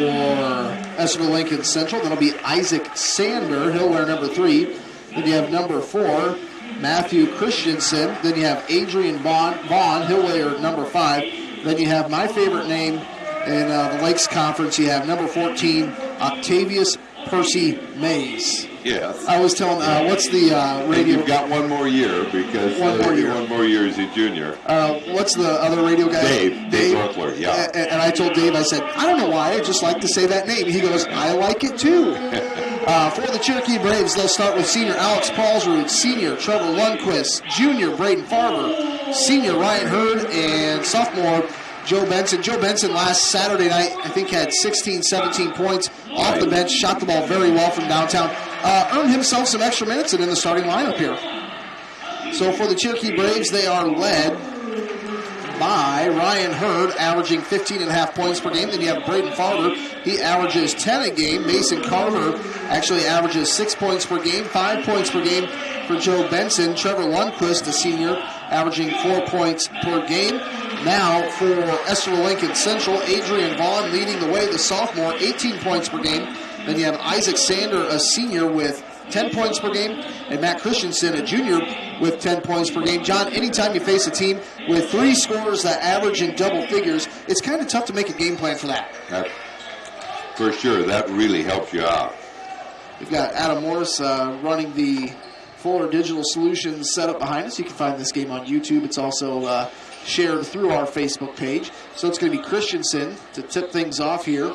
Esther Lincoln Central. Then it'll be Isaac Sander. He'll wear number 3. Then you have number 4, Matthew Christensen. Then you have Adrian Vaughn. He'll wear number 5. Then you have my favorite name in the Lakes Conference. You have number 14, Octavius Percy Mays. Yes. I was telling, what's the radio? You've got one more year because One more year as a junior. What's the other radio guy? Dave Ruckler, yeah. And I told Dave, I said, I don't know why, I just like to say that name. He goes, I like it too. For the Cherokee Braves, they'll start with senior Alex Paulsrud, senior Trevor Lundquist, junior Braden Farber, senior Ryan Hurd, and sophomore Joe Benson. Joe Benson last Saturday night, I think, had 16, 17 points off the bench, shot the ball very well from downtown, earned himself some extra minutes and in the starting lineup here. So for the Cherokee Braves, they are led by Ryan Hurd, averaging 15.5 points per game. Then you have Braden Farber. He averages 10 a game. Mason Carver actually averages 6 points per game, 5 points per game for Joe Benson. Trevor Lundquist, the senior, averaging 4 points per game. Now for Esther Lincoln Central, Adrian Vaughn leading the way, the sophomore, 18 points per game. Then you have Isaac Sander, a senior, with 10 points per game, and Matt Christensen, a junior, with 10 points per game. John, anytime you face a team with 3 scorers that average in double figures, it's kind of tough to make a game plan for that. For sure, that really helps you out. We've got Adam Morris running the Fuller Digital Solutions setup behind us. You can find this game on YouTube. It's also shared through our Facebook page. So it's going to be Christensen to tip things off here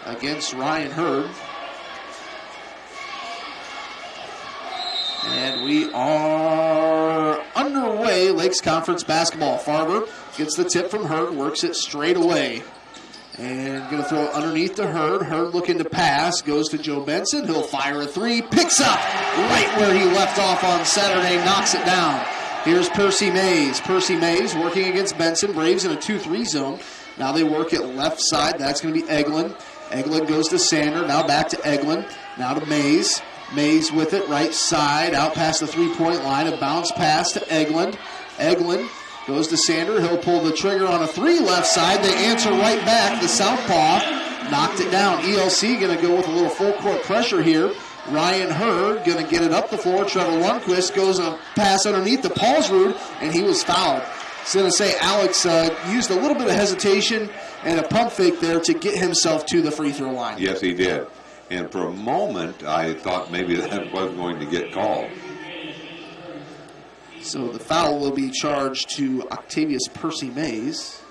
against Ryan Hurd. And we are underway. Lakes Conference basketball. Farber gets the tip from Hurd, works it straight away. And going to throw it underneath to Hurd. Hurd looking to pass. Goes to Joe Benson. He'll fire a 3. Picks up right where he left off on Saturday. Knocks it down. Here's Percy Mays. Percy Mays working against Benson. Braves in a 2-3 zone. Now they work it left side. That's going to be Eglin. Eglin goes to Sander. Now back to Eglin. Now to Mays. Mays with it. Right side. Out past the 3-point line. A bounce pass to Eglin. Eglin goes to Sander. He'll pull the trigger on a 3 left side. They answer right back. The southpaw knocked it down. ELC going to go with a little full court pressure here. Ryan Hurd going to get it up the floor. Trevor Lundquist goes a pass underneath to Paulsrud, and he was fouled. I was going to say Alex used a little bit of hesitation and a pump fake there to get himself to the free throw line. Yes, he did. And for a moment, I thought maybe that was going to get called. So the foul will be charged to Octavius Percy Mays,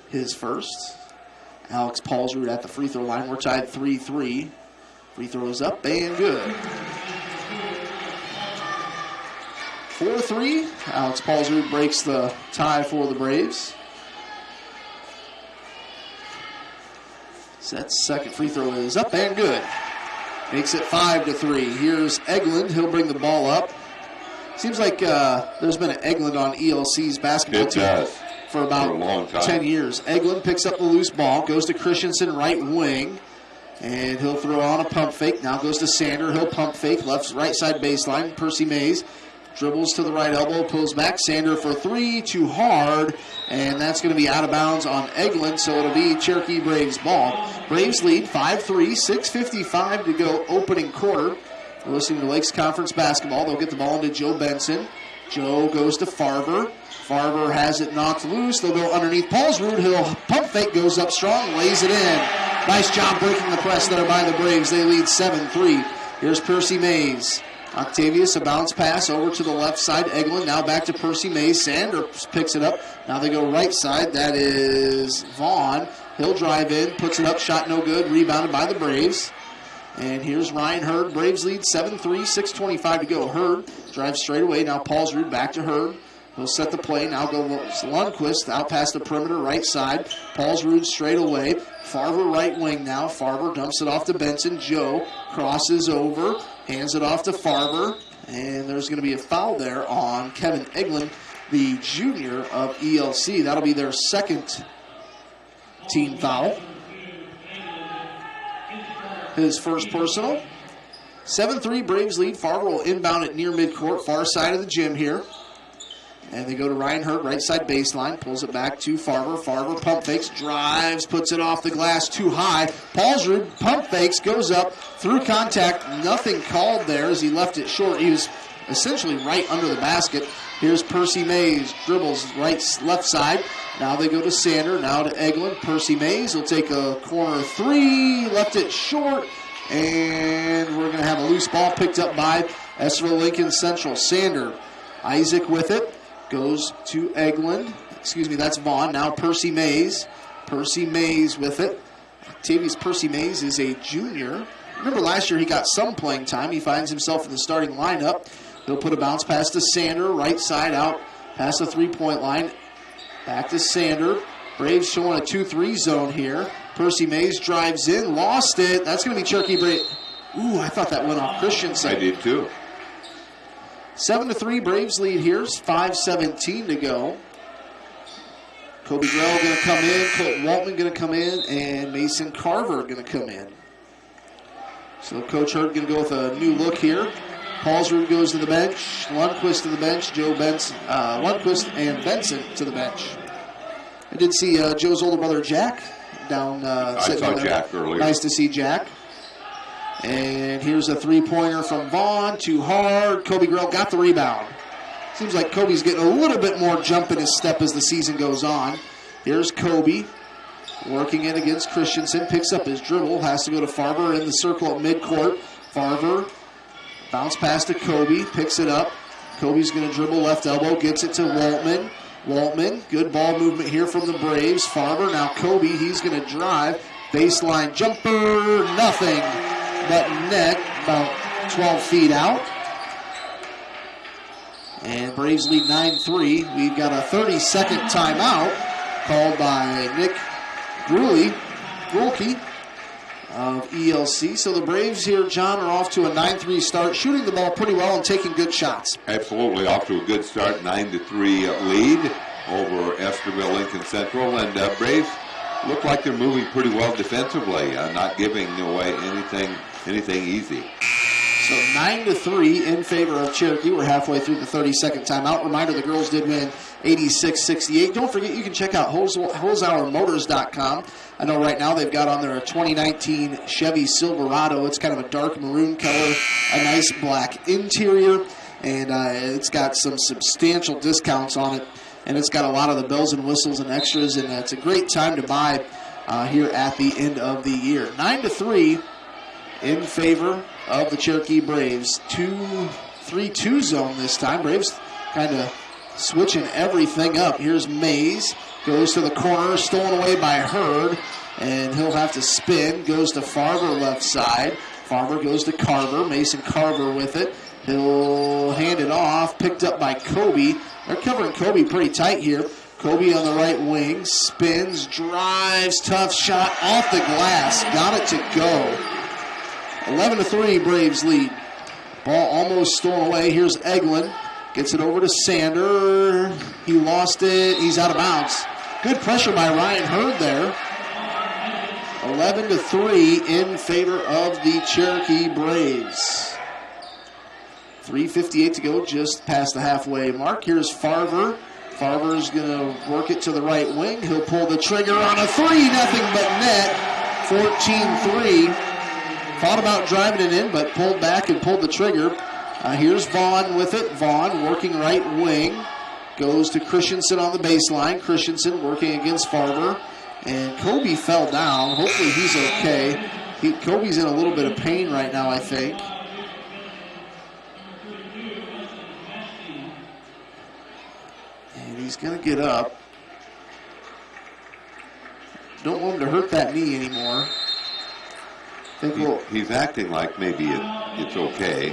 his first. Alex Paulsrud at the free throw line. We're tied 3-3. Free throws up and good. 4-3. Alex Paulsrud breaks the tie for the Braves. So that second free throw is up and good. Makes it 5-3. Here's Eglin. He'll bring the ball up. Seems like there's been an Eglin on ELC's basketball team for about a long time. 10 years. Eglin picks up the loose ball, goes to Christensen, right wing, and he'll throw on a pump fake. Now goes to Sander. He'll pump fake, right side baseline. Percy Mays dribbles to the right elbow, pulls back. Sander for 3, too hard, and that's going to be out of bounds on Eglin, so it'll be Cherokee Braves ball. Braves lead 5-3, 6:55 to go opening quarter. We're listening to Lakes Conference basketball. They'll get the ball into Joe Benson. Joe goes to Farber. Farber has it knocked loose. They'll go underneath Paulsrud. He'll pump fake, goes up strong, lays it in. Nice job breaking the press there by the Braves. They lead 7-3. Here's Percy Mays. Octavius, a bounce pass over to the left side. Eglin now back to Percy Mays. Sanders picks it up. Now they go right side. That is Vaughn. He'll drive in, puts it up, shot no good. Rebounded by the Braves. And here's Ryan Hurd. Braves lead 7-3, 6:25 to go. Hurd drives straight away. Now Paulsrud back to Hurd. He'll set the play. Now goes Lundquist out past the perimeter right side. Paulsrud straight away. Farber right wing now. Farber dumps it off to Benson. Joe crosses over, hands it off to Farber. And there's going to be a foul there on Kevin Eglin, the junior of ELC. That'll be their second team foul. His first personal. 7-3 Braves lead. Farber will inbound it near midcourt, far side of the gym here. And they go to Ryan Hurd, right side baseline, pulls it back to Farber. Farber pump fakes, drives, puts it off the glass too high. Paulsrud pump fakes, goes up through contact. Nothing called there as he left it short. He was essentially right under the basket. Here's Percy Mays, dribbles left side. Now they go to Sander, now to Eglin. Percy Mays will take a corner three, left it short, and we're going to have a loose ball picked up by Estherville Lincoln Central. Sander, Isaac with it, goes to Eglin. Excuse me, that's Vaughn. Now Percy Mays. Percy Mays with it. Octavius Percy Mays is a junior. Remember last year he got some playing time. He finds himself in the starting lineup. He'll put a bounce pass to Sander, right side out, past the three-point line. Back to Sander. Braves showing a 2-3 zone here. Percy Mays drives in, lost it. That's going to be Cherokee Braves. Ooh, I thought that went off Christensen. I did too. 7-3 Braves lead here. 5:17 to go. Kobe Grell going to come in. Colton Waltman going to come in. And Mason Carver going to come in. So Coach Hurd going to go with a new look here. Paulsrud goes to the bench. Lundquist to the bench. Lundquist and Benson to the bench. I did see Joe's older brother Jack down. I saw Jack earlier. Nice to see Jack. And here's a three-pointer from Vaughn. Too hard. Kobe Grell got the rebound. Seems like Kobe's getting a little bit more jump in his step as the season goes on. Here's Kobe working in against Christensen. Picks up his dribble. Has to go to Farber in the circle at midcourt. Farber. Bounce pass to Kobe, picks it up. Kobe's going to dribble left elbow, gets it to Waltman. Waltman, good ball movement here from the Braves. Farber, now Kobe, he's going to drive. Baseline jumper, nothing but net, about 12 feet out. And Braves lead 9-3. We've got a 30-second timeout called by Nick Grulke of ELC. So the Braves here, John, are off to a 9-3 start, shooting the ball pretty well and taking good shots. Absolutely, off to a good start, 9-3 lead over Estherville Lincoln Central. And Braves look like they're moving pretty well defensively, not giving away anything easy. So 9-3 in favor of Cherokee. We're halfway through the 30-second timeout. Reminder, the girls did win 86-68. Don't forget, you can check out wholesaleMotors.com. I know right now they've got on there a 2019 Chevy Silverado. It's kind of a dark maroon color, a nice black interior, and it's got some substantial discounts on it. And it's got a lot of the bells and whistles and extras, and it's a great time to buy here at the end of the year. 9-3 in favor of the Cherokee Braves. 3-2 zone this time. Braves kind of switching everything up. Here's Mays. Goes to the corner, stolen away by Hurd, and he'll have to spin. Goes to Farber left side. Farber goes to Carver. Mason Carver with it. He'll hand it off. Picked up by Kobe. They're covering Kobe pretty tight here. Kobe on the right wing. Spins, drives, tough shot off the glass. Got it to go. 11-3 Braves lead. Ball almost stolen away. Here's Eglin. Gets it over to Sander. He lost it. He's out of bounds. Good pressure by Ryan Hurd there. 11-3 in favor of the Cherokee Braves. 3:58 to go, just past the halfway mark. Here's Farver. Farver's going to work it to the right wing. He'll pull the trigger on a three, nothing but net. 14-3. Thought about driving it in, but pulled back and pulled the trigger. Here's Vaughn with it. Vaughn working right wing. Goes to Christensen on the baseline. Christensen working against Farver. And Kobe fell down. Hopefully he's okay. Kobe's in a little bit of pain right now, I think. And he's going to get up. Don't want him to hurt that knee anymore. He's acting like maybe it's okay.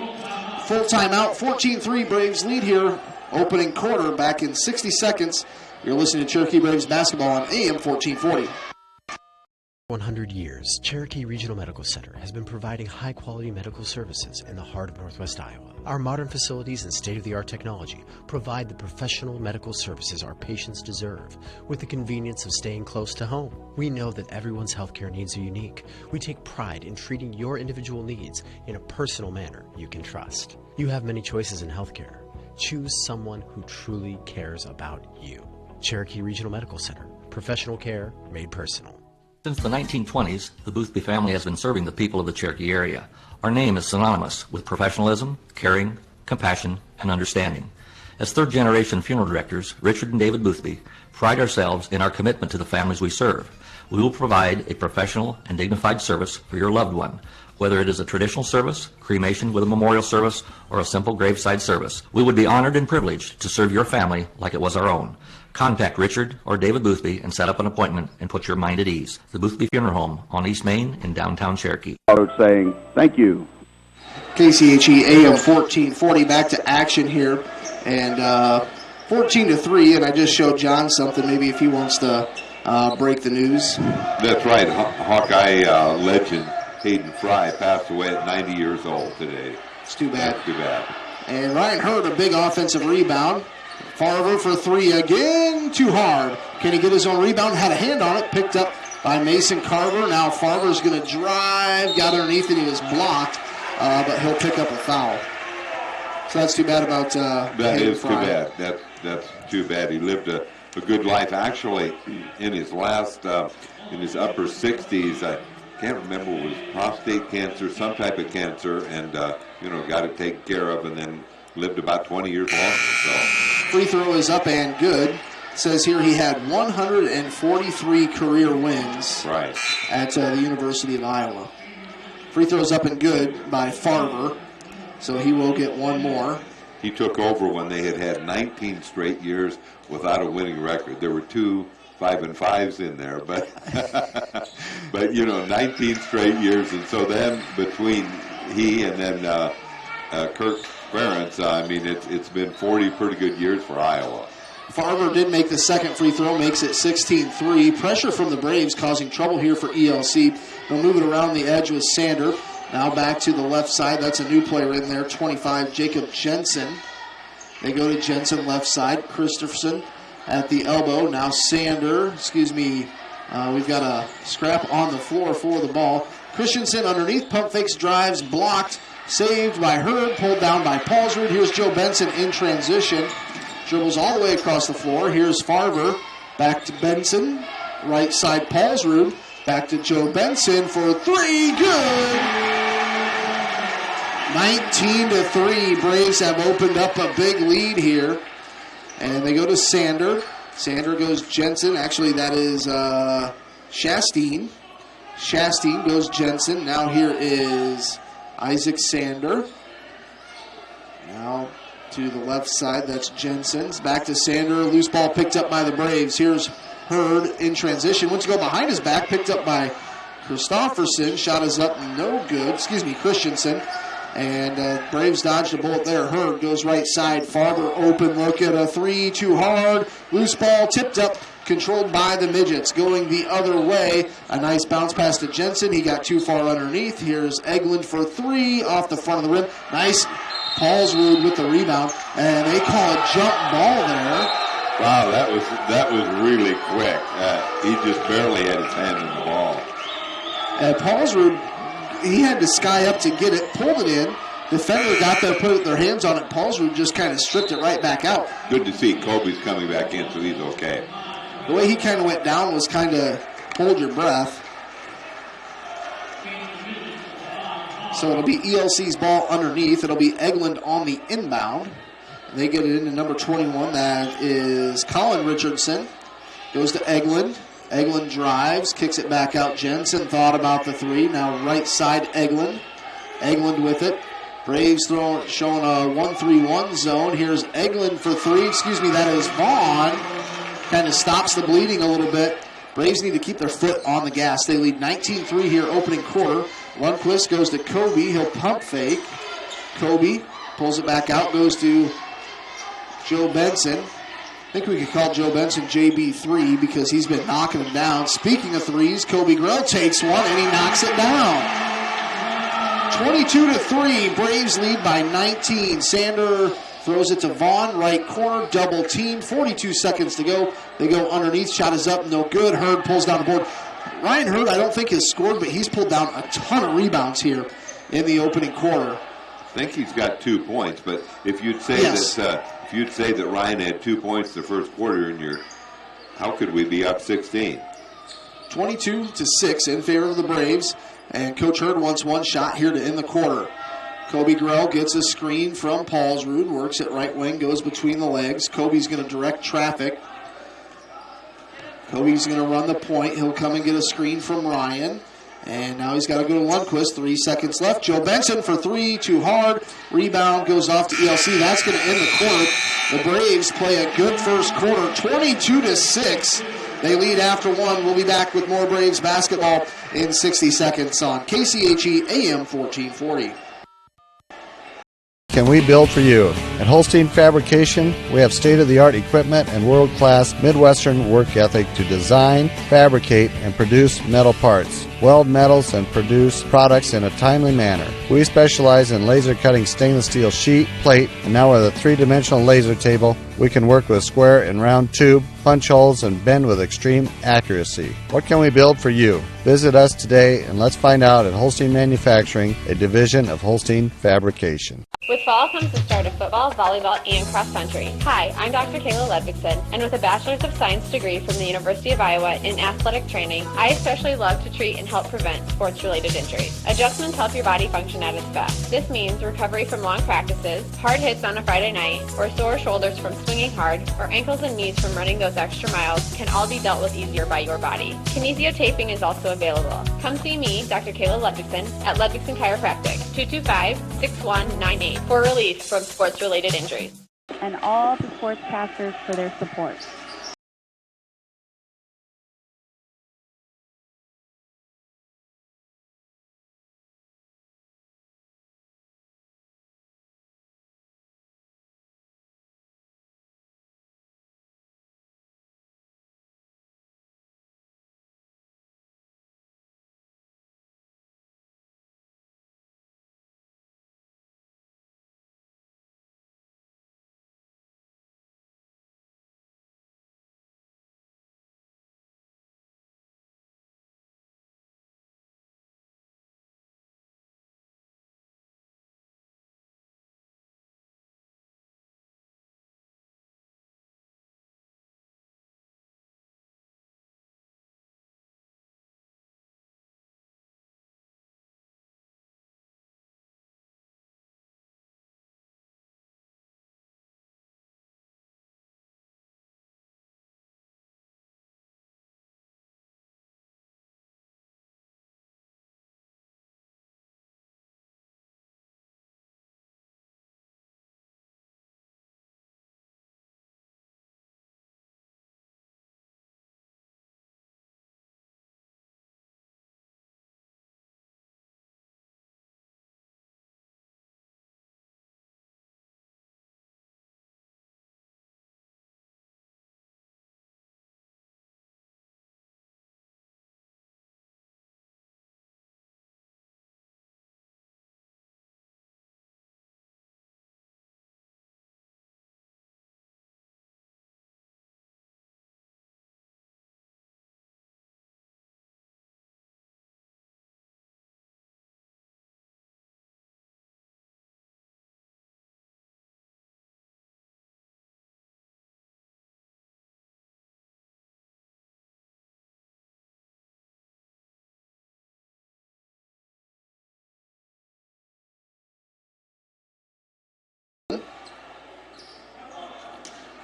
Full timeout, 14-3 Braves lead here. Opening quarter back in 60 seconds. You're listening to Cherokee Braves basketball on AM 1440. 100 years, Cherokee Regional Medical Center has been providing high-quality medical services in the heart of Northwest Iowa. Our modern facilities and state-of-the-art technology provide the professional medical services our patients deserve with the convenience of staying close to home. We know that everyone's healthcare needs are unique. We take pride in treating your individual needs in a personal manner you can trust. You have many choices in healthcare. Choose someone who truly cares about you. Cherokee Regional Medical Center. Professional care made personal. Since the 1920s, the Boothby family has been serving the people of the Cherokee area. Our name is synonymous with professionalism, caring, compassion, and understanding. As third-generation funeral directors, Richard and David Boothby pride ourselves in our commitment to the families we serve. We will provide a professional and dignified service for your loved one, whether it is a traditional service, cremation with a memorial service, or a simple graveside service. We would be honored and privileged to serve your family like it was our own. Contact Richard or David Boothby and set up an appointment and put your mind at ease. The Boothby Funeral Home on East Main in downtown Cherokee. Saying thank you. KCHE AM 1440 back to action here, and 14-3, and I just showed John something, maybe if he wants to break the news. That's right. Hawkeye legend Hayden Fry passed away at 90 years old today. It's too bad. That's too bad. And Ryan Hurd, a big offensive rebound. Farver for three again, too hard. Can he get his own rebound? Had a hand on it, picked up by Mason Carver. Now Farver's going to drive, got underneath it, he was blocked, but he'll pick up a foul. So that's too bad about that is too bad. That's too bad. He lived a good life. Actually, in his last, in his upper 60s, I can't remember, it was prostate cancer, some type of cancer, and got it taken care of, and then lived about 20 years longer. So. Free throw is up and good. It says here he had 143 career wins at the University of Iowa. Free throw is up and good by Farver, so he will get one more. He took over when they had 19 straight years without a winning record. There were 2 5-5s in there, but 19 straight years, and so then between he and then Kirk Ferentz, it's been 40 pretty good years for Iowa. Farver did make the second free throw, makes it 16-3. Pressure from the Braves causing trouble here for ELC. They'll move it around the edge with Sander. Now back to the left side. That's a new player in there, 25, Jacob Jensen. They go to Jensen left side. Christensen at the elbow. Now Sander, we've got a scrap on the floor for the ball. Christensen underneath, pump fakes, drives, blocked, saved by Hurd, pulled down by Paulsrud. Here's Joe Benson in transition. Dribbles all the way across the floor. Here's Farver. Back to Benson. Right side, Paulsrud. Back to Joe Benson for three. Good! 19-3. Braves have opened up a big lead here. And they go to Sander. Sander goes Jensen. Actually, that is Shasteen. Shasteen goes Jensen. Now here is Isaac Sander. Now to the left side, that's Jensen's. Back to Sander. Loose ball picked up by the Braves. Here's Hurd in transition. Went to go behind his back. Picked up by Christofferson. Shot is up, no good. Christensen. And Braves dodged a bullet there. Hurd goes right side. Farver open look at a three. Too hard. Loose ball tipped up. Controlled by the Midgets. Going the other way. A nice bounce pass to Jensen. He got too far underneath. Here's Eglund for three. Off the front of the rim. Nice. Paulsrud with the rebound. And they call a jump ball there. Wow, that was really quick. He just barely had his hand in the ball. Paulsrud, he had to sky up to get it. Pulled it in. Defender got there, put their hands on it. Paulsrud just kind of stripped it right back out. Good to see Kobe's coming back in, so he's okay. The way he kind of went down was kind of hold your breath. So it'll be ELC's ball underneath. It'll be Eglund on the inbound. They get it into number 21. That is Colin Richardson. Goes to Eglund. Eglund drives, kicks it back out. Jensen thought about the three. Now right side Eglund. Eglund with it. Braves showing a 1-3-1 zone. Here's Eglund for three. That is Vaughn. Kind of stops the bleeding a little bit. Braves need to keep their foot on the gas. They lead 19-3 here opening quarter. Lundquist goes to Kobe. He'll pump fake. Kobe pulls it back out. Goes to Joe Benson. I think we could call Joe Benson JB3 because he's been knocking them down. Speaking of threes, Kobe Grell takes one and he knocks it down. 22-3. Braves lead by 19. Sander throws it to Vaughn, right corner, double team. 42 seconds to go. They go underneath. Shot is up, no good. Hurd pulls down the board. Ryan Hurd, I don't think has scored, but he's pulled down a ton of rebounds here in the opening quarter. I think he's got 2 points, but if you'd say that Ryan had 2 points in the first quarter, how could we be up 16? 22-6 in favor of the Braves, and Coach Hurd wants one shot here to end the quarter. Kobe Grell gets a screen from Paulsrud, works at right wing, goes between the legs. Kobe's going to direct traffic. Kobe's going to run the point. He'll come and get a screen from Ryan. And now he's got to go to Lundquist. 3 seconds left. Joe Benson for three, too hard. Rebound goes off to ELC. That's going to end the quarter. The Braves play a good first quarter, 22-6. They lead after one. We'll be back with more Braves basketball in 60 seconds on KCHE AM 1440. Can we build for you? At Holstein Fabrication, we have state-of-the-art equipment and world-class Midwestern work ethic to design, fabricate, and produce metal parts, weld metals, and produce products in a timely manner. We specialize in laser cutting stainless steel sheet, plate, and now with a three-dimensional laser table, we can work with square and round tube, punch holes, and bend with extreme accuracy. What can we build for you? Visit us today and let's find out at Holstein Manufacturing, a division of Holstein Fabrication. With fall comes the start of football, volleyball, and cross country. Hi, I'm Dr. Kayla Ludvigson, and with a Bachelor's of Science degree from the University of Iowa in athletic training, I especially love to treat and help prevent sports-related injuries. Adjustments help your body function at its best. This means recovery from long practices, hard hits on a Friday night, or sore shoulders from swinging hard, or ankles and knees from running those extra miles can all be dealt with easier by your body. Kinesiotaping is also available. Come see me, Dr. Kayla Ludvigson, at Ludvigson Chiropractic, 225-6198, for relief from sports-related injuries. And all the sportscasters for their support.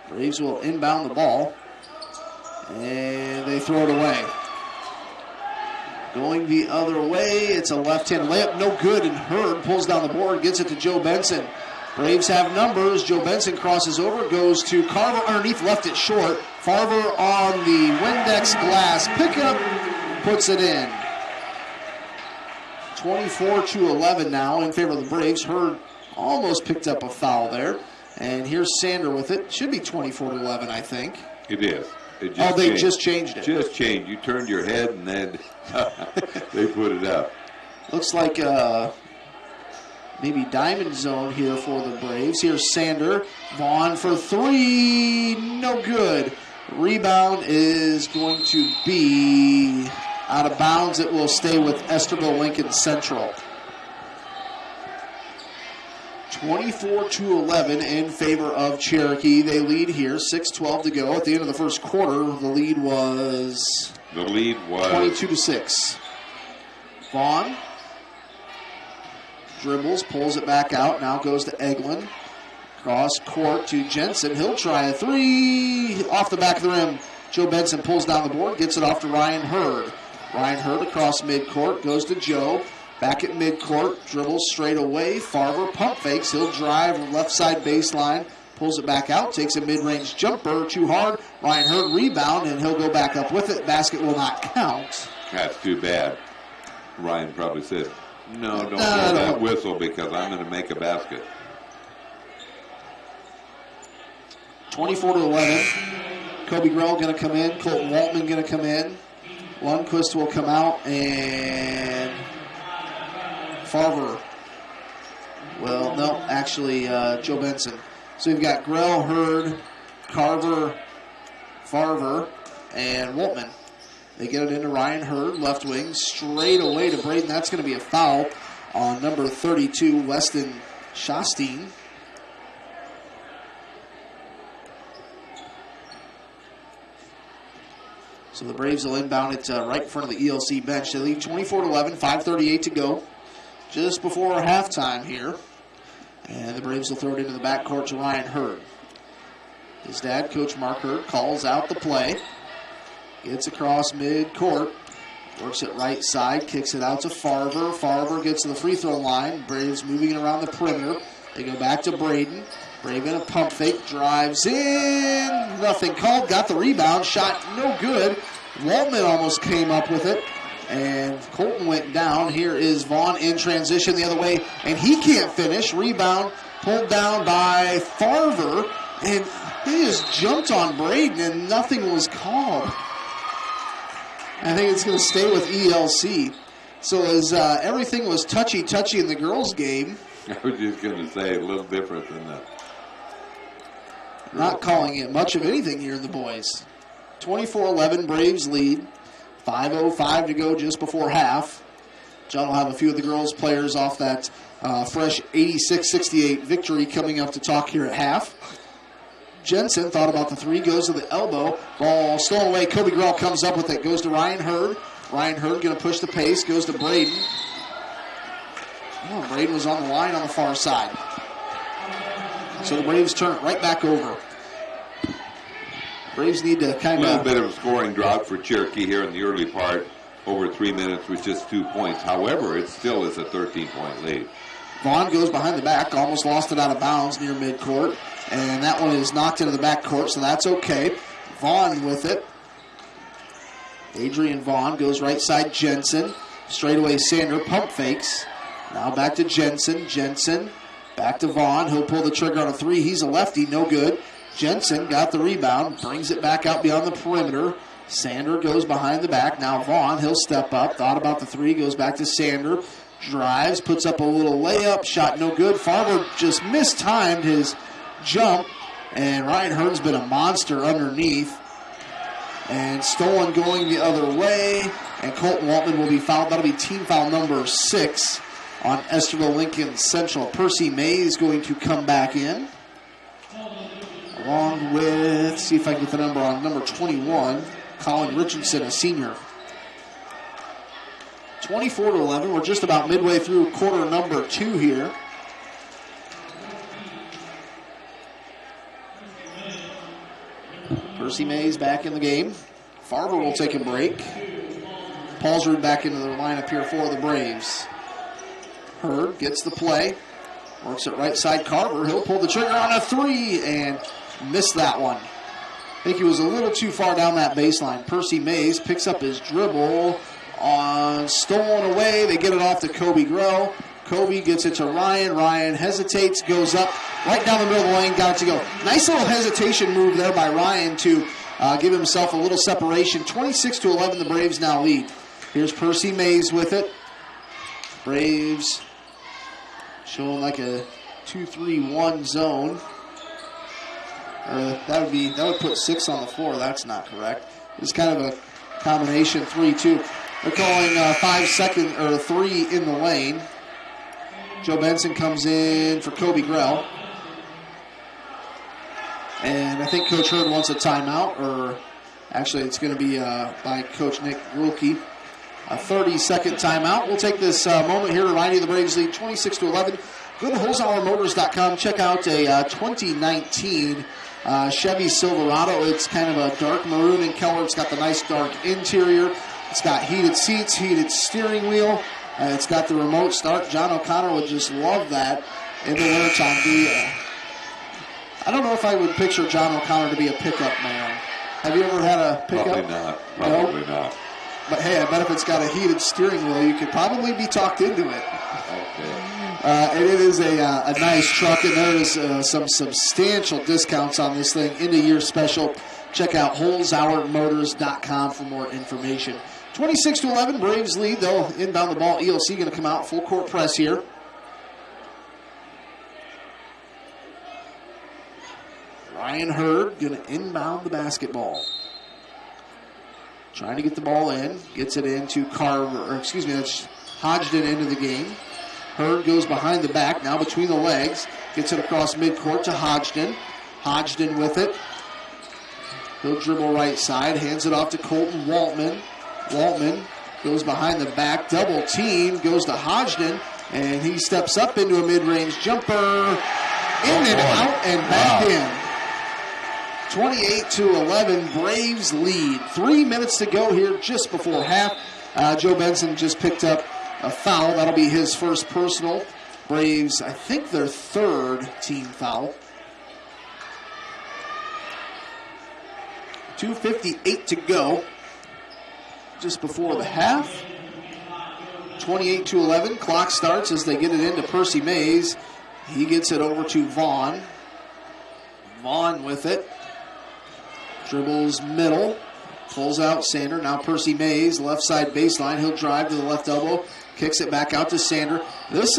Braves will inbound the ball, and they throw it away. Going the other way, it's a left-hand layup, no good, and Hurd pulls down the board, gets it to Joe Benson. Braves have numbers. Joe Benson crosses over, goes to Carver underneath, left it short. Farver on the Windex glass pickup, puts it in. 24-11 now in favor of the Braves. Hurd almost picked up a foul there. And here's Sander with it. Should be 24-11, I think. It is. It just they just changed it. Just changed. You turned your head and then they put it up. Looks like maybe diamond zone here for the Braves. Here's Sander. Vaughn for three. No good. Rebound is going to be out of bounds. It will stay with Esterville Lincoln Central. 24-11 in favor of Cherokee. They lead here, 6:12 to go. At the end of the first quarter, the lead was 22-6. Vaughn dribbles, pulls it back out, now goes to Eglin. Cross court to Jensen. He'll try a three off the back of the rim. Joe Benson pulls down the board, gets it off to Ryan Hurd. Ryan Hurd across midcourt, goes to Joe. Back at midcourt, dribbles straight away. Farver pump fakes. He'll drive left side baseline, pulls it back out, takes a mid-range jumper, too hard. Ryan Hurd rebound, and he'll go back up with it. Basket will not count. That's too bad. Ryan probably said, no, don't blow that whistle because I'm going to make a basket. 24-11. Kobe Grell going to come in. Colton Waltman going to come in. Lundquist will come out, and Farver. Well, no, actually, Joe Benson. So we've got Grell, Hurd, Carver, Farver, and Waltman. They get it into Ryan Hurd, left wing, straight away to Braden. That's going to be a foul on number 32, Weston Shosteen. So the Braves will inbound it right in front of the ELC bench. They lead 24-11, 5:38 to go. Just before halftime here. And the Braves will throw it into the backcourt to Ryan Hurd. His dad, Coach Mark Hurd, calls out the play. Gets across midcourt. Works it right side. Kicks it out to Farver. Farver gets to the free throw line. Braves moving it around the perimeter. They go back to Braden. Braden a pump fake. Drives in. Nothing called. Got the rebound. Shot no good. Waltman almost came up with it. And Colton went down. Here is Vaughn in transition the other way. And he can't finish. Rebound pulled down by Farver. And he just jumped on Braden and nothing was called. I think it's going to stay with ELC. So as everything was touchy in the girls' game. I was just going to say a little different than that. Not calling it much of anything here in the boys. 24-11, Braves lead. 5:05 to go just before half. John will have a few of the girls' players off that fresh 86-68 victory coming up to talk here at half. Jensen thought about the three, goes to the elbow. Ball stolen away. Kobe Grell comes up with it. Goes to Ryan Hurd. Ryan Hurd going to push the pace. Goes to Braden. Oh, Braden was on the line on the far side. So the Braves turn it right back over. Braves need to kind of... A little bit of a scoring drought for Cherokee here in the early part. Over 3 minutes with just 2 points. However, it still is a 13-point lead. Vaughn goes behind the back. Almost lost it out of bounds near midcourt. And that one is knocked into the backcourt, so that's okay. Vaughn with it. Adrian Vaughn goes right side Jensen. Straightaway Sander pump fakes. Now back to Jensen. Jensen back to Vaughn. He'll pull the trigger on a three. He's a lefty, no good. Jensen got the rebound, brings it back out beyond the perimeter. Sander goes behind the back. Now Vaughn, he'll step up. Thought about the three, goes back to Sander. Drives, puts up a little layup. Shot no good. Farver just mistimed his jump. And Ryan Hurd's been a monster underneath. And stolen going the other way. And Colton Waltman will be fouled. That'll be team foul number 6 on Esterville Lincoln Central. Percy Mays going to come back in. Along with, see if I can get the number on number 21, Colin Richardson, a senior. 24-11. We're just about midway through quarter number 2 here. Percy Mays back in the game. Farver will take a break. Paulsrud back into the lineup here for the Braves. Hurd gets the play. Works it right side Carver. He'll pull the trigger on a three and missed that one. I think he was a little too far down that baseline. Percy Mays picks up his dribble on stolen away. They get it off to Kobe Grell. Kobe gets it to Ryan. Ryan hesitates, goes up right down the middle of the lane, got it to go. Nice little hesitation move there by Ryan to give himself a little separation. 26-11, the Braves now lead. Here's Percy Mays with it. Braves showing like a 2-3-1 zone. That would put 6 on the floor. That's not correct. It's kind of a combination 3-2. They're calling 5 second or 3 in the lane. Joe Benson comes in for Kobe Grell. And I think Coach Hurd wants a timeout, or actually it's going to be by Coach Nick Wilkie a 30-second timeout. We'll take this moment here to remind you the Braves lead 26-11. Go to wholesalermotors.com. Check out a 2019 Chevy Silverado. It's kind of a dark maroon in color. It's got the nice dark interior. It's got heated seats, heated steering wheel. It's got the remote start. John O'Connor would just love that in the wintertime. I don't know if I would picture John O'Connor to be a pickup man. Have you ever had a pickup? Probably not. But hey, I bet if it's got a heated steering wheel, you could probably be talked into it. Okay. And it is a nice truck, and there is some substantial discounts on this thing. End of year special. Check out wholesalermotors.com for more information. 26-11, Braves lead. They'll inbound the ball. ELC going to come out full court press here. Ryan Hurd going to inbound the basketball. Trying to get the ball in. Gets it into that's Hodgson into the game. Hurd goes behind the back, now between the legs. Gets it across midcourt to Hodgson. Hodgson with it. He'll dribble right side, hands it off to Colton Waltman. Waltman goes behind the back, double team, goes to Hodgson, and he steps up into a mid-range jumper. Out and back in. 28-11, Braves lead. 3 minutes to go here just before half. Joe Benson just picked up a foul. That'll be his first personal. Braves, I think their third team foul. 2:58 to go. Just before the half. 28-11. Clock starts as they get it into Percy Mays. He gets it over to Vaughn. Vaughn with it. Dribbles middle. Pulls out Sander. Now Percy Mays, left side baseline. He'll drive to the left elbow. Kicks it back out to Sander. This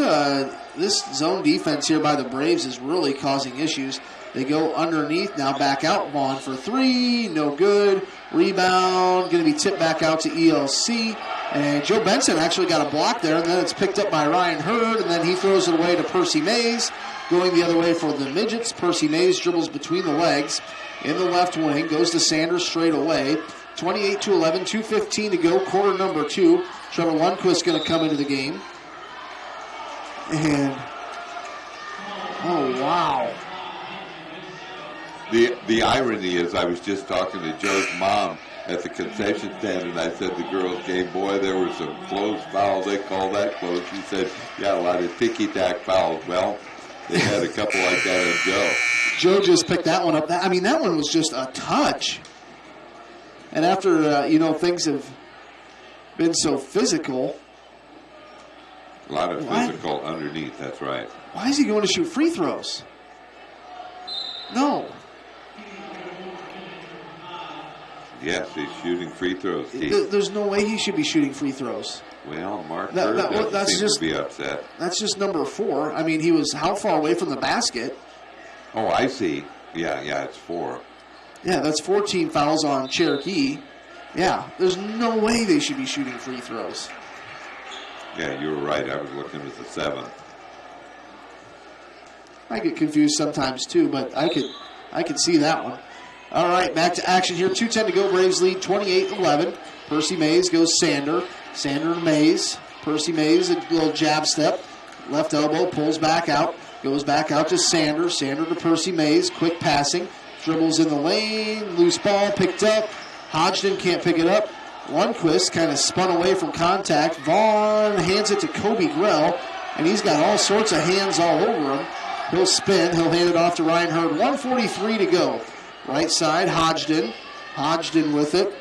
zone defense here by the Braves is really causing issues. They go underneath, now back out. Vaughn for three, no good. Rebound, going to be tipped back out to ELC. And Joe Benson actually got a block there, and then it's picked up by Ryan Hurd, and then he throws it away to Percy Mays. Going the other way for the Midgets. Percy Mays dribbles between the legs in the left wing, goes to Sanders straight away. 28-11, 2:15 to go, quarter number 2. Trevor Lundquist going to come into the game. And, oh, wow. The irony is I was just talking to Joe's mom at the concession stand, and I said the girls' game, boy, there were some close fouls. They call that close. She said, yeah, a lot of ticky-tack fouls. Well, they had a couple like that on Joe. Joe just picked that one up. That one was just a touch. And after, things have been so physical. A lot of physical underneath, that's right. Why is he going to shoot free throws? No. Yes, he's shooting free throws, Keith. There's no way he should be shooting free throws. Well, Mark Hurd seems to be upset. That's just number 4. I mean, he was how far away from the basket? Oh, I see. Yeah, it's 4. Yeah, that's 14 fouls on Cherokee. Yeah, there's no way they should be shooting free throws. Yeah, you were right. I was looking at the 7th. I get confused sometimes too, but I could see that one. All right, back to action here. 2:10 to go. Braves lead 28-11. Percy Mays goes Sander. Sander to Mays. Percy Mays, a little jab step. Left elbow, pulls back out. Goes back out to Sander. Sander to Percy Mays. Quick passing. Dribbles in the lane. Loose ball picked up. Hodgson can't pick it up. Lundquist kind of spun away from contact. Vaughn hands it to Kobe Grell, and he's got all sorts of hands all over him. He'll spin. He'll hand it off to Ryan Hurd. 1:43 to go. Right side, Hodgson. Hodgson with it.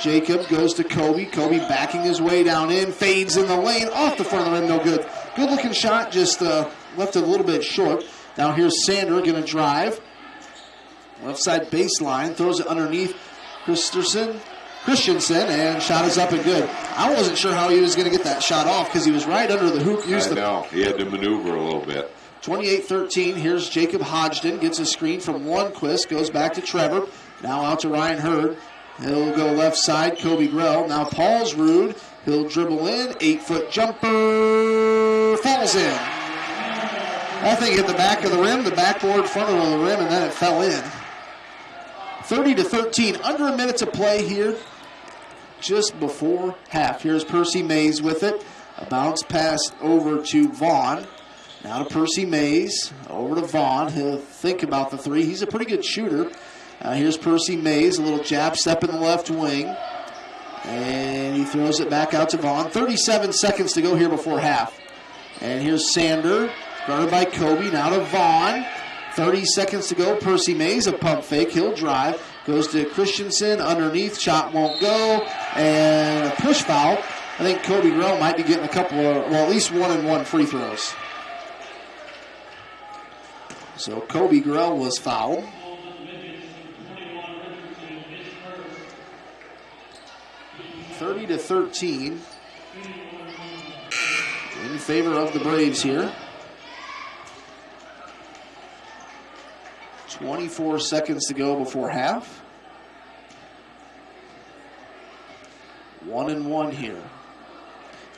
Jacob goes to Kobe. Kobe backing his way down in. Fades in the lane. Off the front of the rim. No good. Good-looking shot. Just left it a little bit short. Now here's Sander going to drive. Left side baseline. Throws it underneath Christensen, and shot is up and good. I wasn't sure how he was going to get that shot off because he was right under the hoop. I know. He had to maneuver a little bit. 28-13. Here's Jacob Hodgson. Gets a screen from Lundquist. Goes back to Trevor. Now out to Ryan Hurd. He'll go left side. Kobe Grell. Now Paul's Rude. He'll dribble in. 8-foot jumper. Falls in. That thing hit the back of the rim, the backboard, front of the rim, and then it fell in. 30-13. Under a minute to play here just before half. Here's Percy Mays with it. A bounce pass over to Vaughn. Now to Percy Mays. Over to Vaughn. He'll think about the three. He's a pretty good shooter. Here's Percy Mays. A little jab step in the left wing. And he throws it back out to Vaughn. 37 seconds to go here before half. And here's Sander. Guarded by Kobe. Now to Vaughn. 30 seconds to go. Percy Mays, a pump fake. He'll drive. Goes to Christensen. Underneath. Shot won't go. And a push foul. I think Kobe Grell might be getting a couple of, well, at least 1-and-1 free throws. So Kobe Grell was fouled. (30-13) in favor of the Braves here. 24 seconds to go before half. 1-and-1 here.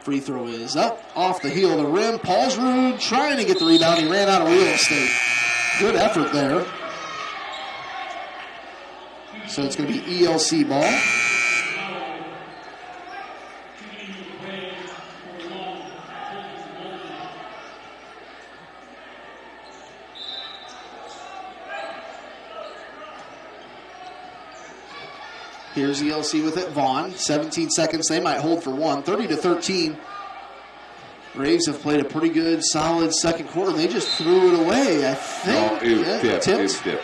Free throw is up, off the heel of the rim. Paulsrud trying to get the rebound. He ran out of real estate. Good effort there. So it's going to be ELC ball. Here's ELC with it. Vaughn, 17 seconds. They might hold for one. 30-13. Braves have played a pretty good, solid second quarter. They just threw it away, I think. No, it was tipped. It was tipped.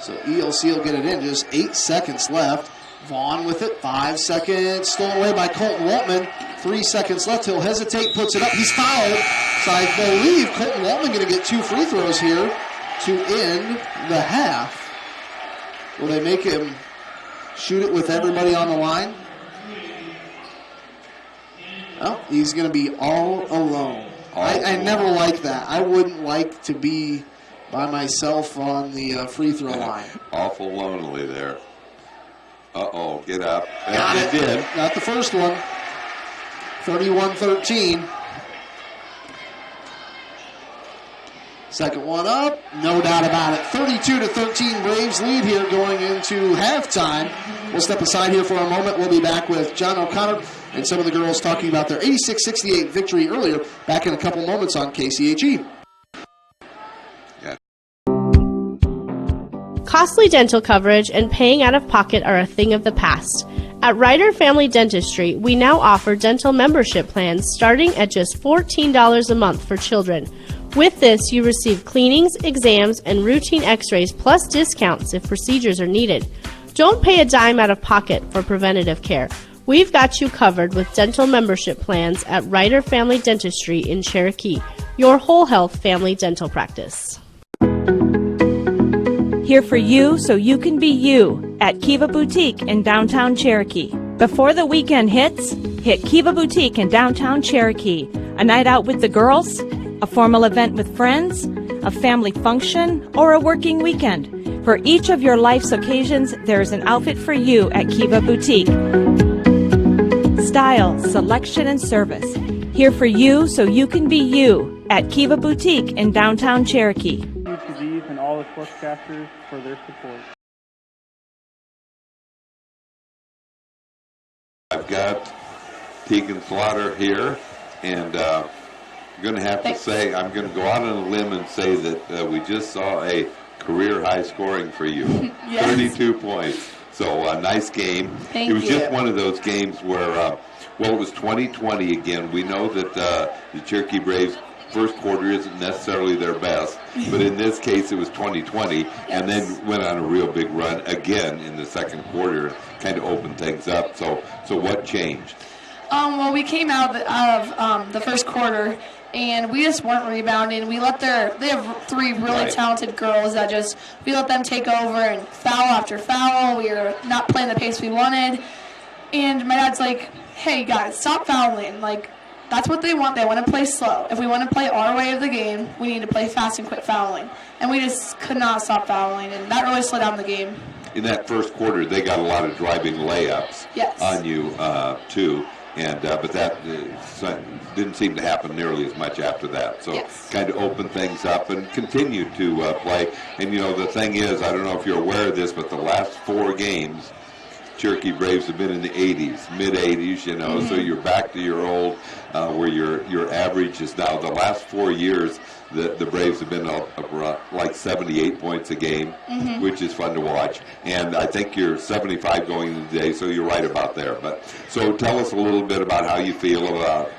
So ELC will get it in. Just 8 seconds left. Vaughn with it. 5 seconds. Stolen away by Colton Waltman. 3 seconds left. He'll hesitate. Puts it up. He's fouled. So I believe Colton Waltman going to get 2 free throws here to end the half. Will they make him shoot it with everybody on the line? Oh, he's going to be all alone. I never like that. I wouldn't like to be by myself on the free throw line. Awful lonely there. Uh-oh, get up. Got it. Did. Got the first one. 31-13. Second one up. No doubt about it. 32-13 Braves lead here going into halftime. We'll step aside here for a moment. We'll be back with John O'Connor and some of the girls talking about their 86-68 victory earlier. Back in a couple moments on KCHE. Costly dental coverage and paying out of pocket are a thing of the past. At Ryder Family Dentistry, we now offer dental membership plans starting at just $14 a month for children. With this, you receive cleanings, exams, and routine x-rays plus discounts if procedures are needed. Don't pay a dime out of pocket for preventative care. We've got you covered with dental membership plans at Ryder Family Dentistry in Cherokee, your whole health family dental practice. Here for you so you can be you at Kiva Boutique in downtown Cherokee. Before the weekend hits, hit Kiva Boutique in downtown Cherokee. A night out with the girls, a formal event with friends, a family function, or a working weekend. For each of your life's occasions, there's an outfit for you at Kiva Boutique. Style, selection, and service. Here for you so you can be you at Kiva Boutique in downtown Cherokee. ELC G and all the sportscasters for their support. I've got Tegan Slaughter here, and I'm going to have to say, I'm going to go out on a limb and say that we just saw a career high scoring for you. Yes. 32 points. So a nice game. Thank it was you. Just one of those games where, well, it was 20-20 again. We know that the Cherokee Braves first quarter isn't necessarily their best, but in this case it was 20-20, yes. And then went on a real big run again in the second quarter, kind of opened things up. So what changed? Well, we came out of the first quarter, and we just weren't rebounding. We let they have 3 really talented girls that we let them take over and foul after foul. We were not playing the pace we wanted. And my dad's like, hey guys, stop fouling. Like, that's what they want. They want to play slow. If we want to play our way of the game, we need to play fast and quit fouling. And we just could not stop fouling, and that really slowed down the game. In that first quarter, they got a lot of driving layups on you, too. And but that didn't seem to happen nearly as much after that. So kind of opened things up and continued to play. And, you know, the thing is, I don't know if you're aware of this, but the last 4 games, Cherokee Braves have been in the 80s, mid-80s, you know, so you're back to your old, where your average is now. The last 4 years, the Braves have been like 78 points a game, which is fun to watch. And I think you're 75 going into the day, so you're right about there. But so tell us a little bit about how you feel about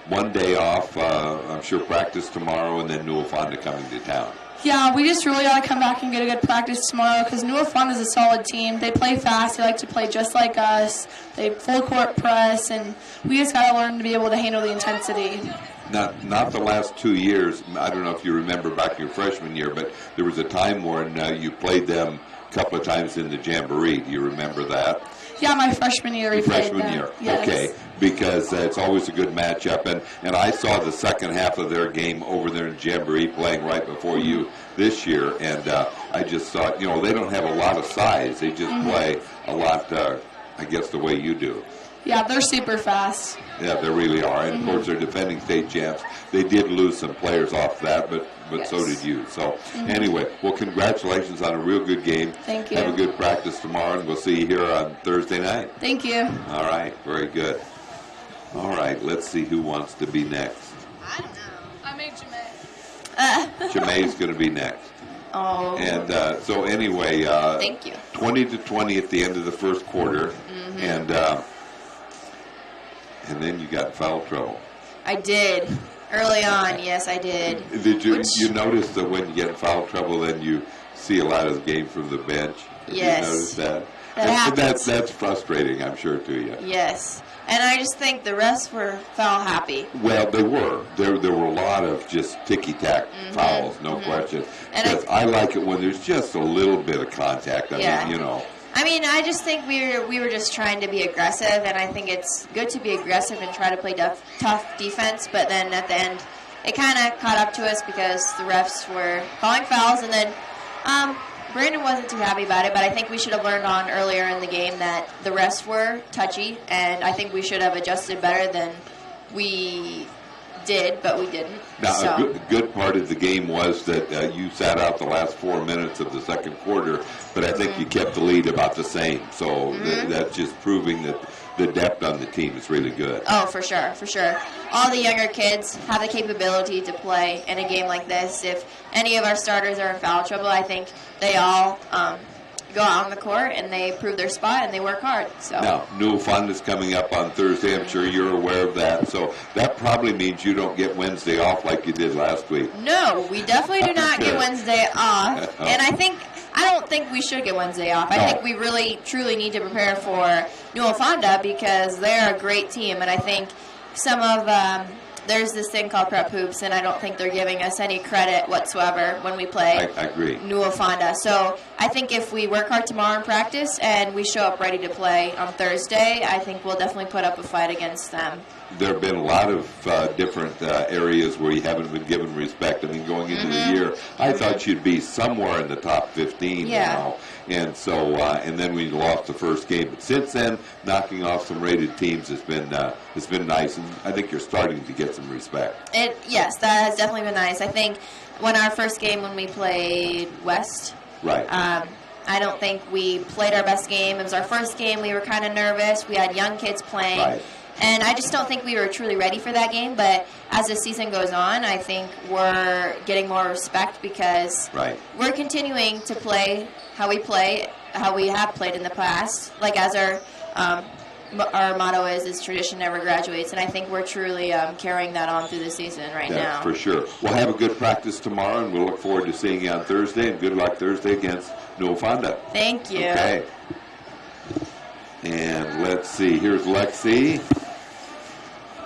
one day off, I'm sure practice tomorrow, and then Newell Fonda coming to town. Yeah, we just really got to come back and get a good practice tomorrow because Newell Fonda is a solid team. They play fast. They like to play just like us. They full court press, and we just got to learn to be able to handle the intensity. Not the last 2 years. I don't know if you remember back your freshman year, but there was a time when you played them a couple of times in the Jamboree. Do you remember that? Yeah, my freshman year we played them. Freshman year, yes. Okay, because it's always a good matchup. And I saw the second half of their game over there in Jamboree playing right before you this year, and I just thought, you know, they don't have a lot of size. They just play a lot, I guess, the way you do. Yeah, they're super fast. Yeah, they really are. And, of course, they're defending state champs. They did lose some players off that, but so did you. So, anyway, well, congratulations on a real good game. Thank you. Have a good practice tomorrow, and we'll see you here on Thursday night. Thank you. All right, very good. All right, let's see who wants to be next. I don't know. I made Jamae. Jamae's going to be next. Oh. And so, anyway, thank you. 20-20 at the end of the first quarter, and then you got foul trouble. I did. Early on, yes, I did. Did you notice that when you get in foul trouble, then you see a lot of the game from the bench? Did you notice that? That happens. That's frustrating, I'm sure, to you. Yes. And I just think the refs were foul happy. Well, they were. There were a lot of just ticky-tack fouls, no question. But I like it when there's just a little bit of contact. I mean, you know. I mean, I just think we were just trying to be aggressive, and I think it's good to be aggressive and try to play tough defense, but then at the end, it kind of caught up to us because the refs were calling fouls, and then Brandon wasn't too happy about it, but I think we should have learned on earlier in the game that the refs were touchy, and I think we should have adjusted better than we did, but we didn't. Now, a good part of the game was that you sat out the last 4 minutes of the second quarter, but I think you kept the lead about the same. So that's just proving that the depth on the team is really good. Oh, for sure, for sure. All the younger kids have the capability to play in a game like this. If any of our starters are in foul trouble, I think they all go out on the court and they prove their spot and they work hard. So now, Newell Fonda is coming up on Thursday. I'm sure you're aware of that. So that probably means you don't get Wednesday off like you did last week. No, we definitely do not get Wednesday off. And I don't think we should get Wednesday off. I think we really, truly need to prepare for Newell Fonda because they're a great team. And I think some of there's this thing called prep hoops, and I don't think they're giving us any credit whatsoever when we play I agree. Newell Fonda. So I think if we work hard tomorrow in practice and we show up ready to play on Thursday, I think we'll definitely put up a fight against them. There have been a lot of different areas where you haven't been given respect. I mean, going into the year, I thought you'd be somewhere in the top 15, you know. And so, and then we lost the first game. But since then, knocking off some rated teams has been nice, and I think you're starting to get some respect. Yes, that has definitely been nice. I think when our first game when we played West, right. I don't think we played our best game. It was our first game. We were kind of nervous. We had young kids playing. Right. And I just don't think we were truly ready for that game. But as the season goes on, I think we're getting more respect because we're continuing to play how we have played in the past. Like as our motto is tradition never graduates. And I think we're truly carrying that on through the season now. That's for sure. We'll have a good practice tomorrow, and we'll look forward to seeing you on Thursday. And good luck Thursday against Newell Fonda. Thank you. Okay. And let's see. Here's Lexi.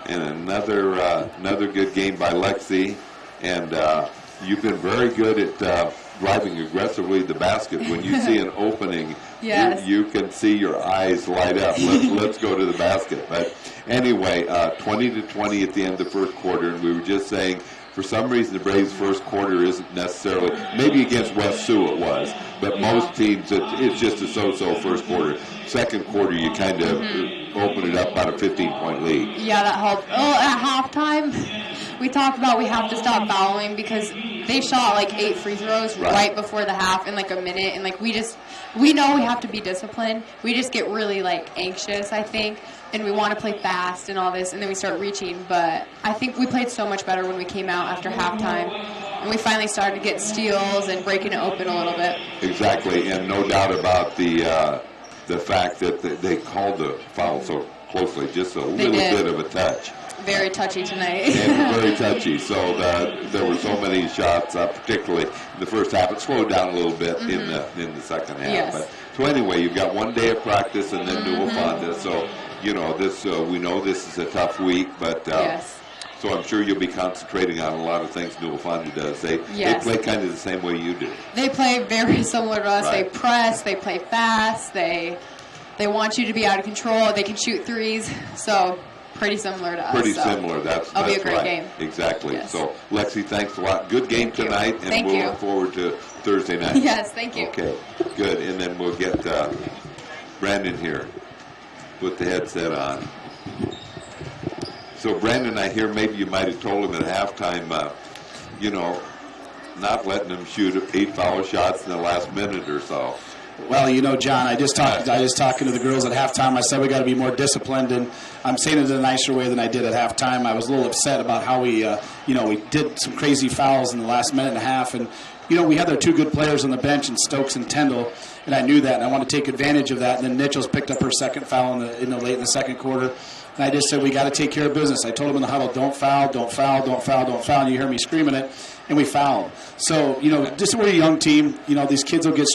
And another good game by Lexi. And you've been very good at driving aggressively to the basket. When you see an opening, Yes. you can see your eyes light up. Let's go to the basket. But anyway, 20-20 at the end of the first quarter, and we were just saying, for some reason, the Braves' first quarter isn't necessarily, maybe against West Sioux it was, but most teams, it's just a so-so first quarter. Second quarter, you kind of open it up about a 15-point lead. Yeah, that helped. Oh, at halftime, we talked about we have to stop fouling because they shot like 8 free throws right before the half in like a minute, and like we know we have to be disciplined. We just get really like anxious, I think, and we want to play fast and all this, and then we start reaching. But I think we played so much better when we came out after halftime, and we finally started to get steals and breaking it open a little bit. Exactly, and no doubt about the fact that they called the foul so closely, just a little bit of a touch. Very touchy tonight. And very touchy. So there were so many shots, particularly in the first half. It slowed down a little bit in the second half. Yes. But so anyway, you've got one day of practice and then Newell Fonda. So this we know this is a tough week, but so I'm sure you'll be concentrating on a lot of things Newell Fonda does. They play kind of the same way you do. They play very similar to us. Right. They press. They play fast. They want you to be out of control. They can shoot threes. So pretty similar to us. Pretty similar. That's be a great right. game. Exactly. Yes. So Lexi, thanks a lot. Good game tonight, and we'll look forward to Thursday night. Yes, thank you. Okay, good. And then we'll get Brandon here. Put the headset on. So Brandon, I hear maybe you might have told him at halftime, not letting him shoot 8 foul shots in the last minute or so. Well, John, I just talking to the girls at halftime. I said we got to be more disciplined, and I'm saying it in a nicer way than I did at halftime. I was a little upset about how we did some crazy fouls in the last minute and a half, and we had our 2 good players on the bench, in Stokes and Tyndall, and I knew that, and I want to take advantage of that. And then Mitchell's picked up her second foul late in the second quarter. And I just said, we got to take care of business. I told them in the huddle, don't foul, don't foul, don't foul, don't foul. And you hear me screaming it, and we fouled. So, we're a young team. These kids will get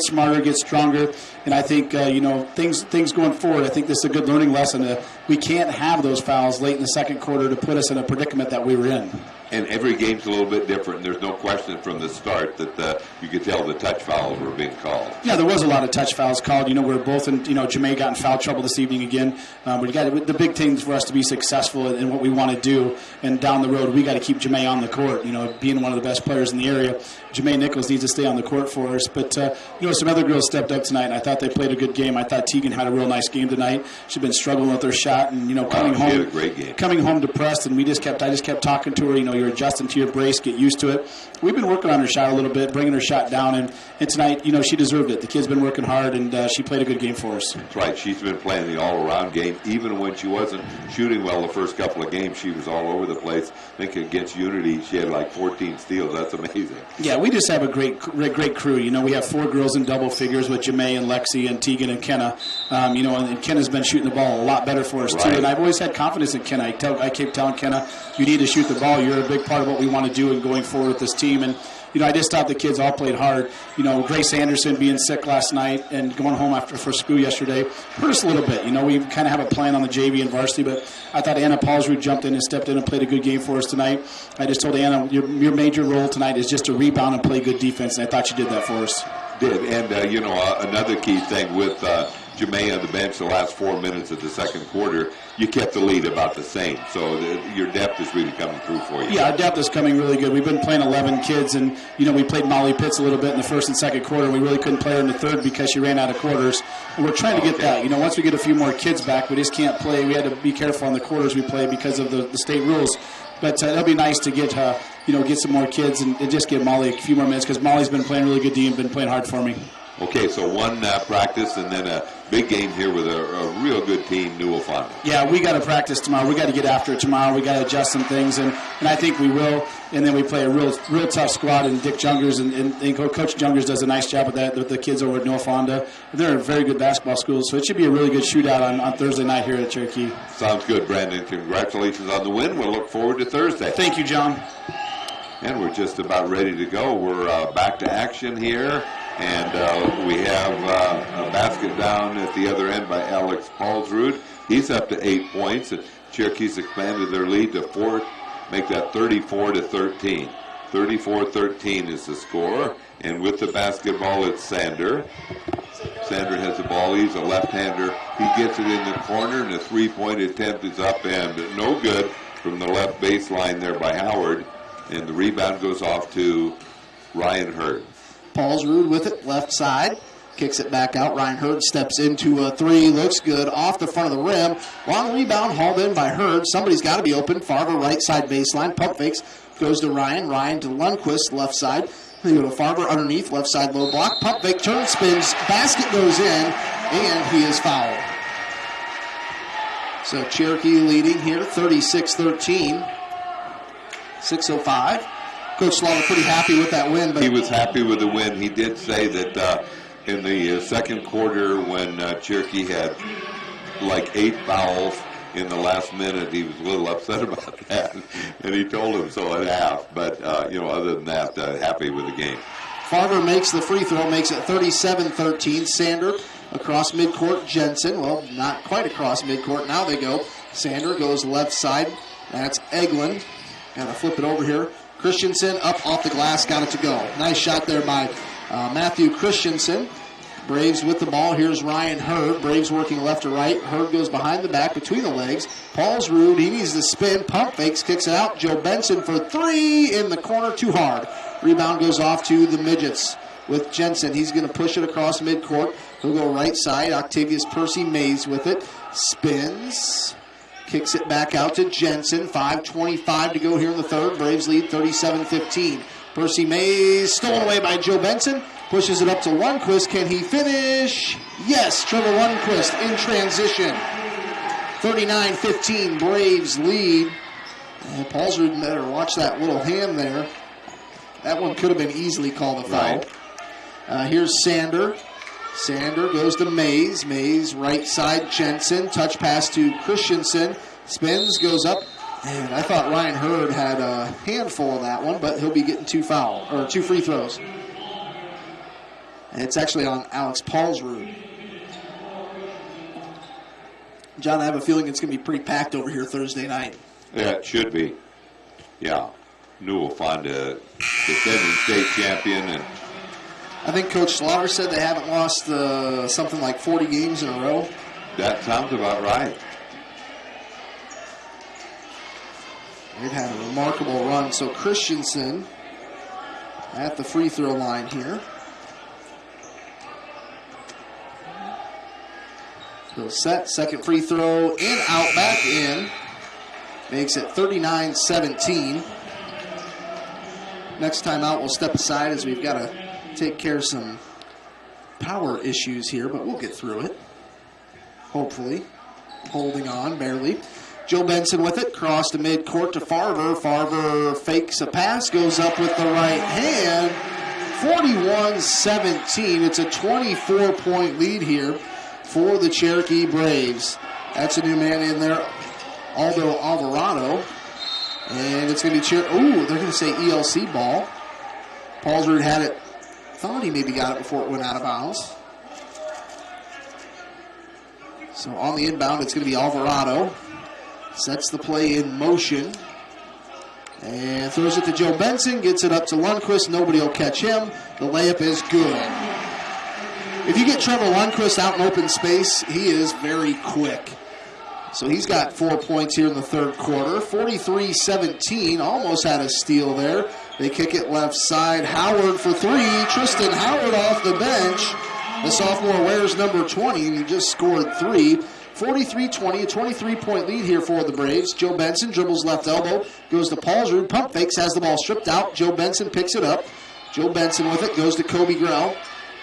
smarter, get stronger. And I think, things going forward, I think this is a good learning lesson. We can't have those fouls late in the second quarter to put us in a predicament that we were in. And every game's a little bit different. There's no question from the start that you could tell the touch fouls were being called. Yeah, there was a lot of touch fouls called. We're both in, Jamae got in foul trouble this evening again. But the big thing for us to be successful in what we want to do, and down the road, we got to keep Jamae on the court. Being one of the best players in the area, Jamae Nichols needs to stay on the court for us. But, some other girls stepped up tonight, and I thought they played a good game. I thought Tegan had a real nice game tonight. She's been struggling with her shot, and, coming home. She had a great game. Coming home depressed, and I just kept talking to her. You're adjusting to your brace, get used to it. We've been working on her shot a little bit, bringing her shot down, and tonight, she deserved it. The kid's been working hard, and she played a good game for us. That's right. She's been playing the all-around game. Even when she wasn't shooting well the first couple of games, she was all over the place. I think against Unity, she had like 14 steals. That's amazing. Yeah, we just have a great crew. We have 4 girls in double figures with Jamae and Lexi and Tegan and Kenna. And Kenna's been shooting the ball a lot better for us, too. And I've always had confidence in Kenna. I keep telling Kenna, you need to shoot the ball. You're a big part of what we want to do and going forward with this team. And I just thought the kids all played hard. Grace Anderson being sick last night and going home for school yesterday hurt us a little bit. We kind of have a plan on the JV and varsity, but I thought Anna Paulsrud jumped in and stepped in and played a good game for us tonight. I just told Anna, your major role tonight is just to rebound and play good defense, and I thought she did that for us. Did, and another key thing with Jamae on the bench the last 4 minutes of the second quarter, you kept the lead about the same. So your depth is really coming through for you. Yeah, our depth is coming really good. We've been playing 11 kids, and, we played Molly Pitts a little bit in the first and second quarter. We really couldn't play her in the third because she ran out of quarters. And we're trying to get that. Once we get a few more kids back, we just can't play. We had to be careful on the quarters we play because of the state rules. But it'll be nice to get some more kids and just give Molly a few more minutes because Molly's been playing really good D and been playing hard for me. Okay, so one practice and then a big game here with a real good team, Newell Fonda. Yeah, we got to practice tomorrow. We got to get after it tomorrow. We got to adjust some things, and I think we will. And then we play a real tough squad, and Dick Jungers and Coach Jungers does a nice job with that with the kids over at Newell Fonda. They're a very good basketball school, so it should be a really good shootout on Thursday night here at Cherokee. Sounds good, Brandon. Congratulations on the win. We'll look forward to Thursday. Thank you, John. And we're just about ready to go. We're back to action here. And we have a basket down at the other end by Alex Paulsrud. He's up to 8 points. And Cherokee's expanded their lead to 4, make that 34-13. 34-13 is the score. And with the basketball, it's Sander. Sander has the ball. He's a left-hander. He gets it in the corner, and the three-point attempt is up and no good from the left baseline there by Howard. And the rebound goes off to Ryan Hurd. Paulsrud with it, left side. Kicks it back out. Ryan Hurd steps into a three. Looks good off the front of the rim. Long rebound hauled in by Hurd. Somebody's got to be open. Farver right side baseline. Pump fakes. Goes to Ryan. Ryan to Lundquist, left side. They go to Farver underneath, left side low block. Pump fake, turn, spins. Basket goes in, and he is fouled. So Cherokee leading here, 36-13. 6:05. Coach Slaughter pretty happy with that win. But he was happy with the win. He did say that in the second quarter when Cherokee had like 8 fouls in the last minute, he was a little upset about that. And he told him so at half. But, other than that, happy with the game. Farver makes the free throw, makes it 37-13. Sander across midcourt. Jensen, well, not quite across midcourt. Now they go. Sander goes left side. That's Eglin. Got to flip it over here. Christensen up off the glass, got it to go. Nice shot there by Matthew Christensen. Braves with the ball. Here's Ryan Hurd. Braves working left to right. Hurd goes behind the back, between the legs. Paulsrud, he needs to spin. Pump fakes, kicks it out. Joe Benson for three in the corner, too hard. Rebound goes off to the Midgets with Jensen. He's going to push it across midcourt. He'll go right side. Octavius Percy Mays with it. Spins. Kicks it back out to Jensen. 5:25 to go here in the third. Braves lead 37-15. Percy Mays stolen away by Joe Benson. Pushes it up to Lundquist. Can he finish? Yes, Trevor Lundquist in transition. 39-15, Braves lead. And Paulsrud better watch that little hand there. That one could have been easily called a foul. Right. Here's Sander. Sander goes to Mays. Mays right side, Jensen. Touch pass to Christensen. Spins, goes up. And I thought Ryan Hurd had a handful of that one, but he'll be getting 2 free throws. And it's actually on Alex Paulsrud. John, I have a feeling it's going to be pretty packed over here Thursday night. Yeah, it should be. Yeah. New will find a defending state champion. And I think Coach Slaughter said they haven't lost something like 40 games in a row. That sounds about right. They've had a remarkable run. So Christensen at the free throw line here. So set, second free throw, in, out, back in. Makes it 39-17. Next time out, we'll step aside as we've got to take care of some power issues here, but we'll get through it. Hopefully. Holding on, barely. Joe Benson with it, cross to midcourt to Farver. Farver fakes a pass, goes up with the right hand. 41-17. It's a 24-point lead here for the Cherokee Braves. That's a new man in there, Aldo Alvarado. And it's going to be they're going to say ELC ball. Paulsrud had it, thought he maybe got it before it went out of bounds. So on the inbound, it's going to be Alvarado. Sets the play in motion. And throws it to Joe Benson. Gets it up to Lundquist. Nobody will catch him. The layup is good. If you get Trevor Lundquist out in open space, he is very quick. So he's got 4 points here in the third quarter. 43-17. Almost had a steal there. They kick it left side. Howard for three. Tristan Howard off the bench. The sophomore wears number 20, and he just scored 3. 43-20, a 23-point lead here for the Braves. Joe Benson dribbles left elbow, goes to Paulsrud, pump fakes, has the ball stripped out. Joe Benson picks it up. Joe Benson with it, goes to Kobe Grell.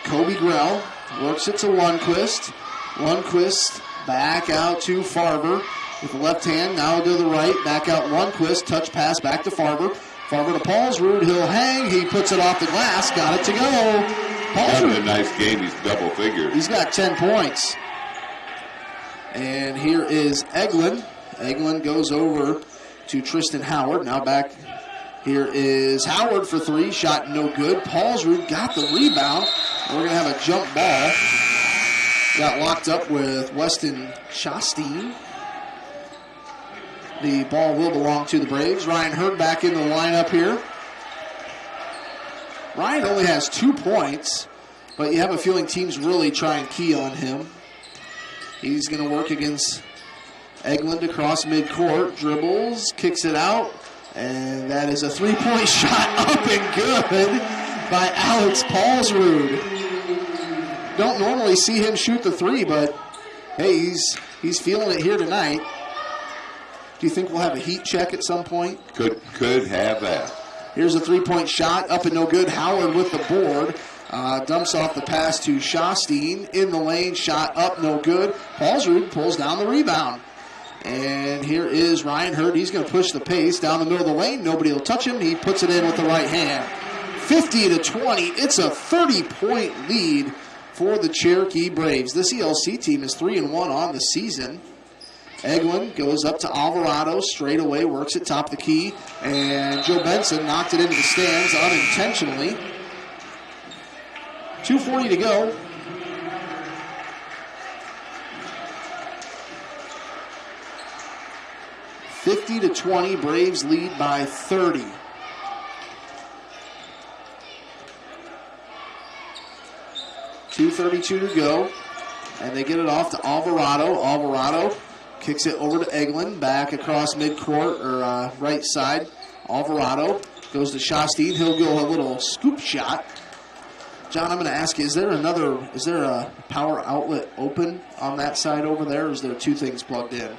Kobe Grell works it to Lundquist. Lundquist back out to Farver with the left hand, now to the right, back out Lundquist, touch pass back to Farver. Farver to Paulsrud, he'll hang, he puts it off the glass, got it to go. Having a nice game, he's double figures. He's got 10 points. And here is Eglin. Eglin goes over to Tristan Howard. Now back here is Howard for three. Shot no good. Paulsrud got the rebound. We're going to have a jump ball. Got locked up with Weston Chastain. The ball will belong to the Braves. Ryan Hurd back in the lineup here. Ryan only has 2 points, but you have a feeling teams really try and key on him. He's going to work against Eglin across midcourt, dribbles, kicks it out, and that is a 3-point shot up and good by Alex Paulsrud. Don't normally see him shoot the 3, but hey, he's feeling it here tonight. Do you think we'll have a heat check at some point? Could have that. Here's a 3-point shot, up and no good. Howard with the board. Dumps off the pass to Shosteen. In the lane, shot up, no good. Paulsrud pulls down the rebound. And here is Ryan Hurd. He's going to push the pace down the middle of the lane. Nobody will touch him. He puts it in with the right hand. 50-20. It's a 30-point lead for the Cherokee Braves. This ELC team is 3-1 on the season. Eglin goes up to Alvarado, straight away, works at top of the key, and Joe Benson knocked it into the stands unintentionally. 2:40 to go. (50-20), Braves lead by 30. (2:32 to go), and they get it off to Alvarado. Alvarado kicks it over to Eglin, back across midcourt, or right side. Alvarado goes to Shosteen. He'll go a little scoop shot. John, I'm going to ask you, is there a power outlet open on that side over there, or is there 2 things plugged in?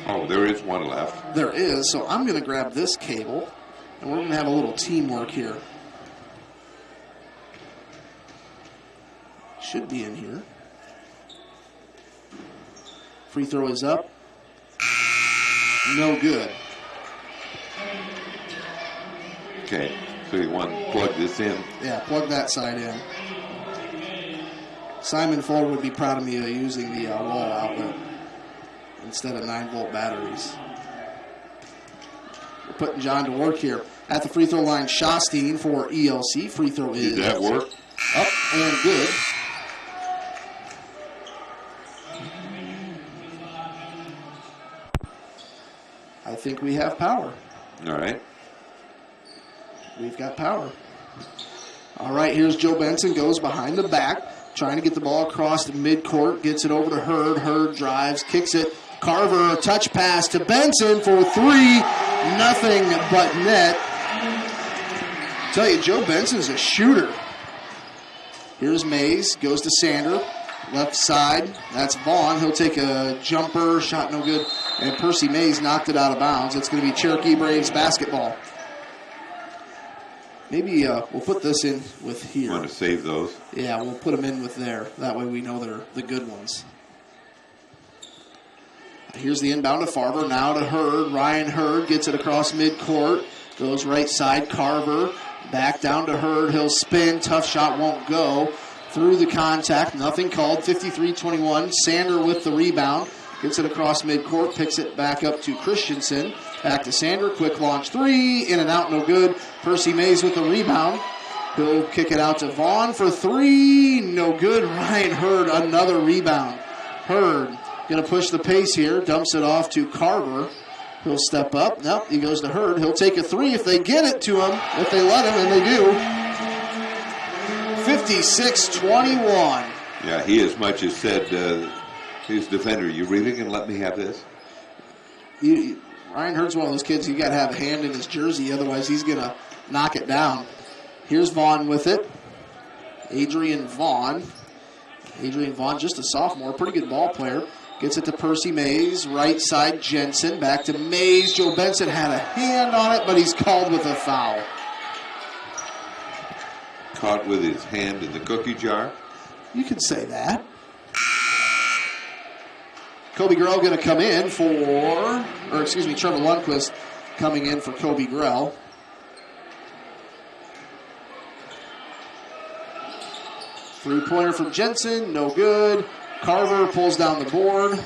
Oh, there is one left. There is, so I'm going to grab this cable, and we're going to have a little teamwork here. Should be in here. Free throw is up. No good. Okay, so you want to plug this in? Yeah, plug that side in. Simon Fuller would be proud of me using the wall outlet instead of 9-volt batteries. We're putting John to work here. At the free throw line, Shosteen for ELC. Free throw is Did that work? Up and good. I think we have power. All right. We've got power. All right, here's Joe Benson, goes behind the back, trying to get the ball across the midcourt, gets it over to Hurd. Hurd drives, kicks it. Carver, a touch pass to Benson for 3. Nothing but net. I tell you, Joe Benson's a shooter. Here's Mays, goes to Sander. Left side, that's Vaughn. He'll take a jumper, shot no good. And Percy Mays knocked it out of bounds. It's going to be Cherokee Braves basketball. Maybe we'll put this in with here. You want to save those? Yeah, we'll put them in with there. That way we know they're the good ones. Here's the inbound to Farber. Now to Hurd. Ryan Hurd gets it across midcourt. Goes right side. Carver back down to Hurd. He'll spin. Tough shot won't go. Through the contact. Nothing called. 53-21. Sander with the rebound. Gets it across midcourt. Picks it back up to Christensen. Back to Sander. Quick launch 3. In and out. No good. Percy Mays with the rebound. He'll kick it out to Vaughn for 3. No good. Ryan Hurd, another rebound. Hurd going to push the pace here. Dumps it off to Carver. He'll step up. Nope, he goes to Hurd. He'll take a 3 if they get it to him. If they let him, and they do. 56-21. Yeah, he as much as said, his defender, you really going to let me have this? Ryan Hurd's one of those kids, you got to have a hand in his jersey, otherwise he's going to knock it down. Here's Vaughn with it. Adrian Vaughn. Adrian Vaughn, just a sophomore, pretty good ball player. Gets it to Percy Mays. Right side, Jensen. Back to Mays. Joe Benson had a hand on it, but he's called with a foul. Caught with his hand in the cookie jar? You could say that. Kobe Grell going to come in Trevor Lundquist coming in for Kobe Grell. Three-pointer from Jensen, no good. Carver pulls down the board.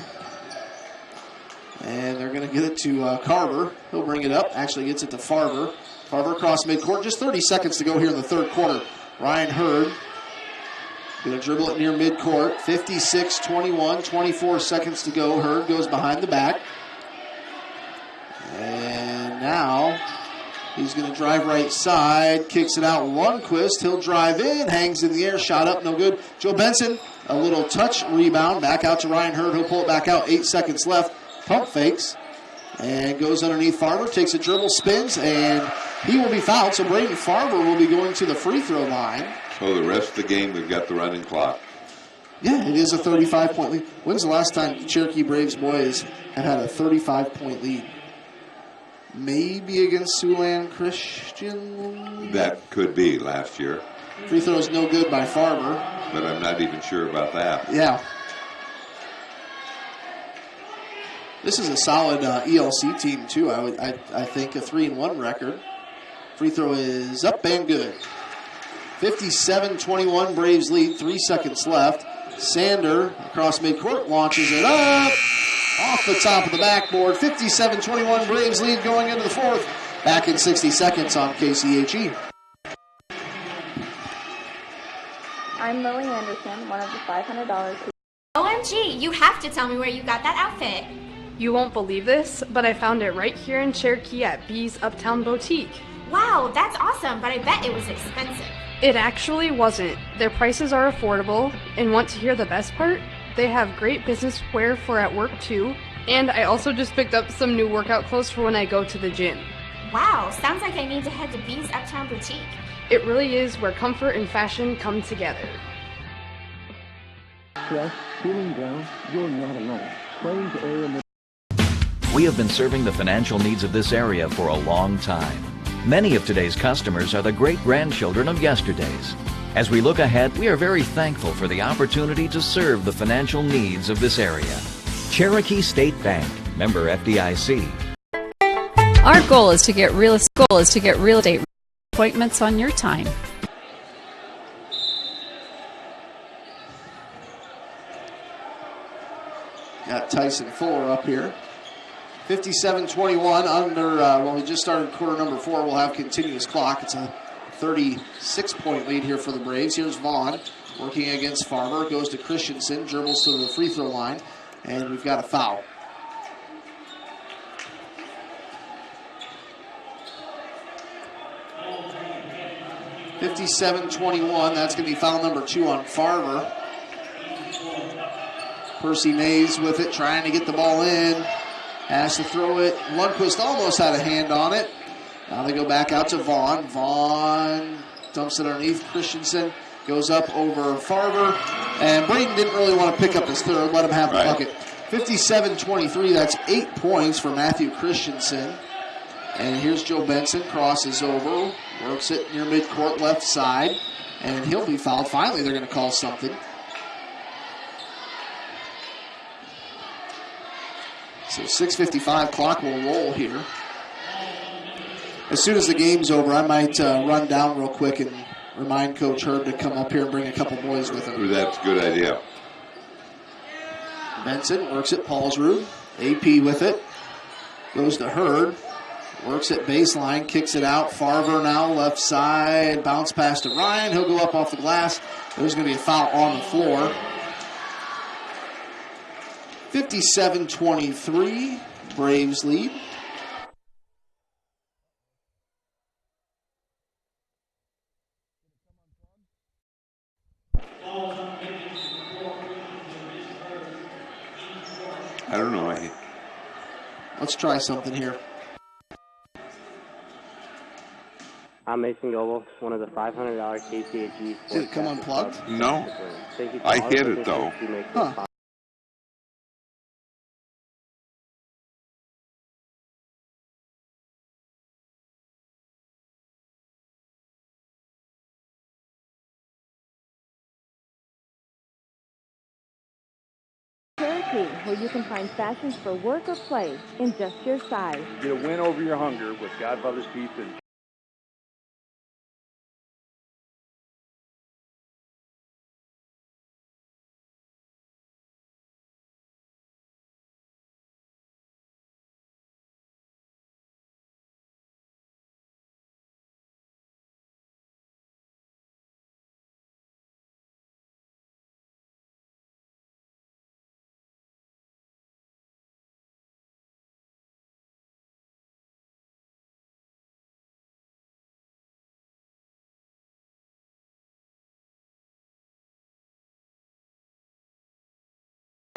And they're going to get it to Carver. He'll bring it up. Actually gets it to Farver. Farver across midcourt. Just 30 seconds to go here in the third quarter. Ryan Hurd going to dribble it near midcourt. 56-21. 24 seconds to go. Hurd goes behind the back. And now He's going to drive right side, kicks it out. Lundquist, he'll drive in, hangs in the air, shot up, no good. Joe Benson, a little touch rebound, back out to Ryan Hurd. He'll pull it back out, 8 seconds left. Pump fakes and goes underneath Farber, takes a dribble, spins, and he will be fouled. So Braden Farber will be going to the free throw line. So the rest of the game, we've got the running clock. Yeah, it is a 35-point lead. When's the last time the Cherokee Braves boys have had a 35-point lead? Maybe against Siouxland Christian? That could be last year. Free throw is no good by Farber. But I'm not even sure about that. Yeah. This is a solid ELC team, too. I think a 3-1 record. Free throw is up and good. 57-21, Braves lead, 3 seconds left. Sander across midcourt launches it up. Off the top of the backboard. 57-21, Braves lead going into the fourth. Back in 60 seconds on KCHE. I'm Lily Anderson, one of the $500. OMG, you have to tell me where you got that outfit. You won't believe this, but I found it right here in Cherokee at B's Uptown Boutique. Wow, that's awesome, but I bet it was expensive. It actually wasn't. Their prices are affordable, and want to hear the best part? They have great business wear for at work too, and I also just picked up some new workout clothes for when I go to the gym. Wow, sounds like I need to head to B's Uptown Boutique. It really is where comfort and fashion come together. Stress, feeling down, you're not alone. Plains area. We have been serving the financial needs of this area for a long time. Many of today's customers are the great-grandchildren of yesterday's. As we look ahead, we are very thankful for the opportunity to serve the financial needs of this area. Cherokee State Bank, member FDIC. Our goal is to get real estate appointments on your time. Got Tyson Fuller up here. 57-21 under, we just started quarter number 4. We'll have continuous clock. It's a 36-point lead here for the Braves. Here's Vaughn working against Farmer. Goes to Christensen, dribbles to the free throw line, and we've got a foul. (57-21). That's going to be foul number 2 on Farmer. Percy Mays with it, trying to get the ball in. Has to throw it. Lundquist almost had a hand on it. Now they go back out to Vaughn. Vaughn dumps it underneath. Christensen goes up over Farber. And Braden didn't really want to pick up his third. Let him have the bucket. 57-23. That's 8 points for Matthew Christensen. And here's Joe Benson. Crosses over. Works it near midcourt left side. And he'll be fouled. Finally, they're going to call something. So 6:55 clock will roll here. As soon as the game's over, I might run down real quick and remind Coach Hurd to come up here and bring a couple boys with him. That's a good idea. Benson works at Paulsrud. AP with it. Goes to Hurd. Works at baseline, kicks it out. Farber now left side. Bounce pass to Ryan. He'll go up off the glass. There's going to be a foul on the floor. 57-23, Braves lead. I don't know. Let's try something here. I'm Mason Goble, one of the $500 KCHG. Did it come unplugged? No. I hit it though. Huh. Cherokee, where you can find fashions for work or play in just your size. Get a win over your hunger with Godfather's Pizza.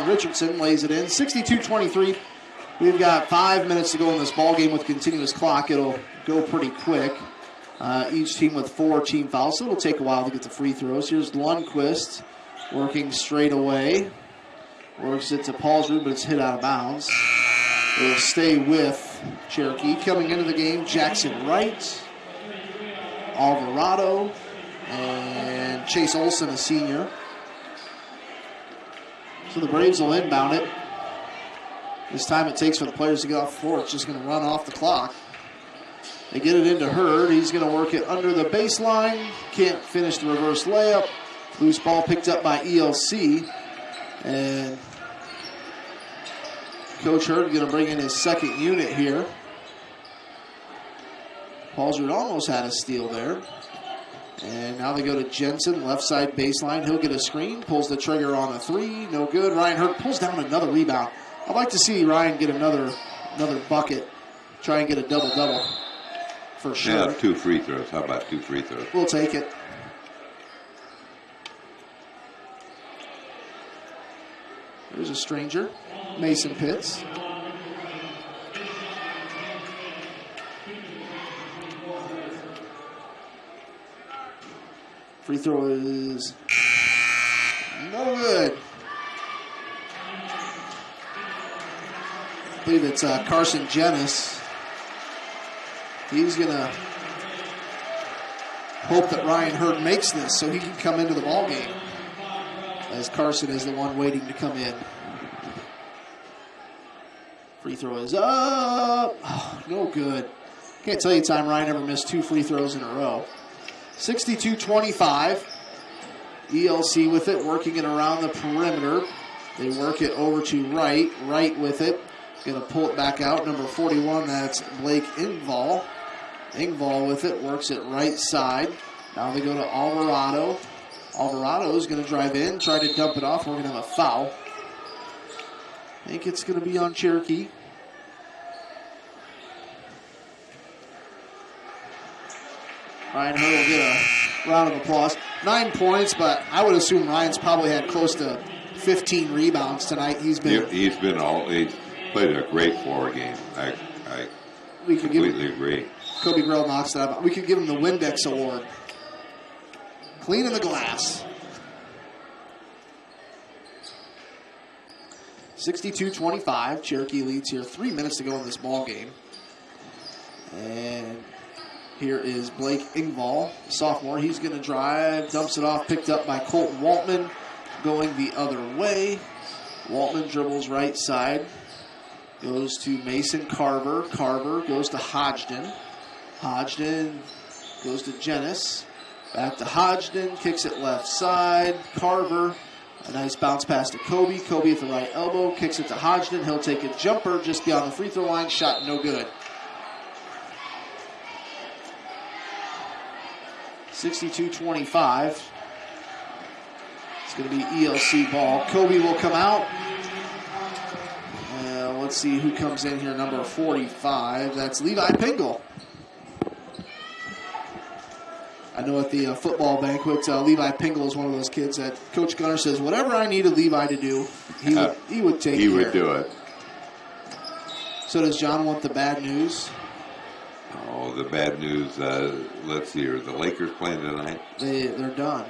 Richardson lays it in. 62-23. We've got 5 minutes to go in this ball game with continuous clock. It'll go pretty quick. Each team with 4 team fouls, so it'll take a while to get the free throws. Here's Lundquist working straight away. Works it to Paulsrud, but it's hit out of bounds. It'll stay with Cherokee. Coming into the game, Jackson Wright, Alvarado, and Chase Olson, a senior. So the Braves will inbound it. This time it takes for the players to get off the floor. It's just going to run off the clock. They get it into Hurd. He's going to work it under the baseline. Can't finish the reverse layup. Loose ball picked up by ELC. And Coach Hurd going to bring in his second unit here. Paulsrud almost had a steal there. And now they go to Jensen, left side baseline. He'll get a screen, pulls the trigger on a 3. No good. Ryan Hurd pulls down another rebound. I'd like to see Ryan get another bucket. Try and get a double-double for sure. Yeah, 2 free throws. How about 2 free throws? We'll take it. There's a stranger, Mason Pitts. Free throw is no good. I believe it's Carson Jennis. He's going to hope that Ryan Hurd makes this so he can come into the ball game, as Carson is the one waiting to come in. Free throw is up. Oh, no good. Can't tell you a time Ryan ever missed 2 free throws in a row. 62-25. ELC with it, working it around the perimeter. They work it over to Wright. Wright with it. Going to pull it back out. Number 41, that's Blake Engvall. Engvall with it, works it right side. Now they go to Alvarado. Alvarado is going to drive in, try to dump it off. We're going to have a foul. I think it's going to be on Cherokee. Ryan Hurd will get a round of applause. 9 points, but I would assume Ryan's probably had close to 15 rebounds tonight. He's played a great floor game. I completely agree. Kobe Grell knocks that out. We could give him the Windex Award. Cleaning the glass. 62-25. Cherokee leads here. 3 minutes to go in this ball game. And here is Blake Engvall, sophomore. He's going to drive, dumps it off, picked up by Colton Waltman, going the other way. Waltman dribbles right side, goes to Mason Carver. Carver goes to Hodgden. Hodgden goes to Jennis. Back to Hodgden, kicks it left side. Carver, a nice bounce pass to Kobe. Kobe at the right elbow, kicks it to Hodgden. He'll take a jumper just beyond the free throw line. Shot no good. 62-25. It's going to be ELC ball. Kobe will come out. Let's see who comes in here. Number 45. That's Levi Pingle. I know at the football banquet, Levi Pingle is one of those kids that Coach Gunner says, whatever I needed Levi to do, he would take care. He would do it. So does John want the bad news? Oh, the bad news. Let's see. Are the Lakers playing tonight? They're done.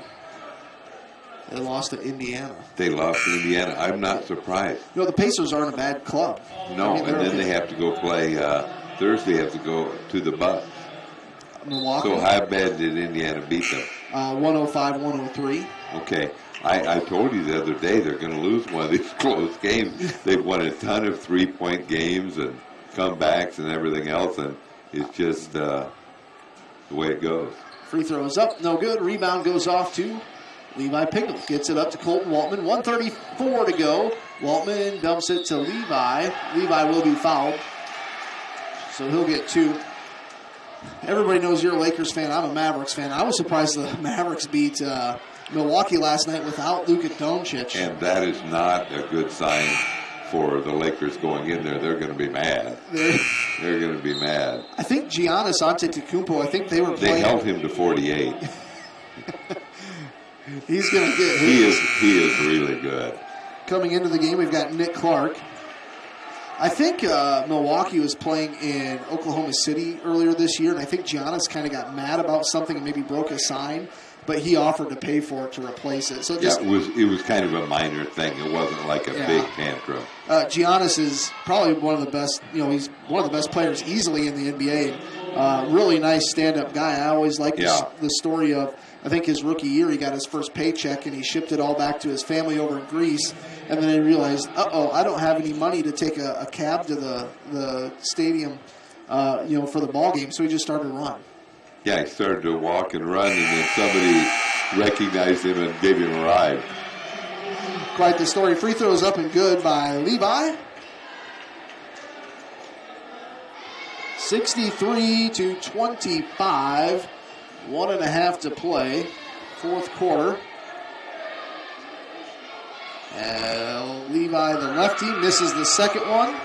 They lost to Indiana. They lost to Indiana. I'm not surprised. You know, the Pacers aren't a bad club. No, and then they have to go play Thursday. Have to go to the Bucks. Milwaukee. So how bad did Indiana beat them? 105-103. Okay. I told you the other day they're going to lose one of these close games. They've won a ton of three-point games and comebacks and everything else, and it's just the way it goes. Free throw is up, no good. Rebound goes off to Levi Pingle. Gets it up to Colton Waltman. 1:34 to go. Waltman dumps it to Levi. Levi will be fouled, so he'll get 2. Everybody knows you're a Lakers fan. I'm a Mavericks fan. I was surprised the Mavericks beat Milwaukee last night without Luka Doncic. And that is not a good sign for the Lakers going in there. They're going to be mad. They're going to be mad. I think Giannis Antetokounmpo, I think they were playing. They held him to 48. He's going to get his. He is really good. coming into the game, we've got Nick Clark. I think Milwaukee was playing in Oklahoma City earlier this year, and I think Giannis kind of got mad about something and maybe broke a sign, but he offered to pay for it to replace it. So just, it was kind of a minor thing. It wasn't like a big tantrum. Giannis is probably one of the best. He's one of the best players easily in the NBA. Really nice stand-up guy. I always like the story of, I think his rookie year, he got his first paycheck and he shipped it all back to his family over in Greece. And then he realized, I don't have any money to take a cab to the stadium, for the ball game. So he just started to run. Yeah, he started to walk and run, and then somebody recognized him and gave him a ride. Quite the story. Free throws up and good by Levi. 63-25. 1.5 to play. Fourth quarter. Levi, the lefty, misses the second one.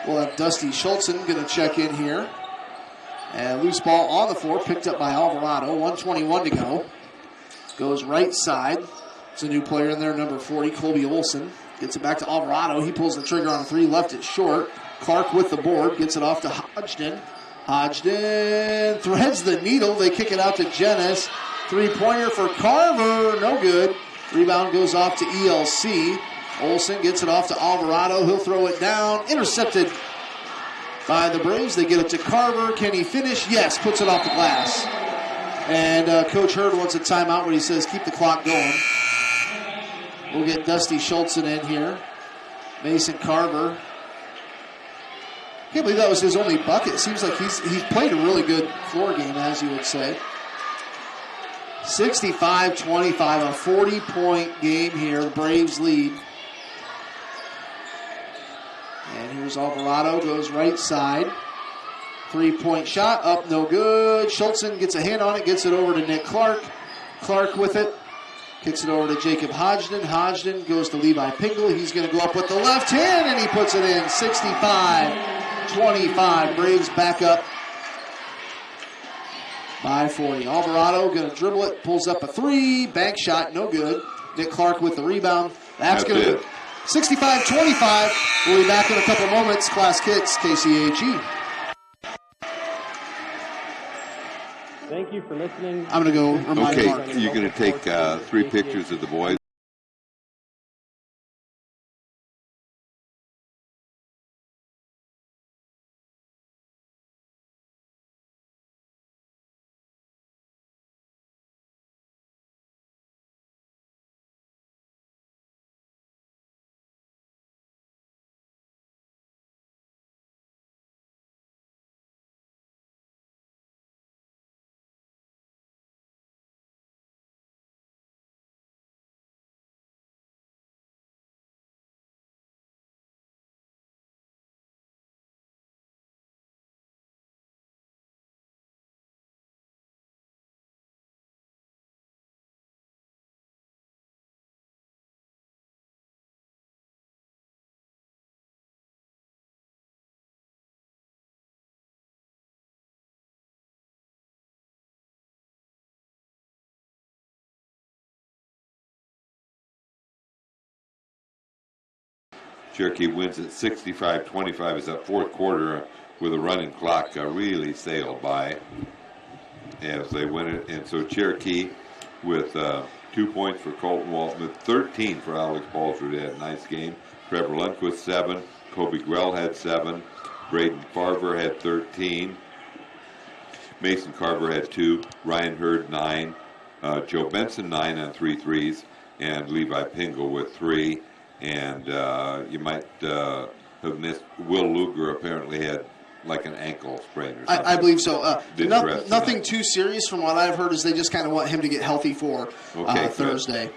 We'll have Dusty Schultzen going to check in here. And loose ball on the floor, picked up by Alvarado. 1:21 to go. Goes right side. It's a new player in there, number 40, Colby Olson. Gets it back to Alvarado. He pulls the trigger on a three, left it short. Clark with the board, gets it off to Hodgden. Hodgden threads the needle. They kick it out to Jennis. Three-pointer for Carver, no good. Rebound goes off to ELC. Olson gets it off to Alvarado. He'll throw it down. Intercepted by the Braves. They get it to Carver. Can he finish? Yes, puts it off the glass. And Coach Hurd wants a timeout where he says keep the clock going. We'll get Dusty Schultzen in here. Mason Carver. Can't believe that was his only bucket. Seems like he's played a really good floor game, as you would say. 65-25, a 40-point game here. The Braves lead. And here's Alvarado, goes right side. Three-point shot, up no good. Schultzen gets a hand on it, gets it over to Nick Clark. Clark with it. Kicks it over to Jacob Hodgden. Hodgden goes to Levi Pingle. He's going to go up with the left hand, and he puts it in. 65-25. Braves back up by 40. Alvarado going to dribble it, pulls up a three. Bank shot, no good. Nick Clark with the rebound. That's going to 65-25. We'll be back in a couple moments. Class Kicks, KCAG. Thank you for listening. I'm going to go remind Mark. Okay, you're going to take 3 pictures of the boys. Cherokee wins at 65-25 as that fourth quarter with a running clock really sailed by as they win it. And so Cherokee with 2 points for Colton Waltman, 13 for Alex Balzer. They had a nice game. Trevor Lundquist, 7. Kobe Grell had 7. Braden Farver had 13. Mason Carver had 2. Ryan Hurd, 9. Joe Benson, 9 on 3 threes. And Levi Pingle with 3. And you might have missed Will Luger. Apparently had like an ankle sprain or something. I believe so. Nothing too serious from what I've heard is they just kind of want him to get healthy for Thursday.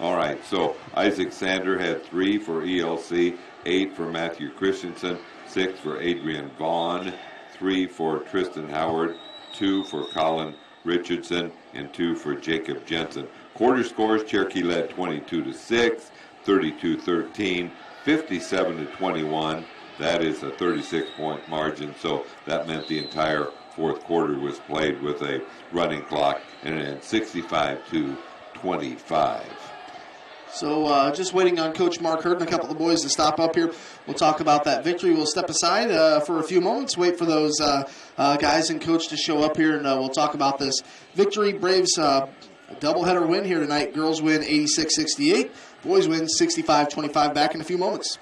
All right. So Isaac Sander had 3 for ELC, 8 for Matthew Christensen, 6 for Adrian Vaughn, 3 for Tristan Howard, 2 for Colin Richardson, and 2 for Jacob Jensen. Quarter scores, Cherokee led 22-6. 32-13, 57-21. That is a 36-point margin, so that meant the entire fourth quarter was played with a running clock, and it had 65-25. So just waiting on Coach Mark Hurd and a couple of the boys to stop up here. We'll talk about that victory. We'll step aside for a few moments, wait for those guys and coach to show up here, and we'll talk about this victory. Braves a doubleheader win here tonight. Girls win 86-68. Boys win 65-25. Back in a few moments.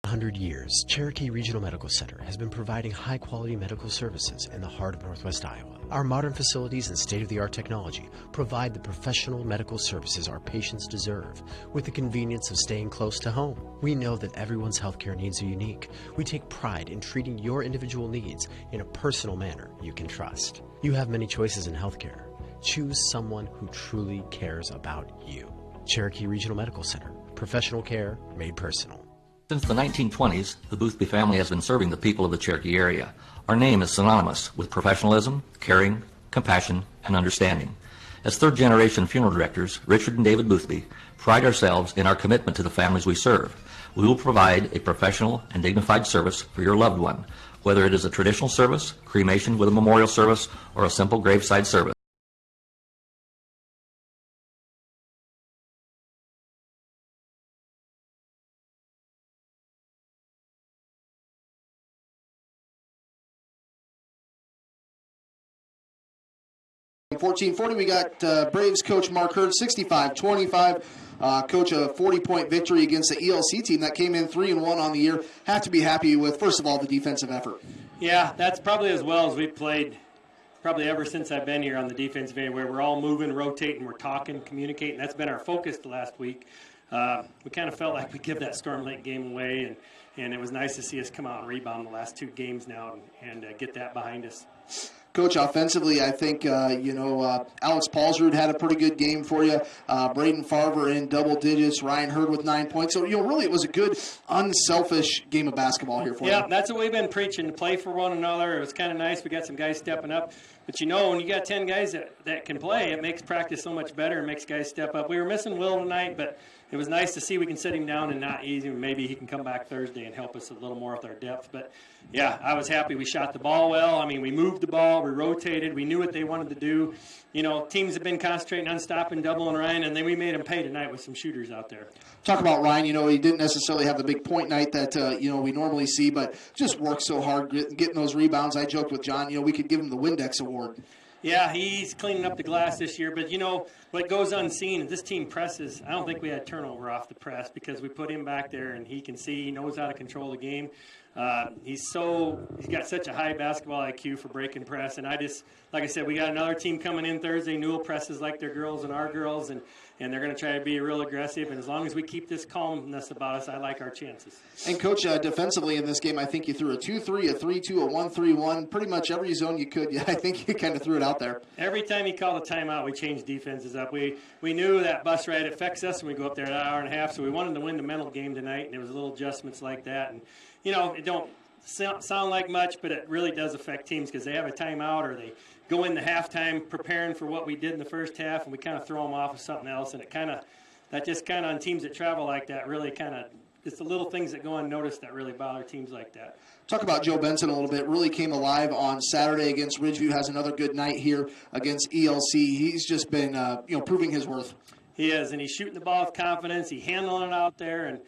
100 years, Cherokee Regional Medical Center has been providing high-quality medical services in the heart of Northwest Iowa. Our modern facilities and state-of-the-art technology provide the professional medical services our patients deserve with the convenience of staying close to home. We know that everyone's healthcare needs are unique. We take pride in treating your individual needs in a personal manner you can trust. You have many choices in healthcare. Choose someone who truly cares about you. Cherokee Regional Medical Center. Professional care made personal. Since the 1920s, the Boothby family has been serving the people of the Cherokee area. Our name is synonymous with professionalism, caring, compassion, and understanding. As third-generation funeral directors, Richard and David Boothby pride ourselves in our commitment to the families we serve. We will provide a professional and dignified service for your loved one, whether it is a traditional service, cremation with a memorial service, or a simple graveside service. In 1440, we got Braves coach Mark Hurd, 65-25. Coach, a 40-point victory against the ELC team that came in 3-1 on the year. Have to be happy with, first of all, the defensive effort. Yeah, that's probably as well as we've played probably ever since I've been here on the defensive end, where we're all moving, rotating, we're talking, communicating. That's been our focus the last week. We kind of felt like we give that Storm Lake game away, and it was nice to see us come out and rebound the last two games now and get that behind us. Coach, offensively, I think, Alex Paulsrud had a pretty good game for you. Braden Farver in double digits. Ryan Hurd with 9 points. So, really, it was a good, unselfish game of basketball here for you. Yeah, that's what we've been preaching, to play for one another. It was kind of nice. We got some guys stepping up. But, when you got 10 guys that can play, it makes practice so much better and makes guys step up. We were missing Will tonight, but it was nice to see we can sit him down and not ease him. Maybe he can come back Thursday and help us a little more with our depth. But, yeah, I was happy we shot the ball well. I mean, we moved the ball. We rotated. We knew what they wanted to do. Teams have been concentrating on stopping, doubling Ryan, and then we made them pay tonight with some shooters out there. Talk about Ryan. He didn't necessarily have the big point night that, we normally see, but just worked so hard getting those rebounds. I joked with John, we could give him the Windex Award. Yeah, he's cleaning up the glass this year. But, what goes unseen is this team presses. I don't think we had turnover off the press because we put him back there, and he can see. He knows how to control the game. He's got such a high basketball IQ for break and press. And like I said, we got another team coming in Thursday. Newell presses like their girls and our girls, and they're going to try to be real aggressive. And as long as we keep this calmness about us, I like our chances. And, Coach, defensively in this game, I think you threw a 2-3, a 3-2, a 1-3-1, pretty much every zone you could. I think you kind of threw it out there. Every time he called a timeout, we changed defenses up. We knew that bus ride affects us when we go up there an hour and a half, so we wanted to win the mental game tonight, and there was little adjustments like that. And, it don't sound like much, but it really does affect teams because they have a timeout or they go into halftime preparing for what we did in the first half, and we kind of throw them off of something else, and that just on teams that travel like that really it's the little things that go unnoticed that really bother teams like that. Talk about Joe Benson a little bit. Really came alive on Saturday against Ridgeview. Has another good night here against ELC. He's just been, proving his worth. He is, and he's shooting the ball with confidence. He's handling it out there, and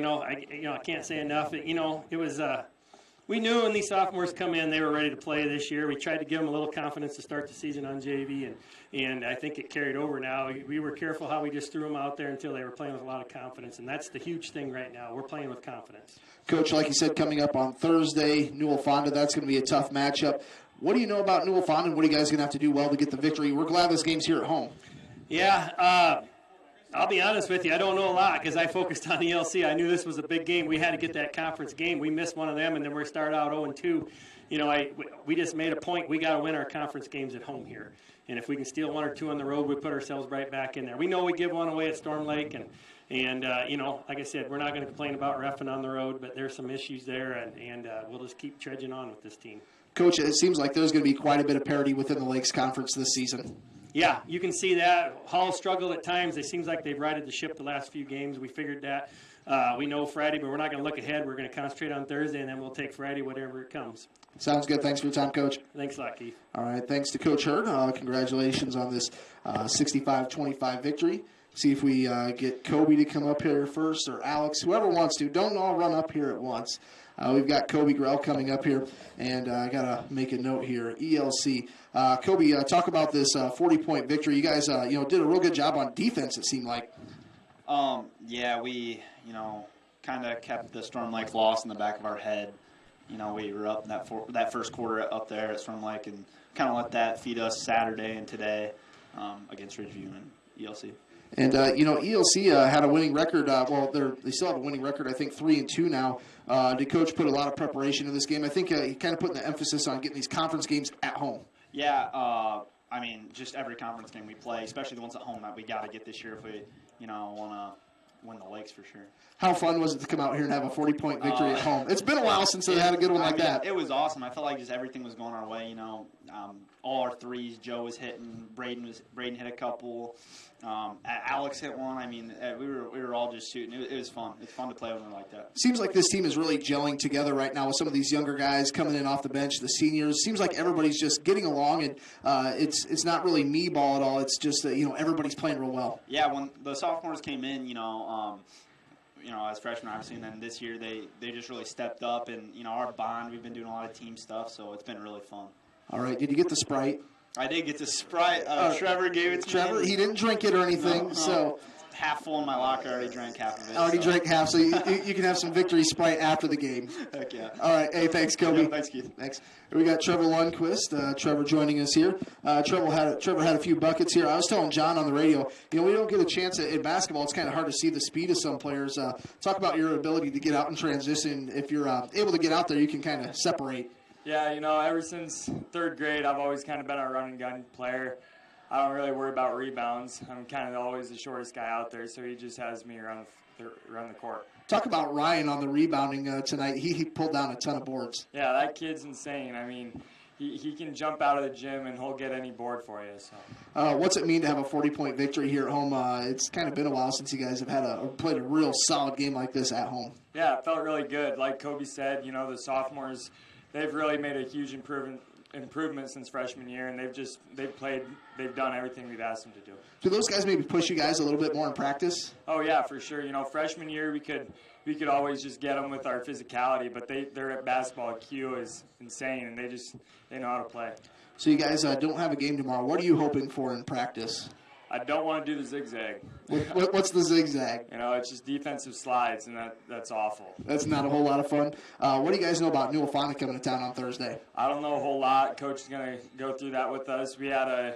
I can't say enough. It was. We knew when these sophomores come in, they were ready to play this year. We tried to give them a little confidence to start the season on JV, and I think it carried over now. We were careful how we just threw them out there until they were playing with a lot of confidence, and that's the huge thing right now. We're playing with confidence. Coach, like you said, coming up on Thursday, Newell Fonda, that's going to be a tough matchup. What do you know about Newell Fonda, and what are you guys going to have to do well to get the victory? We're glad this game's here at home. Yeah, I'll be honest with you, I don't know a lot because I focused on the ELC. I knew this was a big game. We had to get that conference game. We missed one of them, and then we started out 0-2. We just made a point. We got to win our conference games at home here. And if we can steal one or two on the road, we put ourselves right back in there. We know we give one away at Storm Lake, and like I said, we're not going to complain about reffing on the road, but there's some issues there, and we'll just keep trudging on with this team. Coach, it seems like there's going to be quite a bit of parity within the Lakes Conference this season. Yeah, you can see that. Hall struggled at times. It seems like they've righted the ship the last few games. We figured that. We know Friday, but we're not going to look ahead. We're going to concentrate on Thursday, and then we'll take Friday, whatever it comes. Sounds good. Thanks for your time, Coach. Thanks a lot, Keith. All right, thanks to Coach Hurd. Congratulations on this 65-25 victory. See if we get Kobe to come up here first, or Alex, whoever wants to. Don't all run up here at once. We've got Kobe Grell coming up here, and I got to make a note here. ELC. Kobe, talk about this 40-point victory. You guys, did a real good job on defense, it seemed like. Yeah, we, kind of kept the Storm Lake loss in the back of our head. We were up that first quarter up there at Storm Lake, and kind of let that feed us Saturday and today against Ridgeview and ELC. And, ELC had a winning record. They still have a winning record, I think 3-2 now. Did Coach put a lot of preparation in this game? I think he kind of put the emphasis on getting these conference games at home. Yeah, just every conference game we play, especially the ones at home, that we got to get this year if we, want to win the Lakes for sure. How fun was it to come out here and have a 40-point victory at home? It's been a while since they had a good one like that. It was awesome. I felt like just everything was going our way. All our threes, Joe was hitting, Braden hit a couple, Alex hit one. We were all just shooting. It was fun. It's fun to play when we're like that. Seems like this team is really gelling together right now with some of these younger guys coming in off the bench, the seniors. Seems like everybody's just getting along, and it's not really me ball at all. It's just everybody's playing real well. Yeah, when the sophomores came in, as freshmen, obviously, and then this year they just really stepped up, and our bond. We've been doing a lot of team stuff, so it's been really fun. All right, did you get the Sprite? I did get the Sprite. Trevor gave it to me. Trevor, he didn't drink it or anything, so half full in my locker. I already drank half of it. Already drank half, so you can have some victory Sprite after the game. Heck yeah. All right, hey, thanks, Kobe. Yeah, thanks, Keith. Thanks. We got Trevor Lundquist. Trevor joining us here. Trevor had a few buckets here. I was telling John on the radio, we don't get a chance in basketball. It's kind of hard to see the speed of some players. Talk about your ability to get out and transition. If you're able to get out there, you can kind of separate. Yeah, ever since third grade, I've always kind of been a run and gun player. I don't really worry about rebounds. I'm kind of always the shortest guy out there, so he just has me around the court. Talk about Ryan on the rebounding tonight. He pulled down a ton of boards. Yeah, that kid's insane. He can jump out of the gym and he'll get any board for you. So. What's it mean to have a 40-point victory here at home? It's kind of been a while since you guys have played a real solid game like this at home. Yeah, it felt really good. Like Kobe said, the sophomores, they've really made a huge improvement since freshman year, and they've done everything we've asked them to do. Do those guys maybe push you guys a little bit more in practice? Oh yeah, for sure. Freshman year we could always just get them with our physicality, but their basketball IQ is insane, and they know how to play. So you guys don't have a game tomorrow. What are you hoping for in practice? I don't want to do the zigzag. What's the zigzag? It's just defensive slides, and that's awful. That's not a whole lot of fun. What do you guys know about New Alfonda coming to town on Thursday? I don't know a whole lot. Coach is going to go through that with us. We had a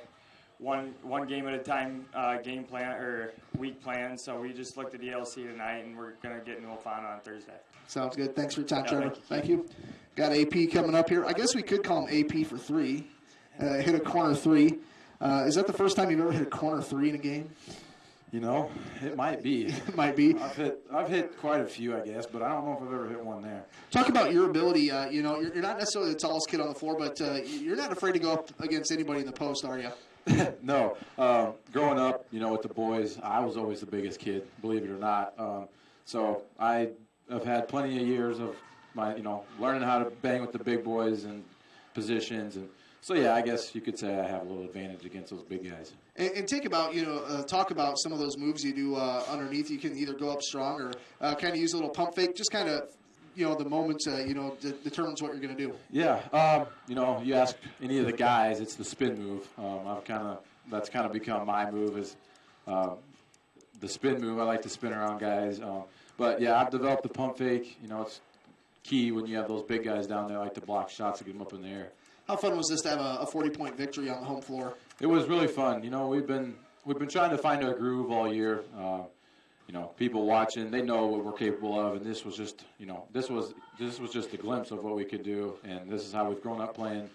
one game at a time game plan or week plan, so we just looked at ELC tonight, and we're going to get New Alfonda on Thursday. Sounds good. Thanks for your time, Trevor. Thank you. Got AP coming up here. I guess we could call him AP for three. Hit a corner three. Is that the first time you've ever hit a corner three in a game? It might be. It might be. I've hit quite a few, I guess, but I don't know if I've ever hit one there. Talk about your ability. You're not necessarily the tallest kid on the floor, but you're not afraid to go up against anybody in the post, are you? No. Growing up, with the boys, I was always the biggest kid, believe it or not. So I have had plenty of years of my, learning how to bang with the big boys and positions and. So, yeah, I guess you could say I have a little advantage against those big guys. And talk about some of those moves you do underneath. You can either go up strong or kind of use a little pump fake. Just kind of, the moment, determines what you're going to do. Yeah. You ask any of the guys, it's the spin move. That's kind of become my move is the spin move. I like to spin around guys. But, yeah, I've developed the pump fake. It's key when you have those big guys down there like to block shots to get them up in the air. How fun was this to have a 40-point victory on the home floor? It was really fun. We've been trying to find our groove all year. People watching, they know what we're capable of, and this was just, this was just a glimpse of what we could do, and this is how we've grown up playing.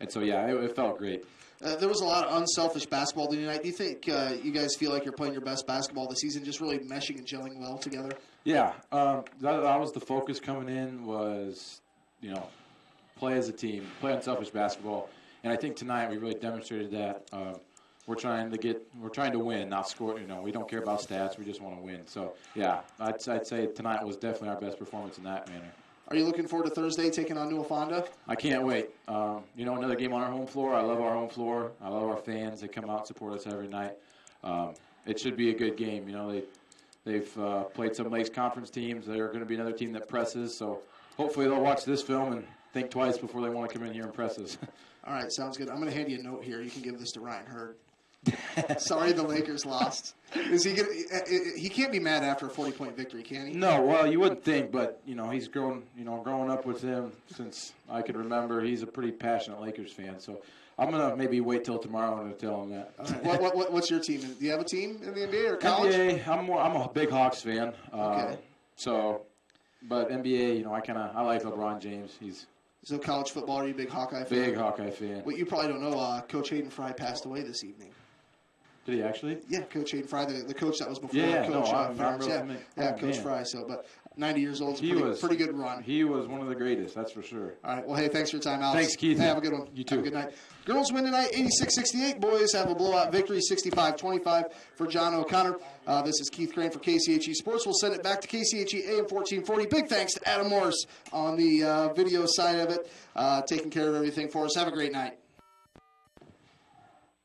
And so, yeah, it felt great. There was a lot of unselfish basketball tonight. Do you think you guys feel like you're playing your best basketball this season, just really meshing and gelling well together? Yeah, that was the focus coming in was, play as a team, play unselfish basketball, and I think tonight we really demonstrated that. We're trying to win, not score. We don't care about stats. We just want to win. So yeah, I'd say tonight was definitely our best performance in that manner. Are you looking forward to Thursday taking on New Alfonda? I can't wait. Another game on our home floor. I love our home floor. I love our fans. They come out and support us every night. it should be a good game. You know, they've played some Lakes Conference teams. They're going to be another team that presses. So hopefully they'll watch this film and think twice before they want to come in here and press us. All right, sounds good. I'm going to hand you a note here. You can give this to Ryan Hurd. Sorry the Lakers lost. Is he he can't be mad after a 40-point victory, can he? No, well, you wouldn't think, but, he's growing up with him since I could remember. He's a pretty passionate Lakers fan. So I'm going to maybe wait till tomorrow and tell him that. All right. What's your team? Do you have a team in the NBA or college? NBA, I'm a big Hawks fan. Okay. But NBA, I like LeBron James. So college football, are you a big Hawkeye fan? Big Hawkeye fan. Well, you probably don't know, Coach Hayden Fry passed away this evening. Did he actually? Yeah, Coach Hayden Fry, the coach that was before Coach Coach Fry. So, but 90 years old, pretty good run. He was one of the greatest, that's for sure. All right, well, hey, thanks for your time, Alex. Thanks, Keith. Hey, have a good one. You too. Have a good night. Girls win tonight, 86-68. Boys have a blowout victory, 65-25 for John O'Connor. This is Keith Crane for KCHE Sports. We'll send it back to KCHE AM 1440. Big thanks to Adam Morris on the video side of it, taking care of everything for us. Have a great night.